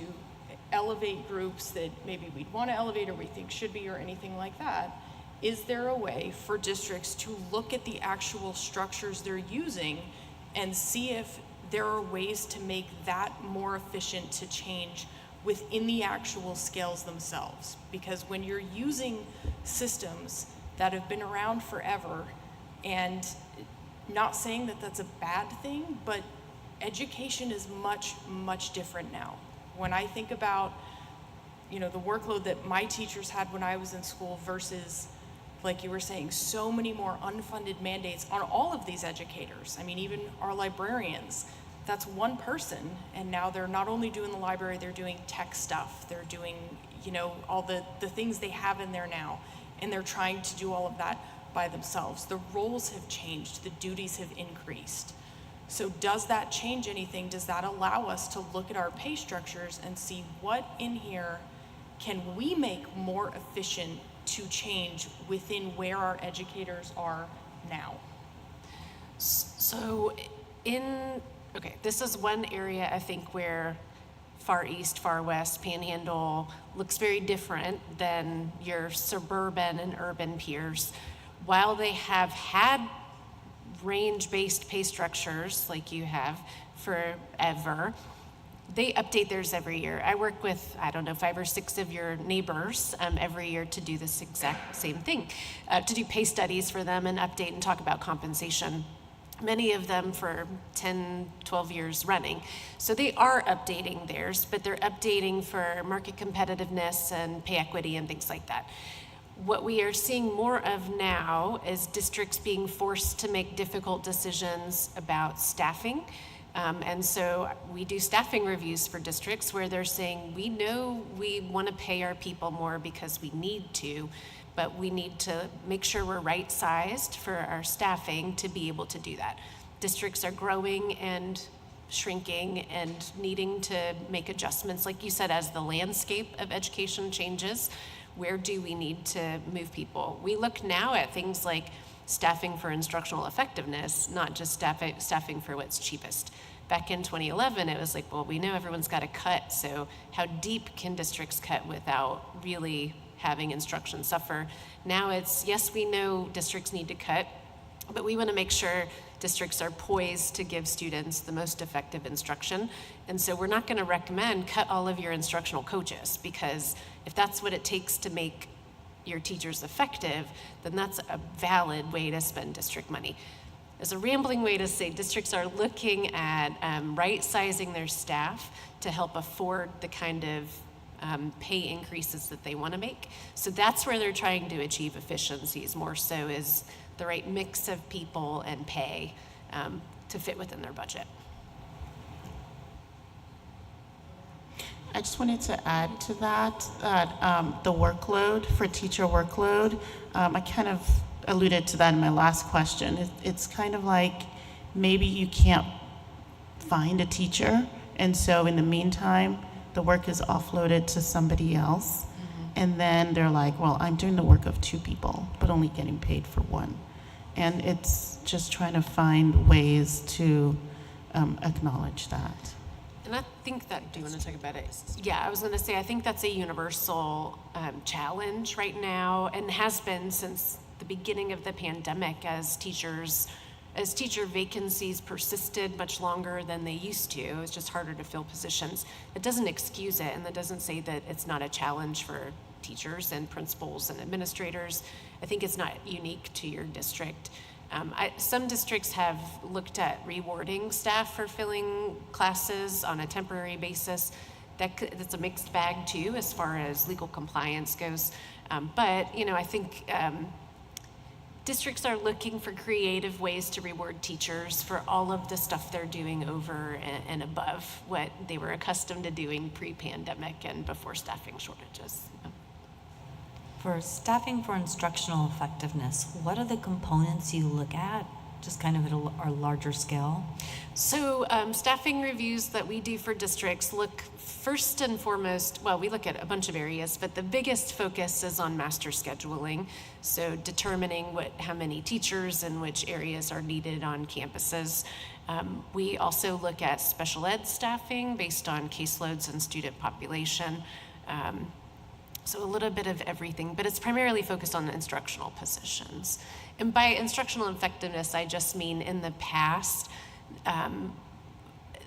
elevate groups that maybe we'd want to elevate or we think should be or anything like that, is there a way for districts to look at the actual structures they're using and see if there are ways to make that more efficient to change within the actual scales themselves? Because when you're using systems that have been around forever, and not saying that that's a bad thing, but education is much, much different now. When I think about, the workload that my teachers had when I was in school versus, like you were saying, so many more unfunded mandates on all of these educators. I mean, even our librarians, that's one person, and now they're not only doing the library, they're doing tech stuff, they're doing, all the things they have in there now, and they're trying to do all of that by themselves. The roles have changed, the duties have increased. So does that change anything? Does that allow us to look at our pay structures and see what in here can we make more efficient to change within where our educators are now? So this is one area I think where Far East, Far West, Panhandle looks very different than your suburban and urban peers. While they have had range-based pay structures like you have forever, they update theirs every year. I work with, 5 or 6 of your neighbors every year to do this exact same thing, to do pay studies for them and update and talk about compensation. Many of them for 10, 12 years running. So they are updating theirs, but they're updating for market competitiveness and pay equity and things like that. What we are seeing more of now is districts being forced to make difficult decisions about staffing. And so we do staffing reviews for districts where they're saying, we know we want to pay our people more because we need to, but we need to make sure we're right-sized for our staffing to be able to do that. Districts are growing and shrinking and needing to make adjustments, like you said, as the landscape of education changes. Where do we need to move people? We look now at things like staffing for instructional effectiveness, not just staffing for what's cheapest. Back in 2011, it was like, well, we know everyone's got to cut, so how deep can districts cut without really having instruction suffer? Now it's, yes, we know districts need to cut, but we want to make sure districts are poised to give students the most effective instruction. And so we're not going to recommend cut all of your instructional coaches, because if that's what it takes to make your teachers effective, then that's a valid way to spend district money. There's a rambling way to say districts are looking at right-sizing their staff to help afford the kind of pay increases that they want to make. So that's where they're trying to achieve efficiencies, more so is the right mix of people and pay to fit within their budget. I just wanted to add to that, the workload, for teacher workload, I kind of alluded to that in my last question. It's kind of like maybe you can't find a teacher, and so in the meantime, the work is offloaded to somebody else, and then they're like, well, I'm doing the work of 2 people, but only getting paid for 1. And it's just trying to find ways to acknowledge that. And I think that, do you want to talk about it? Yeah, I was going to say, I think that's a universal challenge right now, and has been since the beginning of the pandemic, as teacher vacancies persisted much longer than they used to. It was just harder to fill positions. It doesn't excuse it, and that doesn't say that it's not a challenge for teachers and principals and administrators. I think it's not unique to your district. Some districts have looked at rewarding staff for filling classes on a temporary basis. That's a mixed bag too, as far as legal compliance goes. But I think districts are looking for creative ways to reward teachers for all of the stuff they're doing over and above what they were accustomed to doing pre-pandemic and before staffing shortages. For staffing for instructional effectiveness, what are the components you look at, just kind of at a larger scale? So staffing reviews that we do for districts look first and foremost, well, we look at a bunch of areas, but the biggest focus is on master scheduling. So determining how many teachers and which areas are needed on campuses. We also look at special ed staffing based on caseloads and student population. So a little bit of everything, but it's primarily focused on the instructional positions. And by instructional effectiveness, I just mean in the past,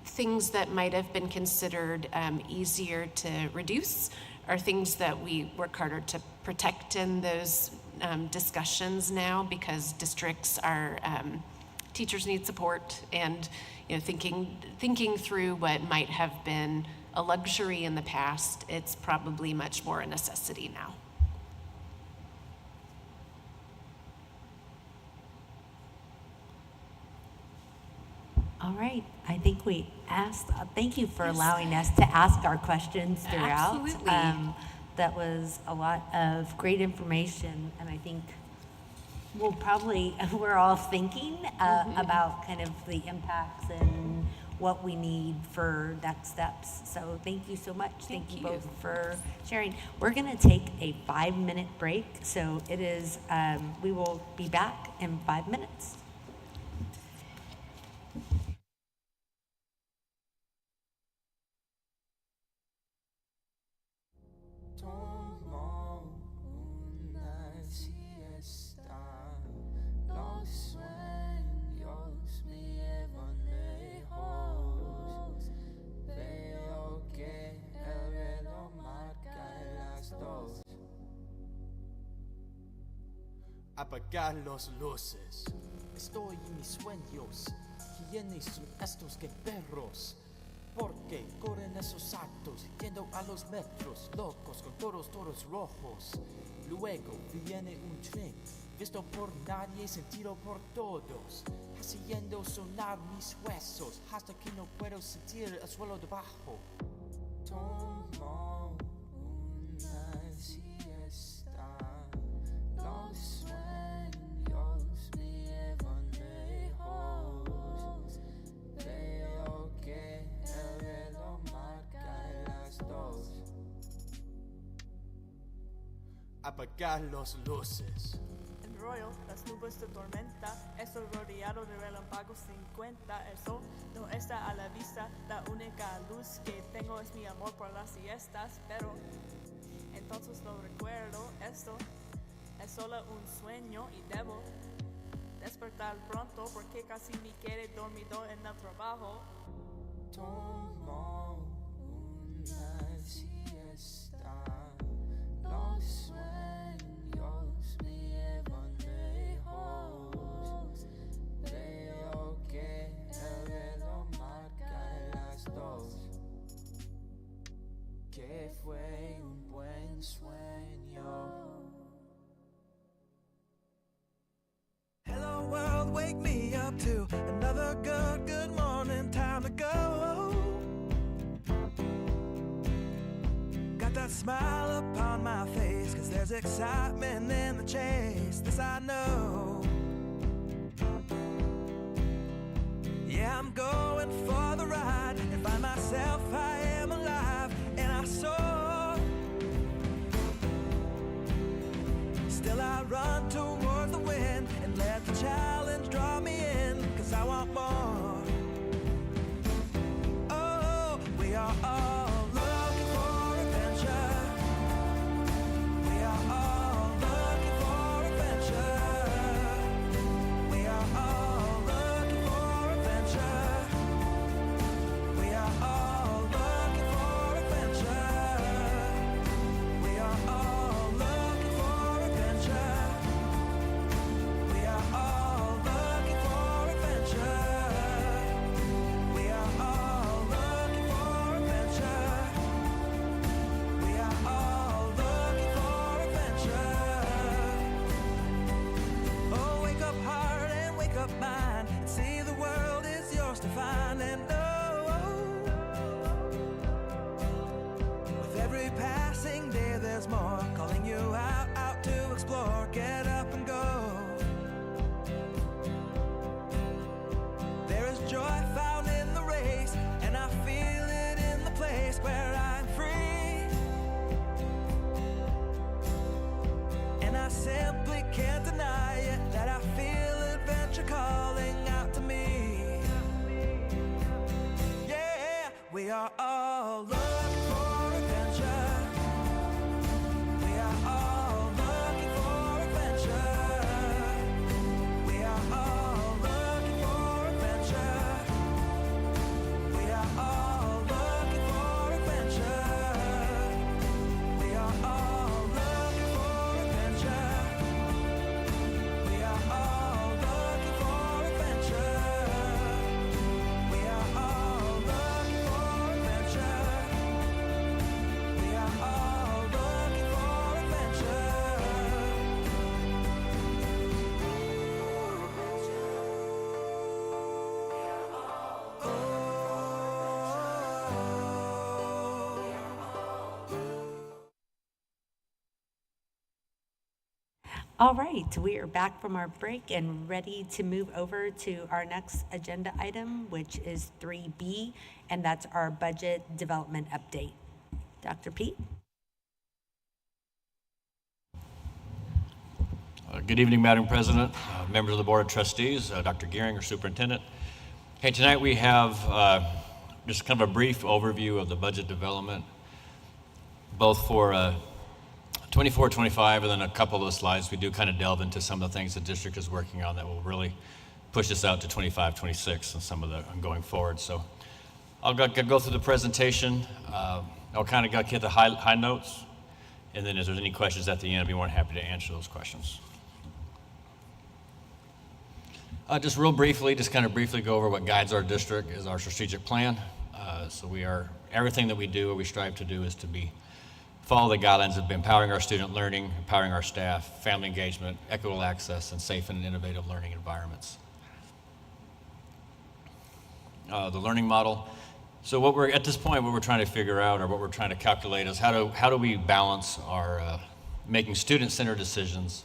things that might have been considered easier to reduce are things that we work harder to protect in those discussions now, because districts are, teachers need support, and thinking through what might have been a luxury in the past, it's probably much more a necessity now. All right, I think we asked, thank you for allowing us to ask our questions throughout. Absolutely. That was a lot of great information, and I think we're all thinking about kind of the impacts and what we need for next steps. So thank you so much. Thank you both for sharing. We're gonna take a 5-minute break. So it is, we will be back in 5 minutes. Apagar las luces. Estoy en mis sueños. ¿Quiénes son estos que perros? ¿Por qué corren esos actos? Yendo a los metros, locos con todos rojos. Luego viene un tren, visto por nadie, sentido por todos, haciendo sonar mis huesos hasta que no puedo sentir el suelo debajo. Tomo una siesta. Los sueños me llevan lejos. Veo que el reloj marca las 2. Apagar las luces. Enrollo las nubes de tormenta. Estoy rodeado de relámpagos sin cuenta. El sol no está a la vista. La única luz que tengo es mi amor por las siestas. Pero entonces lo recuerdo. Esto es solo un sueño y debo despertar pronto porque casi me quedé dormido en el trabajo. Tomo una siesta. Los sueños me llevan lejos. Veo que el reloj marca las 2. Que fue un buen sueño. Hello world, wake me up to another good morning, time to go. Got that smile upon my face, 'cause There's excitement in the chase, this I know. Yeah, I'm going for the ride and find myself, I am alive and I soar. Still I run toward the wind and let the challenge draw me in, 'cause I want more. Oh, we are all looking for adventure. We are all looking for adventure. We are all looking for adventure. We are all looking for adventure. We are all looking for adventure. We are all looking for adventure. We are all looking for adventure. We are all looking for adventure. Oh, wake up heart and wake up mind and see the world is yours to find. And oh, with every passing day there's more calling you out to explore. Get up and go. There is joy found in the race, and I feel it in the place where I'm free. And I simply can't deny it, that I feel adventure calling out to me. Yeah, we are all looking for adventure. We are all looking for adventure. We are all looking for adventure. We are all looking for adventure. We are all looking for adventure. We are all looking for adventure. We are all looking for adventure. We are all looking for All right, we are back from our break and ready to move over to our next agenda item, which is 3B, and that's our budget development update. Dr. Pete? Good evening, Madam President, members of the Board of Trustees, Dr. Gearing, our Superintendent. Hey, tonight we have just kind of a brief overview of the budget development, both for 24-25, and then a couple of the slides we do kind of delve into some of the things the district is working on that will really push us out to 25-26 and some of the going forward. So I'll go through the presentation. I'll kind of get the high notes, and then if there's any questions at the end, I'd be more than happy to answer those questions. Just real briefly, kind of briefly go over what guides our district is our strategic plan. So everything that we do or we strive to do is to follow the guidelines of empowering our student learning, empowering our staff, family engagement, equitable access, and safe and innovative learning environments. The learning model. So at this point, what we're trying to figure out, or what we're trying to calculate, is how do we balance our making student-centered decisions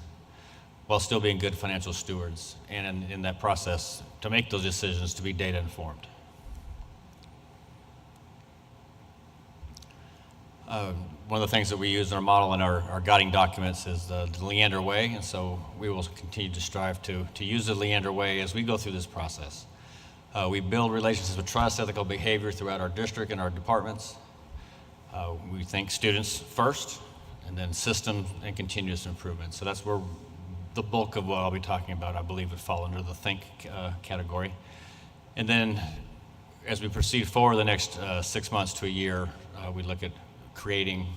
while still being good financial stewards, and in that process, to make those decisions to be data informed. One of the things that we use in our model and our guiding documents is the Leander way, and so we will continue to strive to use the Leander way as we go through this process. We build relationships with trust, ethical behavior throughout our district and our departments. We think students first, and then systems and continuous improvement. So that's where the bulk of what I'll be talking about, I believe, would fall under the think category. And then as we proceed forward the next 6 months to a year, we look at creating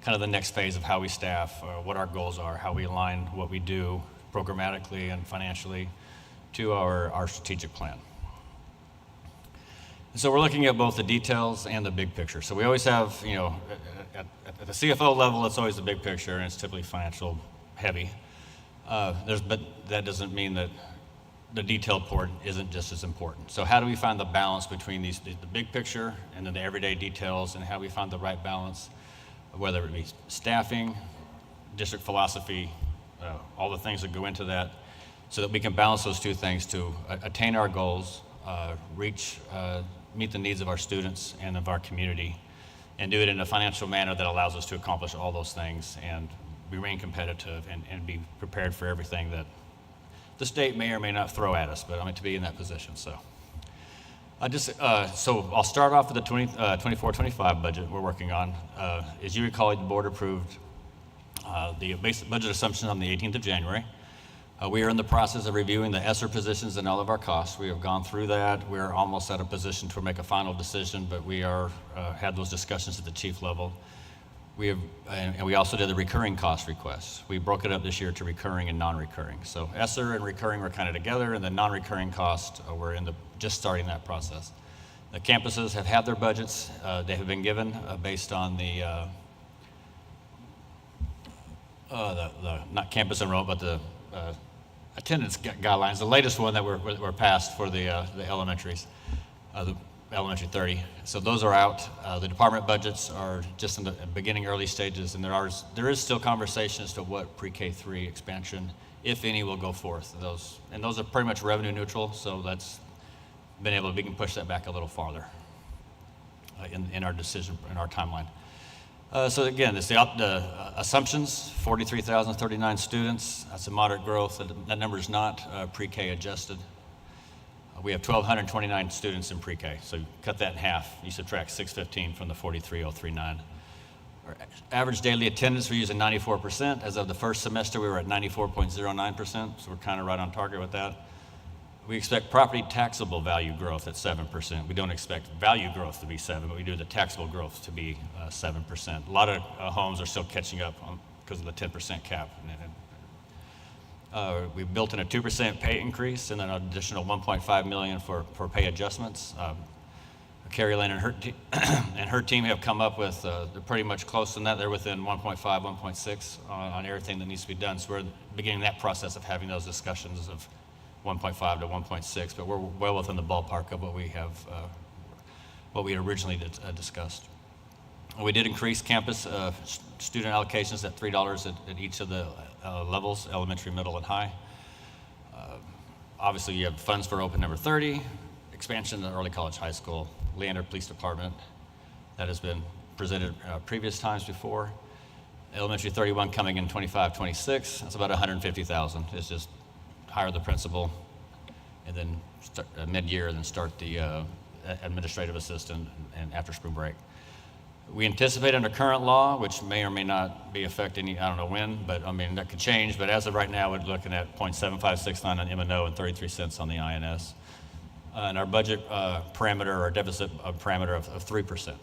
kind of the next phase of how we staff, what our goals are, how we align what we do programmatically and financially to our strategic plan. And so we're looking at both the details and the big picture. So we always have, at the CFO level, it's always the big picture, and it's typically financial heavy. But that doesn't mean that the detailed part isn't just as important. So how do we find the balance between the big picture and then the everyday details, and how we find the right balance, whether it be staffing, district philosophy, all the things that go into that, so that we can balance those two things to attain our goals, meet the needs of our students and of our community, and do it in a financial manner that allows us to accomplish all those things and remain competitive and be prepared for everything that the state may or may not throw at us, but I mean to be in that position. So so I'll start off with the 24-25 budget we're working on. As you recall, the board approved the basic budget assumption on the 18th of January. We are in the process of reviewing the ESSER positions and all of our costs. We have gone through that. We're almost at a position to make a final decision, but we are had those discussions at the chief level. And we also did the recurring cost requests. We broke it up this year to recurring and non-recurring. So ESSER and recurring were kind of together, and the non-recurring cost, we're just starting that process. The campuses have had their budgets. They have been given based on the not campus enrollment, but the attendance guidelines. The latest one that were passed for the elementaries, the elementary 30. So those are out. The department budgets are just in the beginning, early stages, and there is still conversation as to what pre-K 3 expansion, if any, will go forth. Those are pretty much revenue neutral. So we can push that back a little farther in our decision, in our timeline. So again, it's the assumptions, 43,039 students. That's a moderate growth. That number is not pre-K adjusted. We have 1,229 students in pre-K, so you cut that in half. You subtract 615 from the 43,039. Our average daily attendance, we're using 94%. As of the first semester, we were at 94.09%, so we're kind of right on target with that. We expect property taxable value growth at 7%. We don't expect value growth to be 7%, but we do the taxable growth to be 7%. A lot of homes are still catching up because of the 10% cap. We built in a 2% pay increase and then an additional $1.5 million for pay adjustments. Carrie Lane and her team have come up with, they're pretty much close to that. They're within 1.5, 1.6 on everything that needs to be done. So we're beginning that process of having those discussions of 1.5 to 1.6, but we're well within the ballpark of what we had originally discussed. We did increase campus student allocations at $3 at each of the levels, elementary, middle, and high. Obviously, you have funds for open number 30, expansion of the early college, high school, Leander Police Department. That has been presented previous times before. Elementary 31 coming in 25, 26. That's about 150,000. It's just hire the principal, and then start mid-year, and then start the administrative assistant and after spring break. We anticipate under current law, which may or may not be affecting, I don't know when, but I mean, that could change. But as of right now, we're looking at 0.7569 on M&O and 33 cents on the INS. And our budget parameter, or deficit parameter of 3%.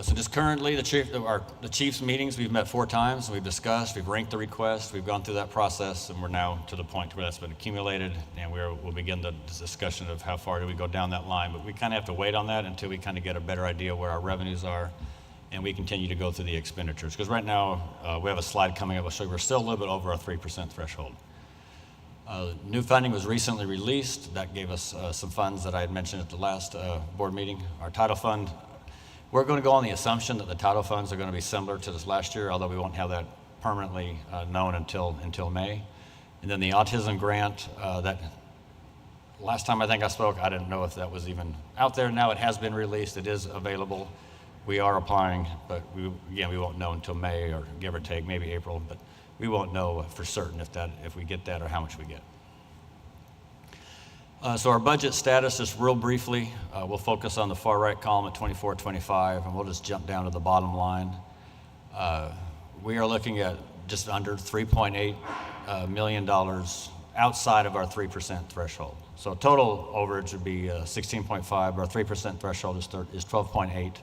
So just currently, the chief's meetings, we've met 4 times, and we've discussed, we've ranked the request, we've gone through that process, and we're now to the point where that's been accumulated, and we'll begin the discussion of how far do we go down that line. But we kind of have to wait on that until we kind of get a better idea where our revenues are, and we continue to go through the expenditures. Because right now, we have a slide coming up, I'll show you, we're still a little bit over our 3% threshold. New funding was recently released. That gave us some funds that I had mentioned at the last board meeting. Our title fund, we're going to go on the assumption that the title funds are going to be similar to this last year, although we won't have that permanently known until May. And then the autism grant, that last time I think I spoke, I didn't know if that was even out there. Now it has been released. It is available. We are applying, but we won't know until May, or give or take, maybe April. But we won't know for certain if we get that or how much we get. So our budget status, just real briefly, we'll focus on the far right column at 24-25, and we'll just jump down to the bottom line. We are looking at just under $3.8 million outside of our 3% threshold. So total overage would be 16.5. Our 3% threshold is 12.8. And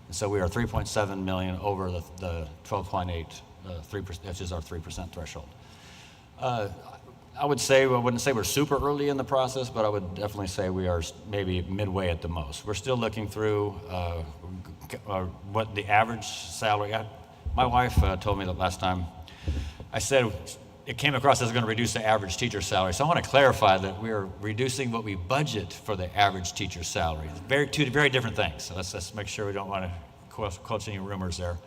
so we are 3.7 million over the 12.8, 3%, which is our 3% threshold. I wouldn't say we're super early in the process, but I would definitely say we are maybe midway at the most. We're still looking through what the average salary. My wife told me that last time. I said it came across as going to reduce the average teacher salary. So I want to clarify that we are reducing what we budget for the average teacher salary. Two very different things. So let's make sure we don't want to quotes any rumors there.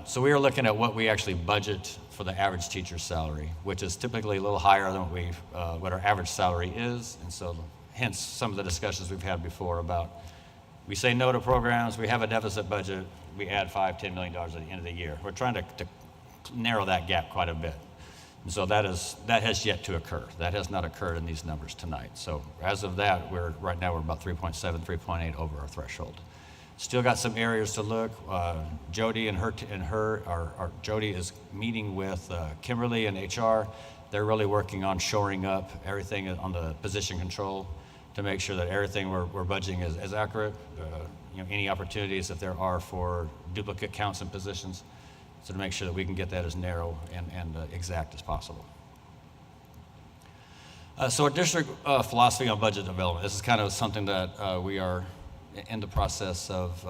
So we are looking at what we actually budget for the average teacher's salary, which is typically a little higher than what our average salary is. And so hence some of the discussions we've had before about we say no to programs, we have a deficit budget, we add $5-10 million at the end of the year. We're trying to narrow that gap quite a bit. And so that has yet to occur. That has not occurred in these numbers tonight. So as of that, right now we're about 3.7, 3.8 over our threshold. Still got some areas to look. Jody Jody is meeting with Kimberly and HR. They're really working on shoring up everything on the position control to make sure that everything we're budgeting is accurate. Any opportunities that there are for duplicate counts and positions, so to make sure that we can get that as narrow and exact as possible. So our district philosophy on budget development, this is kind of something that we are in the process of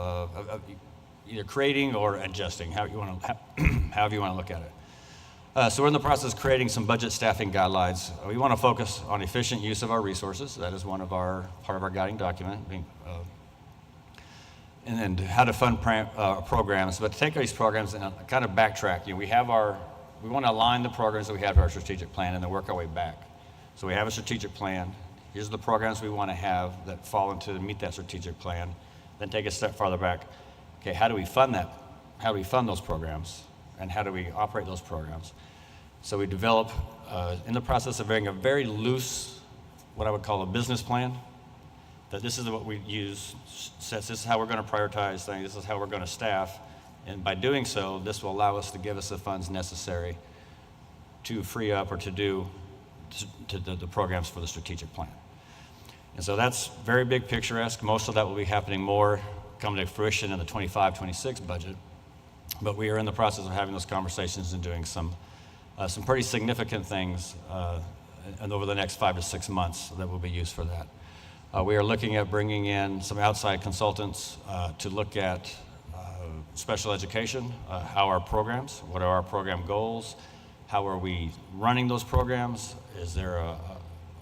either creating or adjusting, however you want to look at it. So we're in the process of creating some budget staffing guidelines. We want to focus on efficient use of our resources. That is part of our guiding document. And then how to fund programs, but to take these programs and kind of backtrack. We want to align the programs that we have to our strategic plan and then work our way back. So we have a strategic plan. Here's the programs we want to have that fall into meet that strategic plan. Then take a step farther back. Okay, how do we fund that? How do we fund those programs? And how do we operate those programs? So we develop, in the process of having a very loose, what I would call a business plan, that this is what we use, says this is how we're going to prioritize things, this is how we're going to staff. And by doing so, this will allow us to give us the funds necessary to free up or to do the programs for the strategic plan. And so that's very big picturesque. Most of that will be happening more coming to fruition in the 25-26 budget. But we are in the process of having those conversations and doing some pretty significant things and over the next 5 to 6 months that will be used for that. We are looking at bringing in some outside consultants to look at special education, how our programs, what are our program goals, how are we running those programs,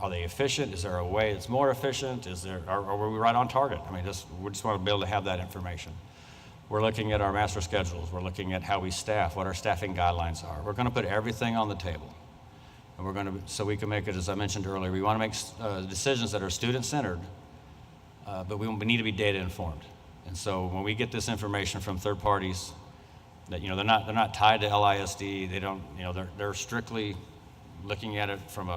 are they efficient, is there a way it's more efficient, are we right on target? I mean, we just want to be able to have that information. We're looking at our master schedules, we're looking at how we staff, what our staffing guidelines are. We're going to put everything on the table. And so we can make it, as I mentioned earlier, we want to make decisions that are student-centered, but we need to be data-informed. And so when we get this information from third parties, that they're not tied to LISD, they're strictly looking at it from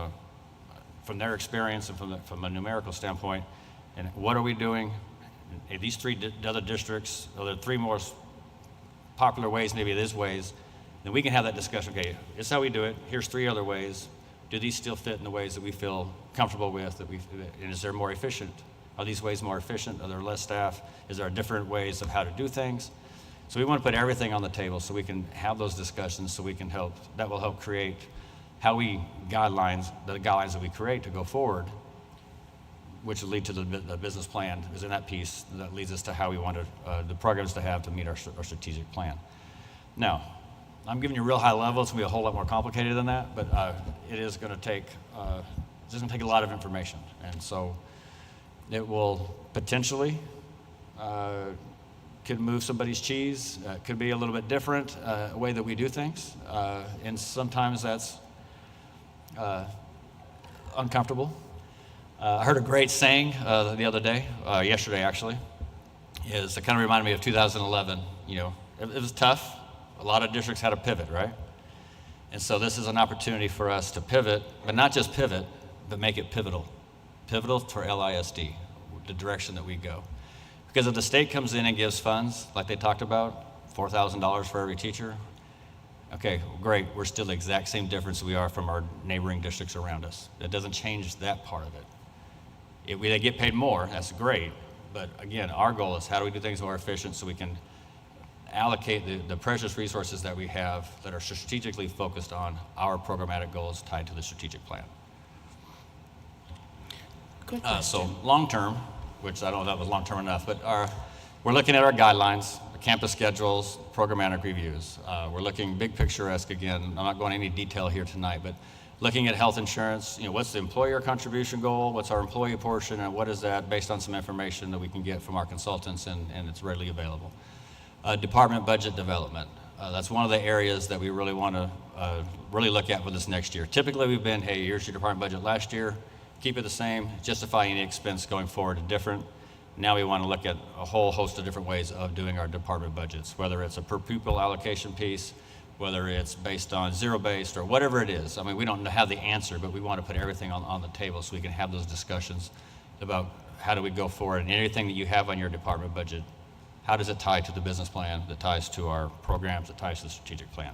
their experience and from a numerical standpoint. And what are we doing? These three other districts, or the three most popular ways, maybe it is ways, then we can have that discussion. Okay, this is how we do it. Here's 3 other ways. Do these still fit in the ways that we feel comfortable with? And is there more efficient? Are these ways more efficient? Are there less staff? Is there different ways of how to do things? So we want to put everything on the table so we can have those discussions, so we can that will help create the guidelines that we create to go forward, which will lead to the business plan is in that piece that leads us to how we want the programs to have to meet our strategic plan. Now, I'm giving you real high level. It's going to be a whole lot more complicated than that, but it is going to take a lot of information. And so it will potentially could move somebody's cheese, could be a little bit different a way that we do things. And sometimes that's uncomfortable. I heard a great saying the other day, yesterday actually, it kind of reminded me of 2011. It was tough. A lot of districts had to pivot, right? And so this is an opportunity for us to pivot, but not just pivot, but make it pivotal. Pivotal for LISD, the direction that we go. Because if the state comes in and gives funds, like they talked about, $4,000 for every teacher, okay, great, we're still the exact same difference we are from our neighboring districts around us. It doesn't change that part of it. If they get paid more, that's great, but again, our goal is how do we do things more efficient so we can allocate the precious resources that we have that are strategically focused on our programmatic goals tied to the strategic plan. Good question. So long-term, which I don't know if that was long-term enough, but we're looking at our guidelines, the campus schedules, programmatic reviews. We're looking big picture-esque again. I'm not going into any detail here tonight, but looking at health insurance, what's the employer contribution goal, what's our employee portion, and what is that based on some information that we can get from our consultants and it's readily available. Department budget development. That's one of the areas that we really want to really look at for this next year. Typically, we've been, hey, here's your department budget last year, keep it the same, justify any expense going forward different. Now we want to look at a whole host of different ways of doing our department budgets, whether it's a per pupil allocation piece, whether it's based on zero-based or whatever it is. I mean, we don't have the answer, but we want to put everything on the table so we can have those discussions about how do we go forward, and anything that you have on your department budget, how does it tie to the business plan, that ties to our programs, that ties to the strategic plan.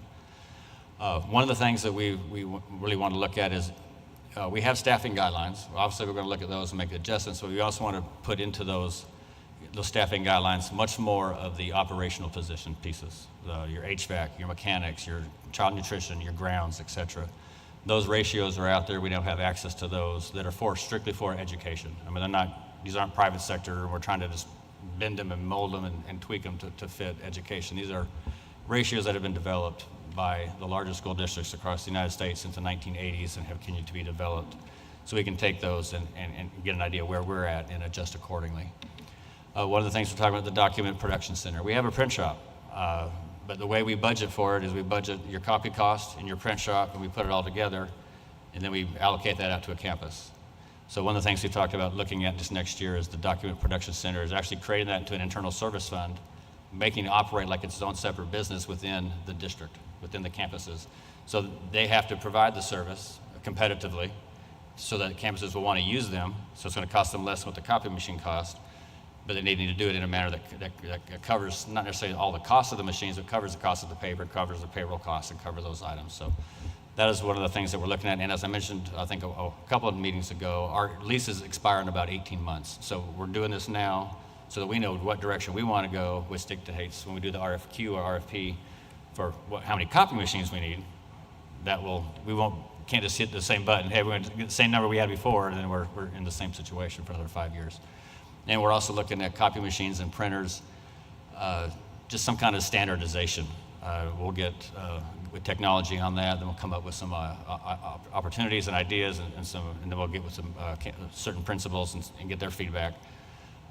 One of the things that we really want to look at is we have staffing guidelines. Obviously, we're going to look at those and make adjustments, but we also want to put into those staffing guidelines much more of the operational position pieces, your HVAC, your mechanics, your child nutrition, your grounds, et cetera. Those ratios are out there. We don't have access to those that are strictly for education. I mean, these aren't private sector. We're trying to just bend them and mold them and tweak them to fit education. These are ratios that have been developed by the largest school districts across the United States since the 1980s and have continued to be developed. So we can take those and get an idea where we're at and adjust accordingly. One of the things we're talking about, the document production center. We have a print shop, but the way we budget for it is we budget your copy cost and your print shop, and we put it all together, and then we allocate that out to a campus. So one of the things we talked about looking at this next year is the document production center, is actually creating that into an internal service fund, making it operate like it's its own separate business within the district, within the campuses. So they have to provide the service competitively so that campuses will want to use them. So it's going to cost them less than what the copy machine cost, but they need to do it in a manner that covers not necessarily all the costs of the machines, but covers the cost of the paper, covers the payroll costs, and covers those items. So that is one of the things that we're looking at. And as I mentioned, I think a couple of meetings ago, our leases expire in about 18 months. So we're doing this now so that we know what direction we want to go with dictates when we do the RFQ or RFP for how many copy machines we need. Can't just hit the same button, hey, we're going to get the same number we had before, and then we're in the same situation for another 5 years. And we're also looking at copy machines and printers, just some kind of standardization. We'll get with technology on that, then we'll come up with some opportunities and ideas, and then we'll get with some certain principals and get their feedback.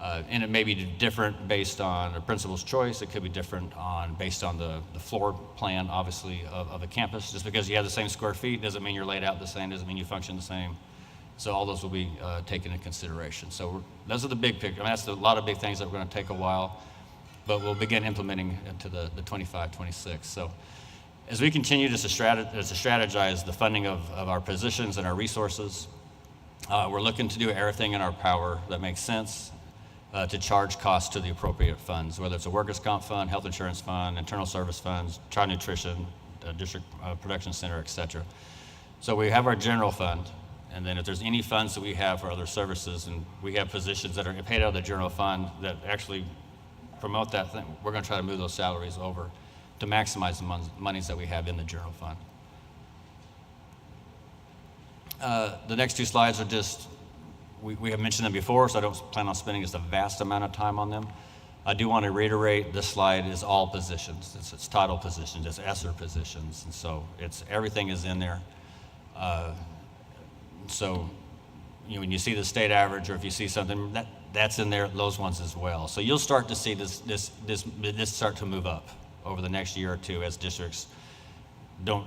And it may be different based on a principal's choice. It could be different based on the floor plan, obviously, of a campus. Just because you have the same square feet doesn't mean you're laid out the same, doesn't mean you function the same. So all those will be taken into consideration. So those are the big picture. I mean, that's a lot of big things that we're going to take a while, but we'll begin implementing into the 25, 26. So as we continue to strategize the funding of our positions and our resources, we're looking to do everything in our power that makes sense to charge costs to the appropriate funds, whether it's a workers' comp fund, health insurance fund, internal service funds, child nutrition, district production center, et cetera. So we have our general fund, and then if there's any funds that we have for other services, and we have positions that are paid out of the general fund that actually promote that thing, we're going to try to move those salaries over to maximize the monies that we have in the general fund. The next two slides are just, we have mentioned them before, so I don't plan on spending just a vast amount of time on them. I do want to reiterate, this slide is all positions. It's title positions, it's ESSER positions, and so everything is in there. So, when you see the state average, or if you see something that's in there, those ones as well. So you'll start to see this start to move up over the next year or two as districts don't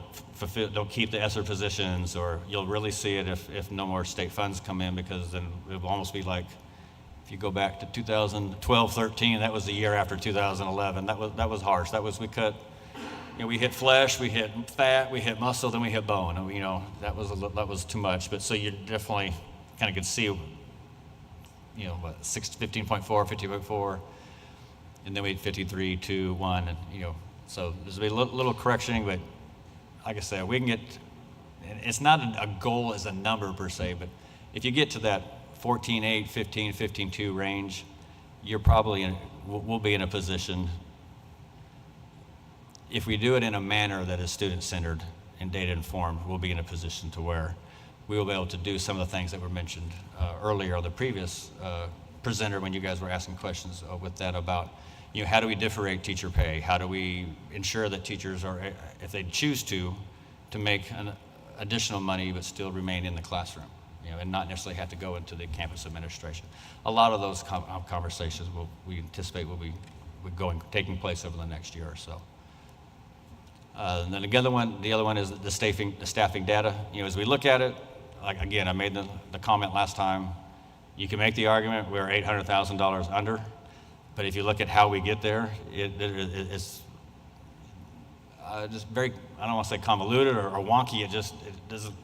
keep the ESSER positions, or you'll really see it if no more state funds come in, because then it will almost be like, if you go back to 2012, 13, that was the year after 2011. That was harsh. We cut. We hit flesh, we hit fat, we hit muscle, then we hit bone. That was too much. But so you definitely kind of could see, 15.4, 15.4, and then we had 53, 2, 1, and so there's a little correction, but like I said, we can get. It's not a goal as a number per se, but if you get to that 14.8, 15, 15.2 range, you're probably we'll be in a position. If we do it in a manner that is student-centered and data-informed, we'll be in a position to where we will be able to do some of the things that were mentioned earlier on the previous presenter when you guys were asking questions with that about, how do we differentiate teacher pay? How do we ensure that teachers are, if they choose to make an additional money but still remain in the classroom, and not necessarily have to go into the campus administration. A lot of those conversations we anticipate will be taking place over the next year or so. And then the other one is the staffing data. As we look at it, like again, I made the comment last time, you can make the argument we're $800,000 under, but if you look at how we get there, it's just very, I don't want to say convoluted or wonky. It doesn't.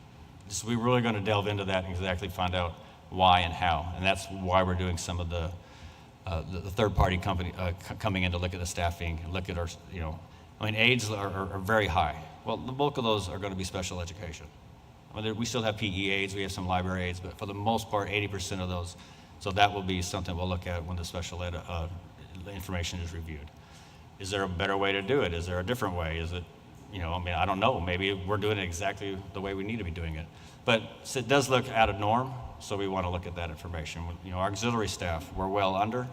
We're really going to delve into that and exactly find out why and how, and that's why we're doing some of the third-party company coming in to look at the staffing, look at our, aides are very high. Well, the bulk of those are going to be special education. We still have PE aides, we have some library aides, but for the most part, 80% of those. So that will be something we'll look at when the special ed information is reviewed. Is there a better way to do it? Is there a different way? Is it, I don't know. Maybe we're doing it exactly the way we need to be doing it. But it does look out of norm, so we want to look at that information. Our auxiliary staff, we're well under.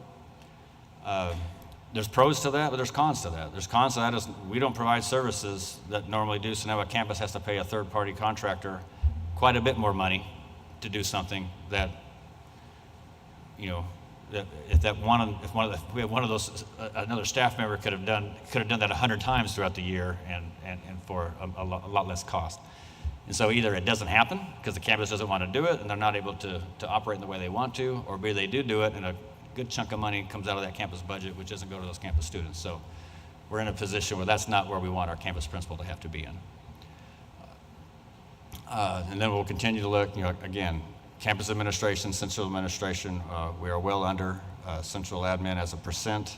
There's pros to that, but there's cons to that. There's cons to that is we don't provide services that normally do, so now a campus has to pay a third-party contractor quite a bit more money to do something that, if we have one of those, another staff member could have done that 100 times throughout the year and for a lot less cost. And so either it doesn't happen because the campus doesn't want to do it and they're not able to operate in the way they want to, or B, they do it and a good chunk of money comes out of that campus budget, which doesn't go to those campus students. So we're in a position where that's not where we want our campus principal to have to be in. And then we'll continue to look, again, campus administration, central administration, we are well under central admin as a percent.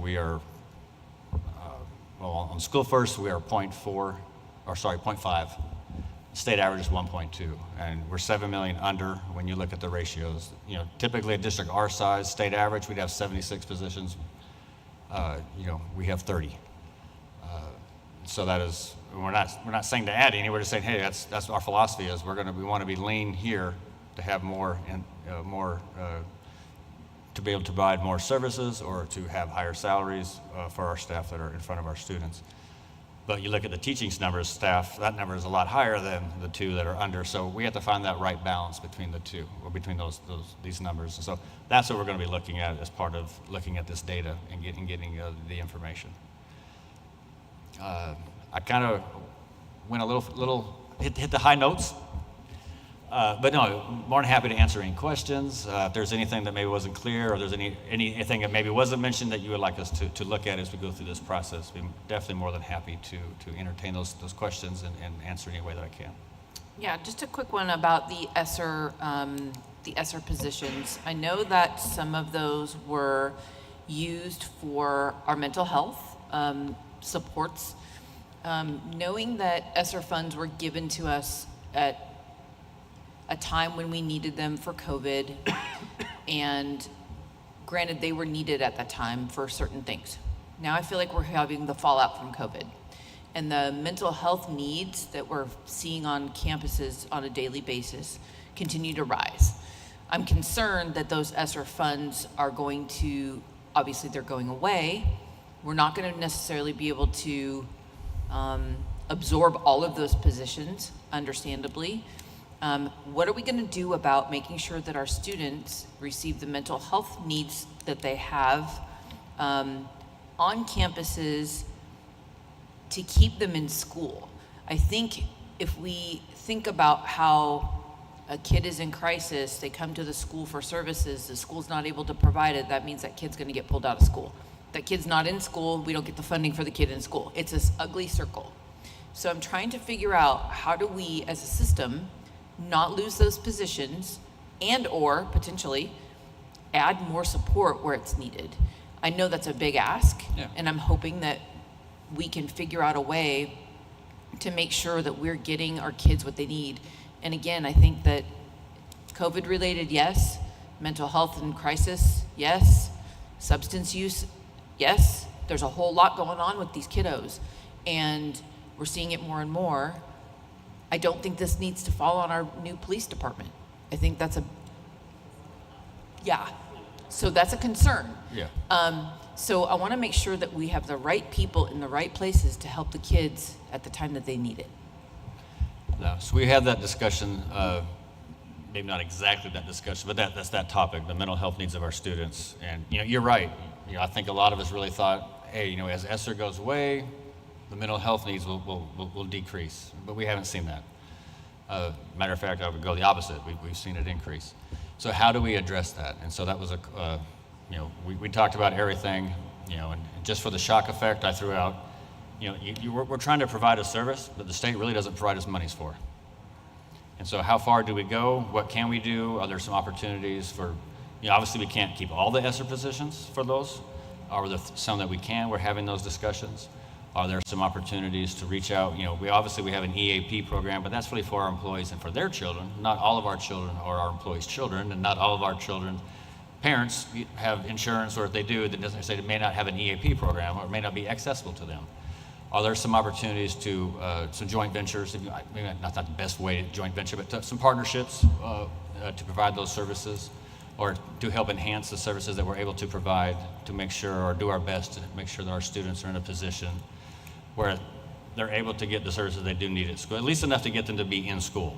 We are, on School First, we are 0.5. State average is 1.2, and we're $7 million under when you look at the ratios. Typically a district our size, state average, we'd have 76 positions. We have 30. So that is, we're not saying to add any. We're just saying, hey, that's our philosophy is we want to be lean here to have more and to be able to provide more services or to have higher salaries for our staff that are in front of our students. But you look at the teaching numbers, staff, that number is a lot higher than the two that are under. So we have to find that right balance between the two, or between these numbers. And so that's what we're going to be looking at as part of looking at this data and getting the information. I kind of went a little hit the high notes. But no, more than happy to answer any questions. If there's anything that maybe wasn't clear, or there's anything that maybe wasn't mentioned that you would like us to look at as we go through this process, we're definitely more than happy to entertain those questions and answer any way that I can. Yeah, just a quick one about the ESSER positions. I know that some of those were used for our mental health supports. Knowing that ESSER funds were given to us at a time when we needed them for COVID, and granted they were needed at that time for certain things. Now I feel like we're having the fallout from COVID, and the mental health needs that we're seeing on campuses on a daily basis continue to rise. I'm concerned that those ESSER funds are going to, obviously they're going away. We're not going to necessarily be able to absorb all of those positions, understandably. What are we going to do about making sure that our students receive the mental health needs that they have on campuses to keep them in school? I think if we think about how a kid is in crisis, they come to the school for services, the school's not able to provide it, that means that kid's going to get pulled out of school. That kid's not in school, we don't get the funding for the kid in school. It's this ugly circle. So I'm trying to figure out, how do we as a system not lose those positions and or potentially add more support where it's needed? I know that's a big ask, and I'm hoping that we can figure out a way to make sure that we're getting our kids what they need. And again, I think that COVID related, yes. Mental health and crisis, yes. Substance use, yes. There's a whole lot going on with these kiddos, and we're seeing it more and more. I don't think this needs to fall on our new police department. I think that's so that's a concern. Yeah. So I want to make sure that we have the right people in the right places to help the kids at the time that they need it. So we had that discussion, maybe not exactly that discussion, but that's that topic, the mental health needs of our students. And you're right. I think a lot of us really thought, hey, as ESSER goes away, the mental health needs will decrease, but we haven't seen that. Matter of fact, I would go the opposite. We've seen it increase. So how do we address that? And so that was we talked about everything, and just for the shock effect, I threw out, we're trying to provide a service that the state really doesn't provide us monies for. And so how far do we go? What can we do? Are there some opportunities for, obviously we can't keep all the ESSER positions for those. Are there some that we can? We're having those discussions. Are there some opportunities to reach out? We have an EAP program, but that's really for our employees and for their children. Not all of our children are our employees' children, and not all of our children parents have insurance, or if they do, that doesn't say it may not have an EAP program or it may not be accessible to them. Are there some opportunities to some joint ventures? Maybe not the best way to joint venture, but some partnerships to provide those services, or to help enhance the services that we're able to provide, to make sure, or do our best to make sure that our students are in a position where they're able to get the services they do need at school, at least enough to get them to be in school.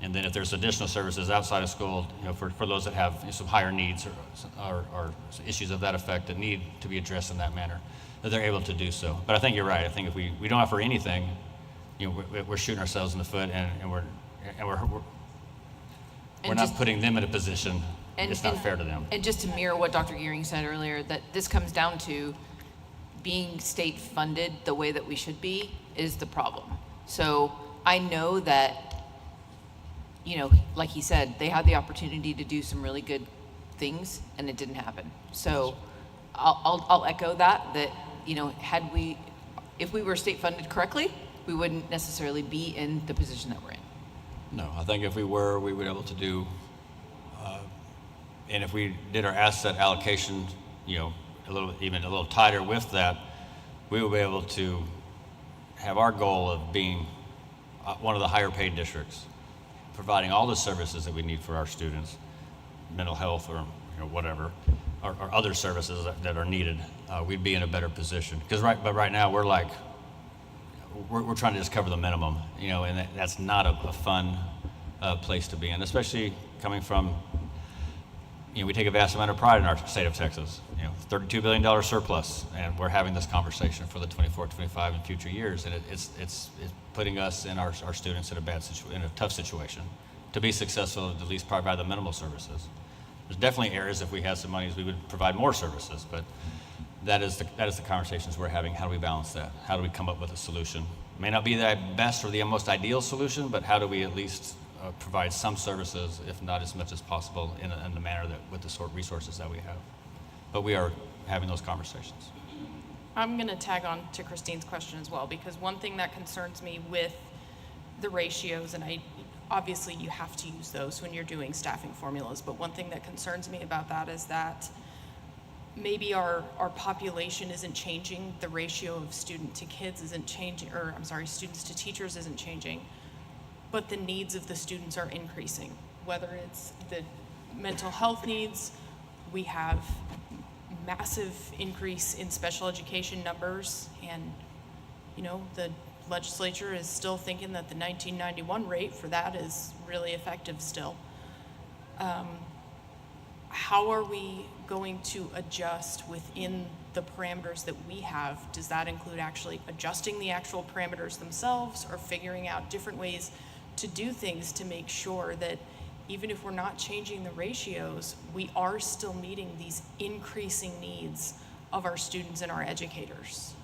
And then if there's additional services outside of school, for those that have some higher needs or issues of that effect that need to be addressed in that manner, that they're able to do so. But I think you're right. I think if we don't offer anything, we're shooting ourselves in the foot, and we're not putting them in a position. It's not fair to them. And just to mirror what Dr. Gearing said earlier, that this comes down to being state funded the way that we should be is the problem. So I know that, like he said, they had the opportunity to do some really good things and it didn't happen. So I'll echo that if we were state funded correctly, we wouldn't necessarily be in the position that we're in. No, I think if we were, we would be able to do, and if we did our asset allocation, a little tighter with that, we will be able to have our goal of being one of the higher paid districts, providing all the services that we need for our students, mental health or whatever, or other services that are needed. We'd be in a better position. But right now we're trying to just cover the minimum, and that's not a fun place to be in, especially coming from, we take a vast amount of pride in our state of Texas. $32 billion surplus, and we're having this conversation for the 24, 25 and future years, and it's putting us and our students in a tough situation to be successful, at least provide the minimal services. There's definitely areas if we had some monies we would provide more services, but that is the conversations we're having. How do we balance that? How do we come up with a solution? It may not be the best or the most ideal solution, but how do we at least provide some services, if not as much as possible, in the manner that with the sort of resources that we have. But we are having those conversations. I'm going to tag on to Christine's question as well, because one thing that concerns me with the ratios, and obviously you have to use those when you're doing staffing formulas, but one thing that concerns me about that is that maybe our population isn't changing, the ratio of student to kids isn't changing, students to teachers isn't changing, but the needs of the students are increasing. Whether it's the mental health needs, we have massive increase in special education numbers, and the legislature is still thinking that the 1991 rate for that is really effective still. How are we going to adjust within the parameters that we have? Does that include actually adjusting the actual parameters themselves, or figuring out different ways to do things to make sure that even if we're not changing the ratios, we are still meeting these increasing needs of our students and our educators?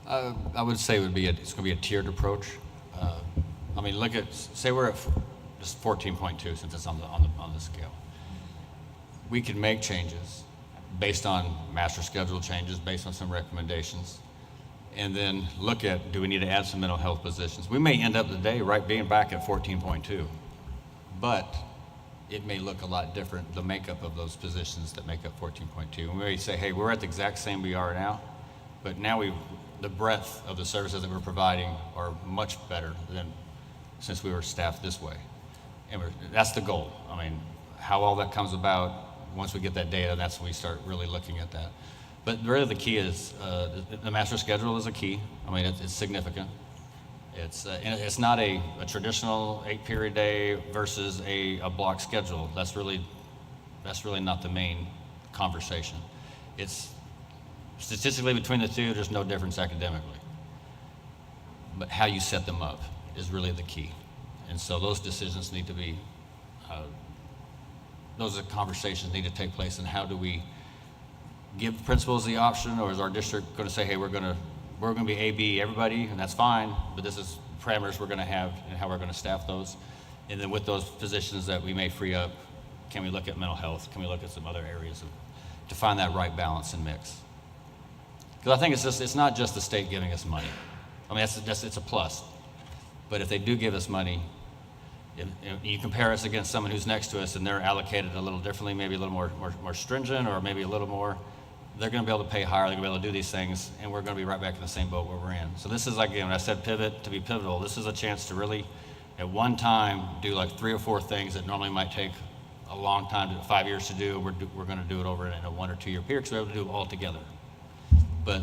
I would say it's going to be a tiered approach. Say we're at just 14.2 since it's on the scale. We can make changes based on master schedule changes, based on some recommendations, and then look at, do we need to add some mental health positions? We may end up today being back at 14.2, but it may look a lot different, the makeup of those positions that make up 14.2. And we may say, hey, we're at the exact same we are now, but now the breadth of the services that we're providing are much better than since we were staffed this way. And that's the goal. How all that comes about, once we get that data, that's when we start really looking at that. But really the key is, the master schedule is a key. It's significant. It's not a traditional 8-period day versus a block schedule. That's really not the main conversation. It's statistically between the two, there's no difference academically. But how you set them up is really the key. And so those decisions need to be, those conversations need to take place, and how do we give principals the option, or is our district going to say, hey, we're going to be A-B everybody, and that's fine, but this is parameters we're going to have and how we're going to staff those. And then with those positions that we may free up, can we look at mental health? Can we look at some other areas to find that right balance and mix? Because I think it's not just the state giving us money. I mean, it's a plus. But if they do give us money, if you compare us against someone who's next to us and they're allocated a little differently, maybe a little more stringent, or maybe a little more, they're going to be able to pay higher, they're going to be able to do these things, and we're going to be right back in the same boat where we're in. So this is, like, again, when I said pivot, to be pivotal, this is a chance to really, at one time, do like 3 or 4 things that normally might take a long time, 5 years to do. We're going to do it over in a 1 or 2 year period, because we're able to do it all together. But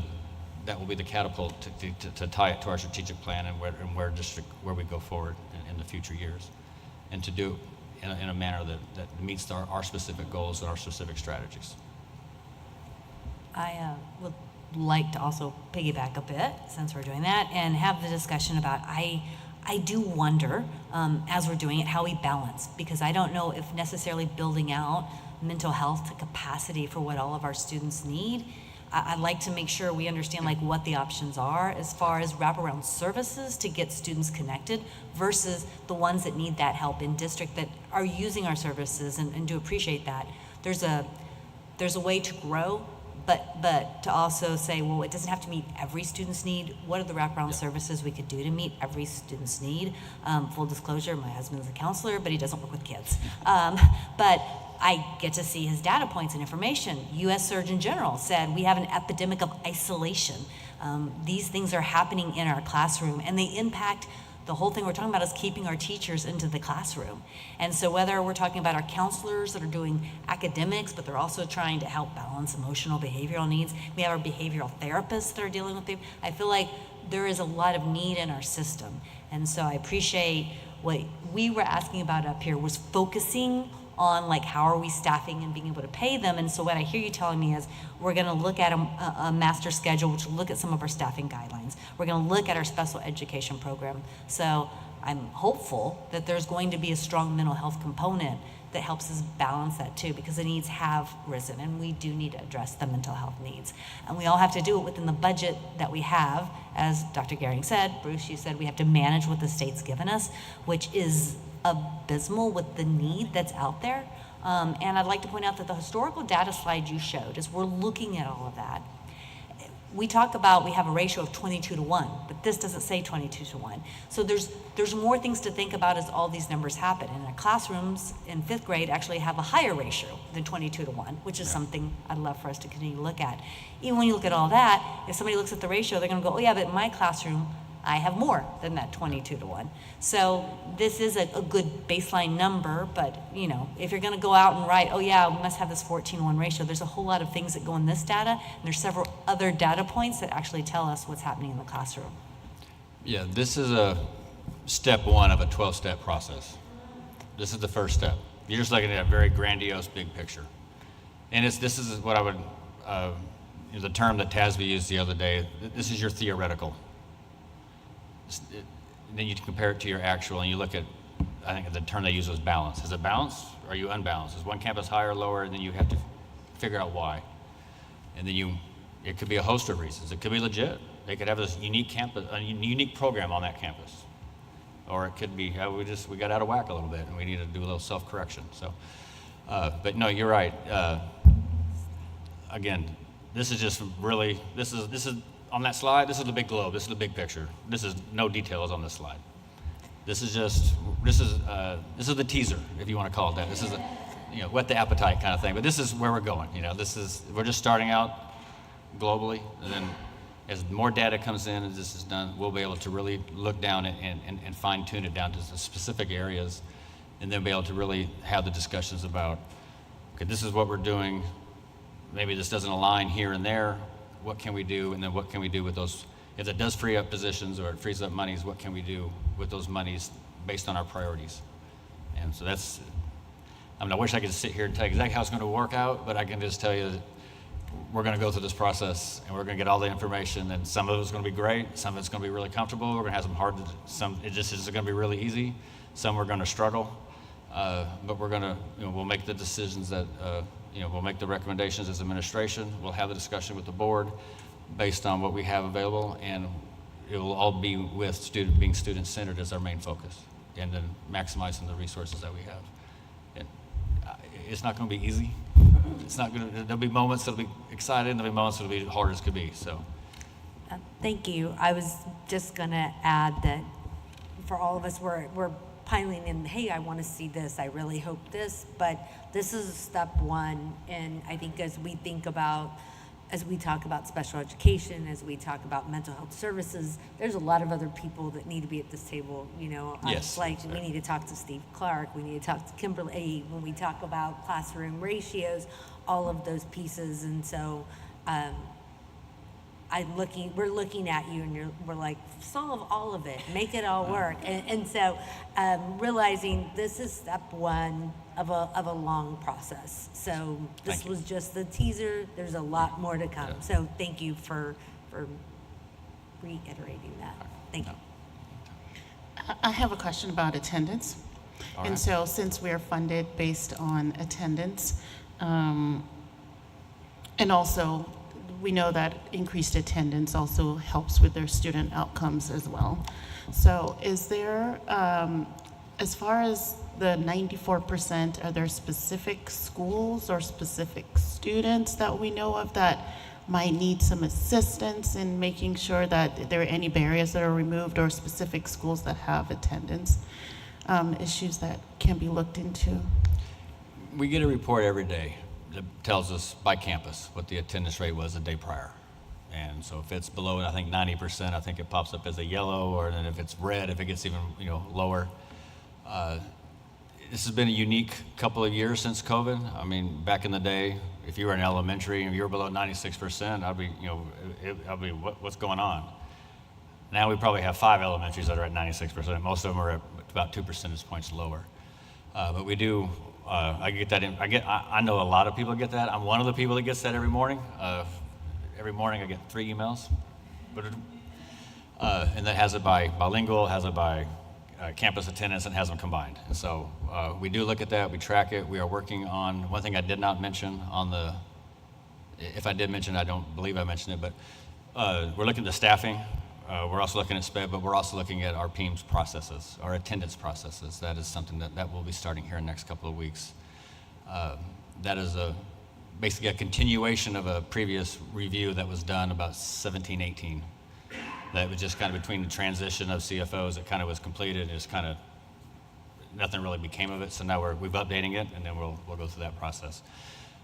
that will be the catapult to tie it to our strategic plan and where we go forward in the future years, and to do it in a manner that meets our specific goals and our specific strategies. I would like to also piggyback a bit, since we're doing that, and have the discussion about, I do wonder, as we're doing it, how we balance, because I don't know if necessarily building out mental health to capacity for what all of our students need. I'd like to make sure we understand like what the options are as far as wraparound services to get students connected versus the ones that need that help in district that are using our services and do appreciate that. There's a way to grow, but to also say, well, it doesn't have to meet every student's need. What are the wraparound services we could do to meet every student's need? Full disclosure, my husband's a counselor, but he doesn't work with kids. But I get to see his data points and information. U.S. Surgeon General said we have an epidemic of isolation. These things are happening in our classroom, and they impact the whole thing we're talking about is keeping our teachers into the classroom. And so whether we're talking about our counselors that are doing academics, but they're also trying to help balance emotional, behavioral needs. We have our behavioral therapists that are dealing with it. I feel like there is a lot of need in our system. And so I appreciate what we were asking about up here was focusing on like how are we staffing and being able to pay them. And so what I hear you telling me is we're going to look at a master schedule, which will look at some of our staffing guidelines. We're going to look at our special education program. So I'm hopeful that there's going to be a strong mental health component that helps us balance that too, because the needs have risen and we do need to address the mental health needs. And we all have to do it within the budget that we have. As Dr. Gehring said, Bruce, you said we have to manage what the state's given us, which is abysmal with the need that's out there. And I'd like to point out that the historical data slide you showed, as we're looking at all of that, we talk about we have a ratio of 22-1, but this doesn't say 22-1. So there's more things to think about as all these numbers happen. And our classrooms in 5th grade actually have a higher ratio than 22-1, which is something I'd love for us to continue to look at. Even when you look at all that, if somebody looks at the ratio, they're gonna go, oh yeah, but in my classroom, I have more than that 22-1. So this is a good baseline number, but you know, if you're gonna go out and write, oh yeah, we must have this 14-1 ratio, there's a whole lot of things that go in this data, and there's several other data points that actually tell us what's happening in the classroom. Yeah, this is a step 1 of a 12-step process. This is the first step. You're just looking at a very grandiose big picture. And this is what I would, the term that TASB used the other day, this is your theoretical. Then you compare it to your actual, and you look at, I think the term they use was balance. Is it balanced, or are you unbalanced? Is one campus higher or lower? And then you have to figure out why. And then it could be a host of reasons. It could be legit. They could have this unique campus, a unique program on that campus. Or it could be, we got out of whack a little bit, and we need to do a little self-correction. So, but no, you're right. Again, this is just really, this is on that slide, this is the big globe, this is the big picture. This is no details on this slide. This is the teaser, if you want to call it that. This is whet the appetite kind of thing. But this is where we're going. We're just starting out globally, and then as more data comes in and this is done, we'll be able to really look down and fine tune it down to the specific areas, and then be able to really have the discussions about, okay, this is what we're doing. Maybe this doesn't align here and there. What can we do, and then what can we do with those? If it does free up positions or it frees up monies, what can we do with those monies based on our priorities? And so I wish I could sit here and tell you exactly how it's going to work out, but I can just tell you that we're going to go through this process, and we're going to get all the information, and some of it's going to be great, some of it's going to be really comfortable, we're going to have some it just is going to be really easy, some we're going to struggle, but we're going to, we'll make the decisions that, we'll make the recommendations as administration, we'll have the discussion with the board based on what we have available, and it will all be with being student-centered as our main focus, and then maximizing the resources that we have. And it's not going to be easy. There'll be moments that'll be exciting, there'll be moments that'll be hard as could be, so. Thank you. I was just going to add that for all of us, we're piling in, hey, I want to see this, I really hope this, but this is step one, and I think as we talk about special education, as we talk about mental health services, there's a lot of other people that need to be at this table, Yes, like we need to talk to Steve Clark, we need to talk to Kimberly, when we talk about classroom ratios, all of those pieces, and so we're looking at you, and we're like, solve all of it, make it all work, and so realizing this is step one of a long process. So this was just the teaser. There's a lot more to come. Yeah. So thank you for reiterating that. Thank you. I have a question about attendance. All and right. so since we're funded based on attendance, and also we know that increased attendance also helps with their student outcomes as well. So is there, as far as the 94%, are there specific schools or specific students that we know of that might need some assistance in making sure that there are any barriers that are removed, or specific schools that have attendance issues that can be looked into? We get a report every day that tells us by campus what the attendance rate was the day prior. And so if it's below, I think 90%, I think it pops up as a yellow, or then if it's red, if it gets even lower. This has been a unique couple of years since COVID. I mean, back in the day, if you were in elementary and you were below 96%, I'd be, what's going on? Now we probably have 5 elementaries that are at 96%. Most of them are at about 2 percentage points lower. But we do, I get that. I know a lot of people get that. I'm one of the people that gets that every morning. Every morning I get 3 emails, and that has it by bilingual, has it by campus attendance, and has them combined. And so we do look at that, we track it. We are working on, one thing I did not mention if I did mention it, I don't believe I mentioned it, but we're looking at the staffing. We're also looking at SPED, but we're also looking at our PEIMS processes, our attendance processes. That is something that will be starting here in the next couple of weeks. That is basically a continuation of a previous review that was done about 17, 18. That was just kind of between the transition of CFOs, it kind of was completed, and just kind of nothing really became of it. So now we're updating it, and then we'll go through that process.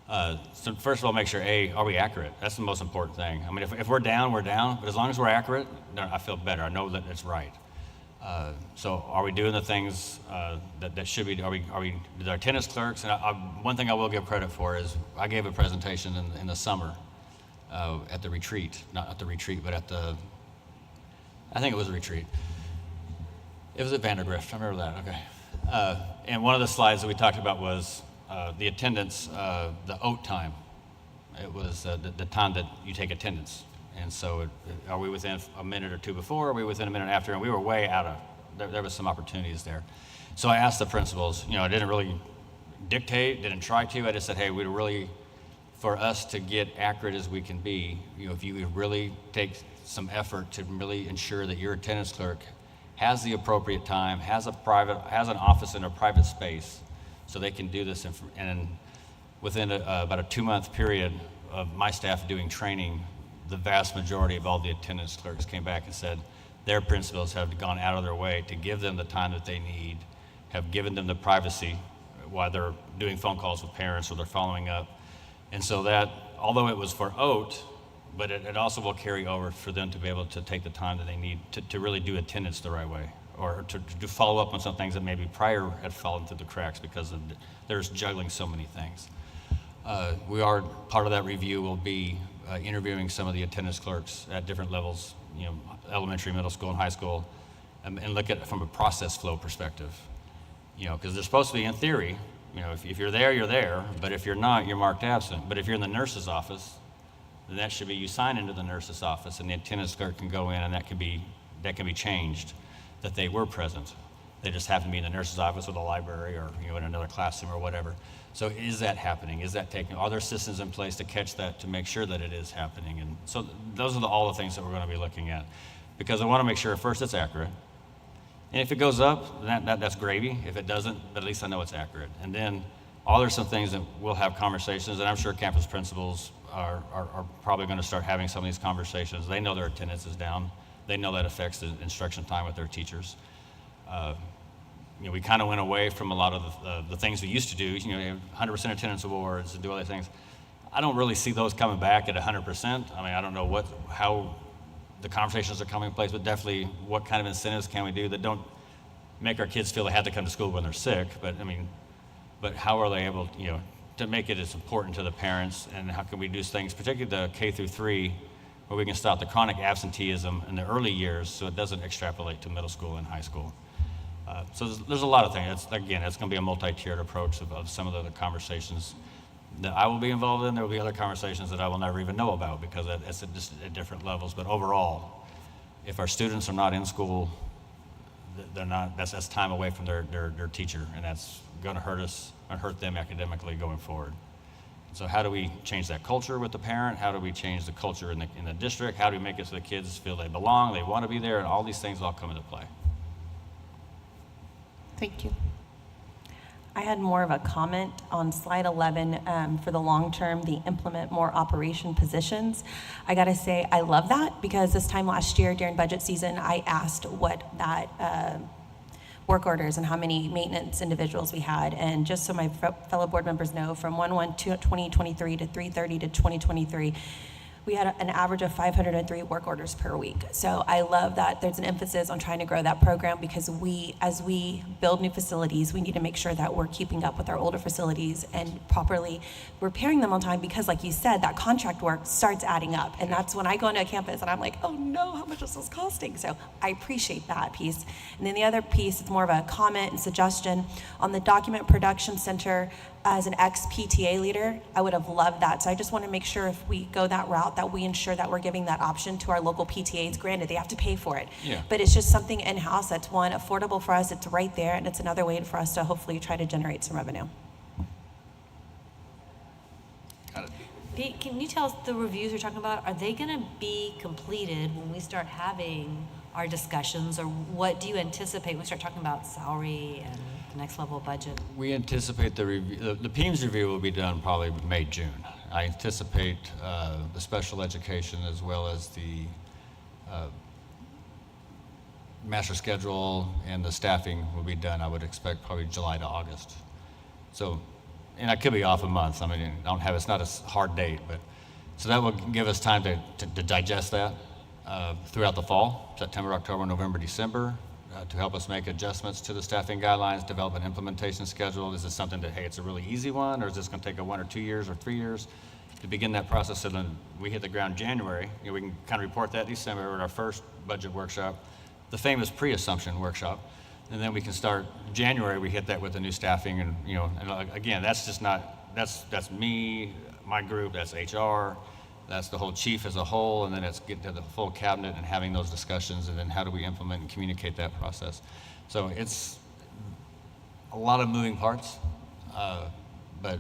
So first of all, make sure, are we accurate? That's the most important thing. I mean, if we're down, we're down, but as long as we're accurate, then I feel better. I know that it's right. So are we doing the things that should be, are we, did our attendance clerks, and one thing I will give credit for is I gave a presentation in the summer at the retreat, not at the retreat, but at I think it was a retreat. It was at Vandergrift, I remember that, okay. And one of the slides that we talked about was the attendance, the OAT time. It was the time that you take attendance. And so are we within a minute or two before, or are we within a minute after? And we were way out of, there was some opportunities there. So I asked the principals, I didn't really dictate, didn't try to, I just said, hey, we'd really, for us to get accurate as we can be, if you would really take some effort to really ensure that your attendance clerk has the appropriate time, has an office in a private space, so they can do this. And within about a 2-month period of my staff doing training, the vast majority of all the attendance clerks came back and said their principals have gone out of their way to give them the time that they need, have given them the privacy while they're doing phone calls with parents or they're following up. And so that, although it was for OAT, but it also will carry over for them to be able to take the time that they need to really do attendance the right way, or to follow up on some things that maybe prior had fallen through the cracks because there's juggling so many things. Part of that review will be interviewing some of the attendance clerks at different levels, elementary, middle school, and high school, and look at it from a process flow perspective. Because they're supposed to be, in theory, if you're there, you're there, but if you're not, you're marked absent. But if you're in the nurse's office, then that should be, you sign into the nurse's office, and the attendance clerk can go in, and that can be changed, that they were present. They just happen to be in the nurse's office or the library or, in another classroom or whatever. So is that happening? Is that taking, are there systems in place to catch that, to make sure that it is happening? And so those are all the things that we're going to be looking at. Because I want to make sure first it's accurate. And if it goes up, that's gravy. If it doesn't, but at least I know it's accurate. And then there's some things that we'll have conversations, and I'm sure campus principals are probably going to start having some of these conversations. They know their attendance is down. They know that affects the instruction time with their teachers. We kind of went away from a lot of the things we used to do, 100% attendance awards and do other things. I don't really see those coming back at 100%. I mean, I don't know how the conversations are coming in place, but definitely what kind of incentives can we do that don't make our kids feel they have to come to school when they're sick, but how are they able, to make it as important to the parents, and how can we do things, particularly the K through 3, where we can stop the chronic absenteeism in the early years so it doesn't extrapolate to middle school and high school. So there's a lot of things. It's going to be a multi-tiered approach of some of the conversations that I will be involved in. There will be other conversations that I will never even know about because it's just at different levels. But overall, if our students are not in school, they're not. That's time away from their teacher, and that's going to hurt us and hurt them academically going forward. So how do we change that culture with the parent? How do we change the culture in the district? How do we make it so the kids feel they belong, they want to be there, and all these things all come into play? Thank you. I had more of a comment on slide 11 for the long term, the implement more operation positions. I gotta say, I love that because this time last year during budget season, I asked what that work orders and how many maintenance individuals we had. And just so my fellow board members know, from 1/1/2023 to 3/30 to 2023, we had an average of 503 work orders per week. So I love that there's an emphasis on trying to grow that program because as we build new facilities, we need to make sure that we're keeping up with our older facilities and properly repairing them on time because like you said, that contract work starts adding up. And that's when I go into a campus and I'm like, oh no, how much is this costing? So I appreciate that piece. And then the other piece is more of a comment and suggestion on the document production center. As an ex-PTA leader, I would have loved that. So I just want to make sure if we go that route that we ensure that we're giving that option to our local PTAs. Granted, they have to pay for it. Yeah. But it's just something in-house that's one, affordable for us, it's right there, and it's another way for us to hopefully try to generate some revenue. Got it. Pete, can you tell us the reviews you're talking about, are they gonna be completed when we start having our discussions, or what do you anticipate when we start talking about salary and the next level of budget? We anticipate the review, the PEAMS review will be done probably May, June. I anticipate the special education as well as the master schedule and the staffing will be done, I would expect probably July to August. So, and I could be off a month. I mean, it's not a hard date, but so that will give us time to digest that throughout the fall, September, October, November, December, to help us make adjustments to the staffing guidelines, develop an implementation schedule. Is this something that, hey, it's a really easy one, or is this going to take 1 or 2 years or 3 years to begin that process? So then we hit the ground January. We can kind of report that December at our first budget workshop, the famous pre-assumption workshop, and then we can start January. We hit that with the new staffing, and and again, that's just not that's me, my group, that's HR. That's the whole chief as a whole, and then it's getting to the full cabinet and having those discussions, and then how do we implement and communicate that process. So it's a lot of moving parts, but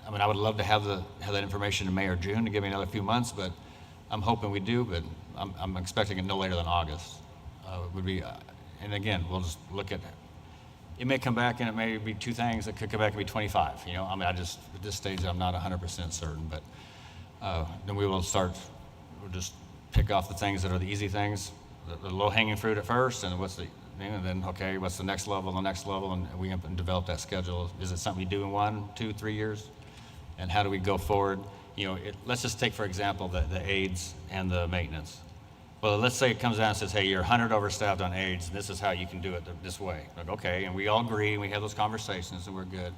I mean, I would love to have that information in May or June to give me another few months, but I'm hoping we do, but I'm expecting it no later than August. Would be, and again, we'll just look at it may come back and it may be 2 things. It could come back and be 25. I mean, at this stage, I'm not 100% certain, but. Then we'll just pick off the things that are the easy things, the low-hanging fruit at first, and what's the next level, and we develop that schedule. Is it something we do in 1, 2, 3 years? And how do we go forward? Let's just take, for example, the aides and the maintenance. Well, let's say it comes down and says, hey, you're 100 overstaffed on aides, and this is how you can do it this way. Like, okay, and we all agree, and we have those conversations, and we're good.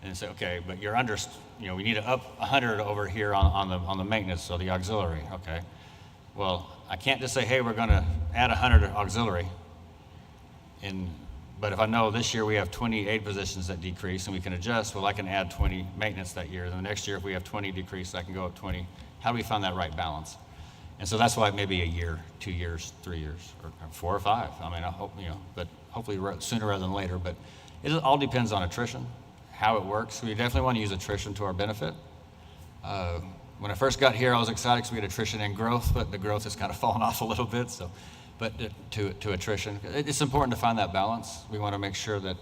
And say, okay, but you're under, we need to up 100 over here on the maintenance, so the auxiliary, okay. Well, I can't just say, hey, we're gonna add 100 auxiliary. But if I know this year we have 28 positions that decrease and we can adjust, well, I can add 20 maintenance that year. And the next year, if we have 20 decrease, I can go up 20. How do we find that right balance? And so that's why it may be a year, 2 years, 3 years, or 4 or 5. I mean, I hope, but hopefully sooner rather than later. But it all depends on attrition, how it works. We definitely want to use attrition to our benefit. When I first got here, I was excited because we had attrition and growth, but the growth has kind of fallen off a little bit. So, but to attrition, it's important to find that balance. We want to make sure that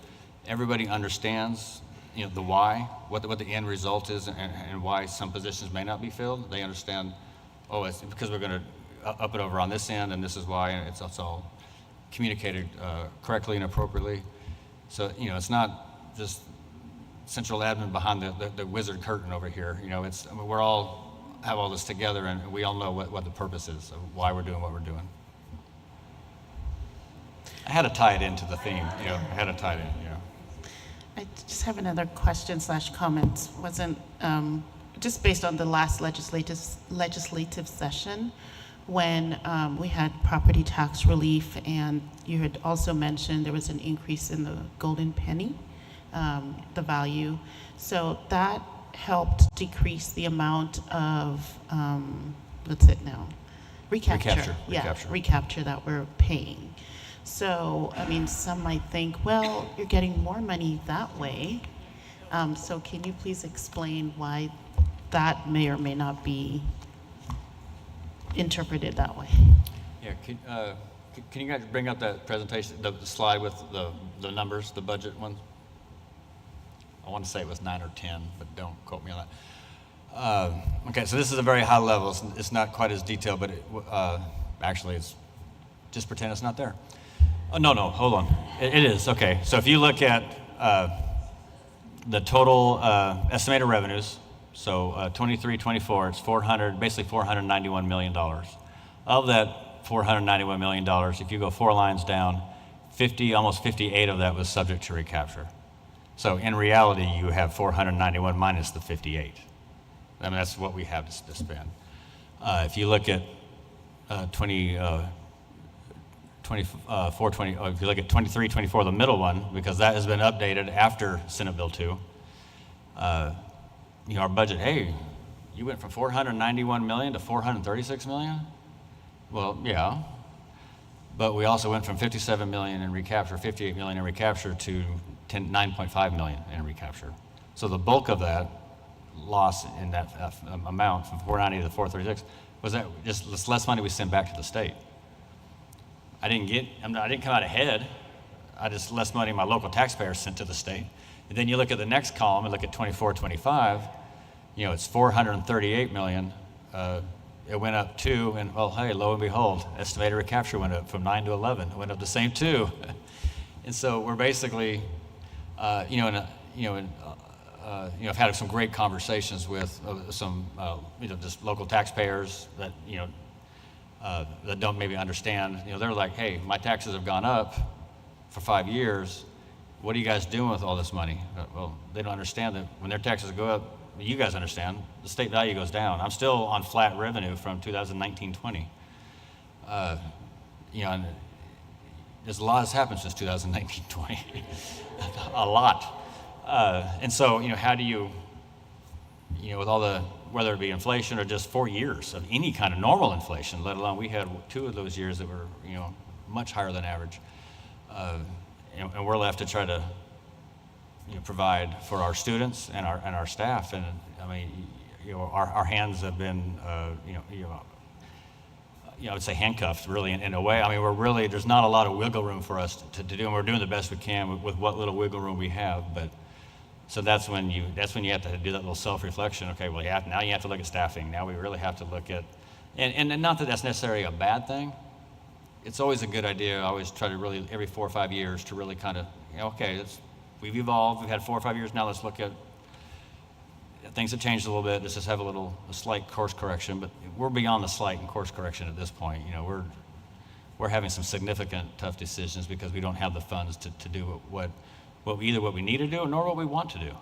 everybody understands, the why, what the end result is, and why some positions may not be filled. They understand, oh, it's because we're going to up it over on this end, and this is why, and it's all communicated correctly and appropriately. So, it's not just central admin behind the wizard curtain over here. We're all have all this together, and we all know what the purpose is of why we're doing what we're doing. I had to tie it into the theme, I just have another question / comment. Wasn't just based on the last legislative session when we had property tax relief, and you had also mentioned there was an increase in the golden penny, the value. So that helped decrease the amount of what's it now? Recapture. Yeah, recapture that we're paying. So, I mean, some might think, well, you're getting more money that way. So can you please explain why that may or may not be interpreted that way? Yeah, can you guys bring up that presentation, the slide with the numbers, the budget one? I want to say it was 9 or 10, but don't quote me on that. Okay, so this is a very high level. It's not quite as detailed, but actually it's, just pretend it's not there. Oh, no, hold on. It is, okay. So if you look at the total estimated revenues, so 23, 24, it's basically $491 million. Of that $491 million, if you go 4 lines down, almost 58 of that was subject to recapture. So in reality, you have 491 minus the 58. I mean, that's what we have to spend. If you look at if you look at 23, 24, the middle one, because that has been updated after Senate Bill 2, our budget, hey, you went from 491 million to 436 million? Well, yeah. But we also went from 57 million in recapture, 58 million in recapture to 9.5 million in recapture. So the bulk of that loss in that amount from 490 to 436 was that just less money we sent back to the state. I didn't come out ahead. I just less money my local taxpayers sent to the state. And then you look at the next column and look at 24, 25, it's 438 million. It went up 2, and well, hey, lo and behold, estimated recapture went up from 9 to 11. It went up the same 2. And so we're basically, I've had some great conversations with some, just local taxpayers that, that don't maybe understand. They're like, hey, my taxes have gone up for 5 years. What are you guys doing with all this money? Well, they don't understand that when their taxes go up, you guys understand, the state value goes down. I'm still on flat revenue from 2019-20. And there's a lot has happened since 2019-20, a lot. And so, how do you, with all the, whether it be inflation or just 4 years of any kind of normal inflation, let alone we had 2 of those years that were, much higher than average. And we're left to try to, provide for our students and our staff. And I mean, our hands have been, I would say handcuffed really in a way. I mean, there's not a lot of wiggle room for us to do, and we're doing the best we can with what little wiggle room we have. But so that's when you have to do that little self-reflection. Okay, well, now you have to look at staffing. Now we really have to look at, and not that that's necessarily a bad thing. It's always a good idea. I always try to really, every 4 or 5 years, to really kind of, okay, we've evolved. We've had 4 or 5 years now. Let's look at things have changed a little bit. Let's just have a slight course correction. But we're beyond the slight and course correction at this point. We're having some significant tough decisions because we don't have the funds to do what we need to do nor what we want to do.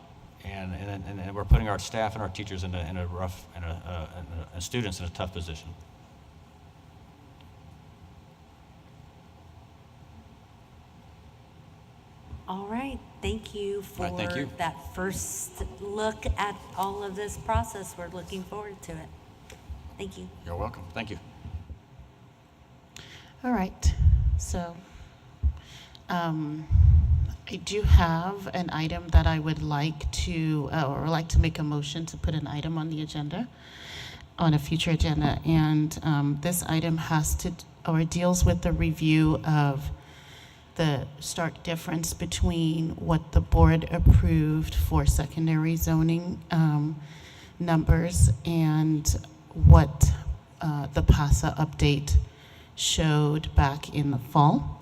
And we're putting our staff and our teachers in a rough and students in a tough position. All right, thank you for thank you. that first look at all of this process. We're looking forward to it. Thank you. You're welcome. Thank you. All right, so I do have an item that I would like to, or like to make a motion to put an item on the agenda, on a future agenda. And this item has to, or deals with the review of the stark difference between what the board approved for secondary zoning numbers and what the PASA update showed back in the fall.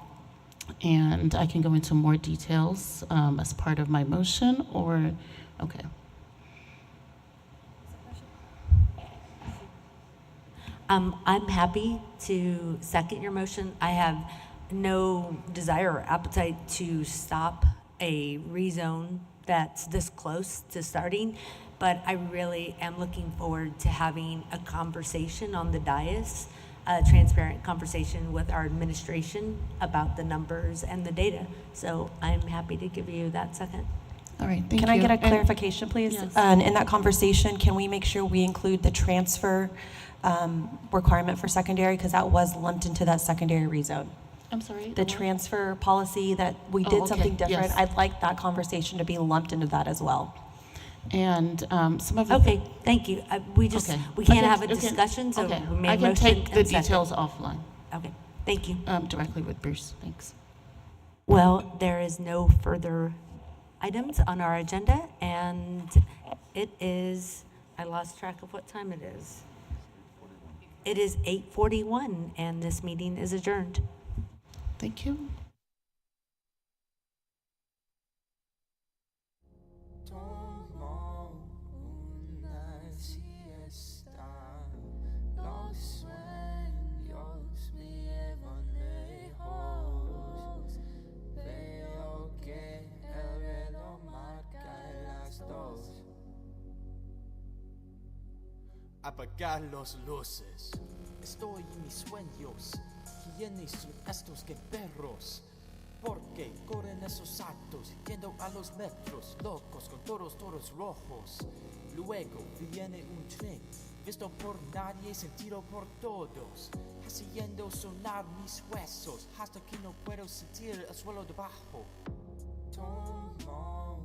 And I can go into more details as part of my motion, or, okay. I'm happy to second your motion. I have no desire or appetite to stop a rezone that's this close to starting, but I really am looking forward to having a conversation on the dais, a transparent conversation with our administration about the numbers and the data. So I'm happy to give you that second. All right, thank you. Can I get a And- clarification, please? Yes. And in that conversation, can we make sure we include the transfer requirement for secondary? Because that was lumped into that secondary rezone. I'm sorry? The what? transfer policy that we Oh, did okay, something different. yes. I'd like that conversation to be lumped into that as well. And some of the. Okay, thank you. We just, Okay. we can't Okay, have a okay, discussion, so okay. we made I a can motion take the and second. details offline, Okay, thank you. directly with Bruce, thanks. Well, there is no further items on our agenda, and it is, I lost track of what time it is. It is 8:41, and this meeting is adjourned. Thank you. Tomo una siesta, los sueños me llevan lejos. Veo que el reloj marca las 2. Apagar las luces. Estoy en mis sueños. ¿Quiénes son estos guerreros? Porque corren esos actos, yendo a los metros, locos con todos rojos. Luego viene un tren, visto por nadie, sentido por todos, haciendo sonar mis huesos, hasta que no puedo sentir el suelo debajo. Tomo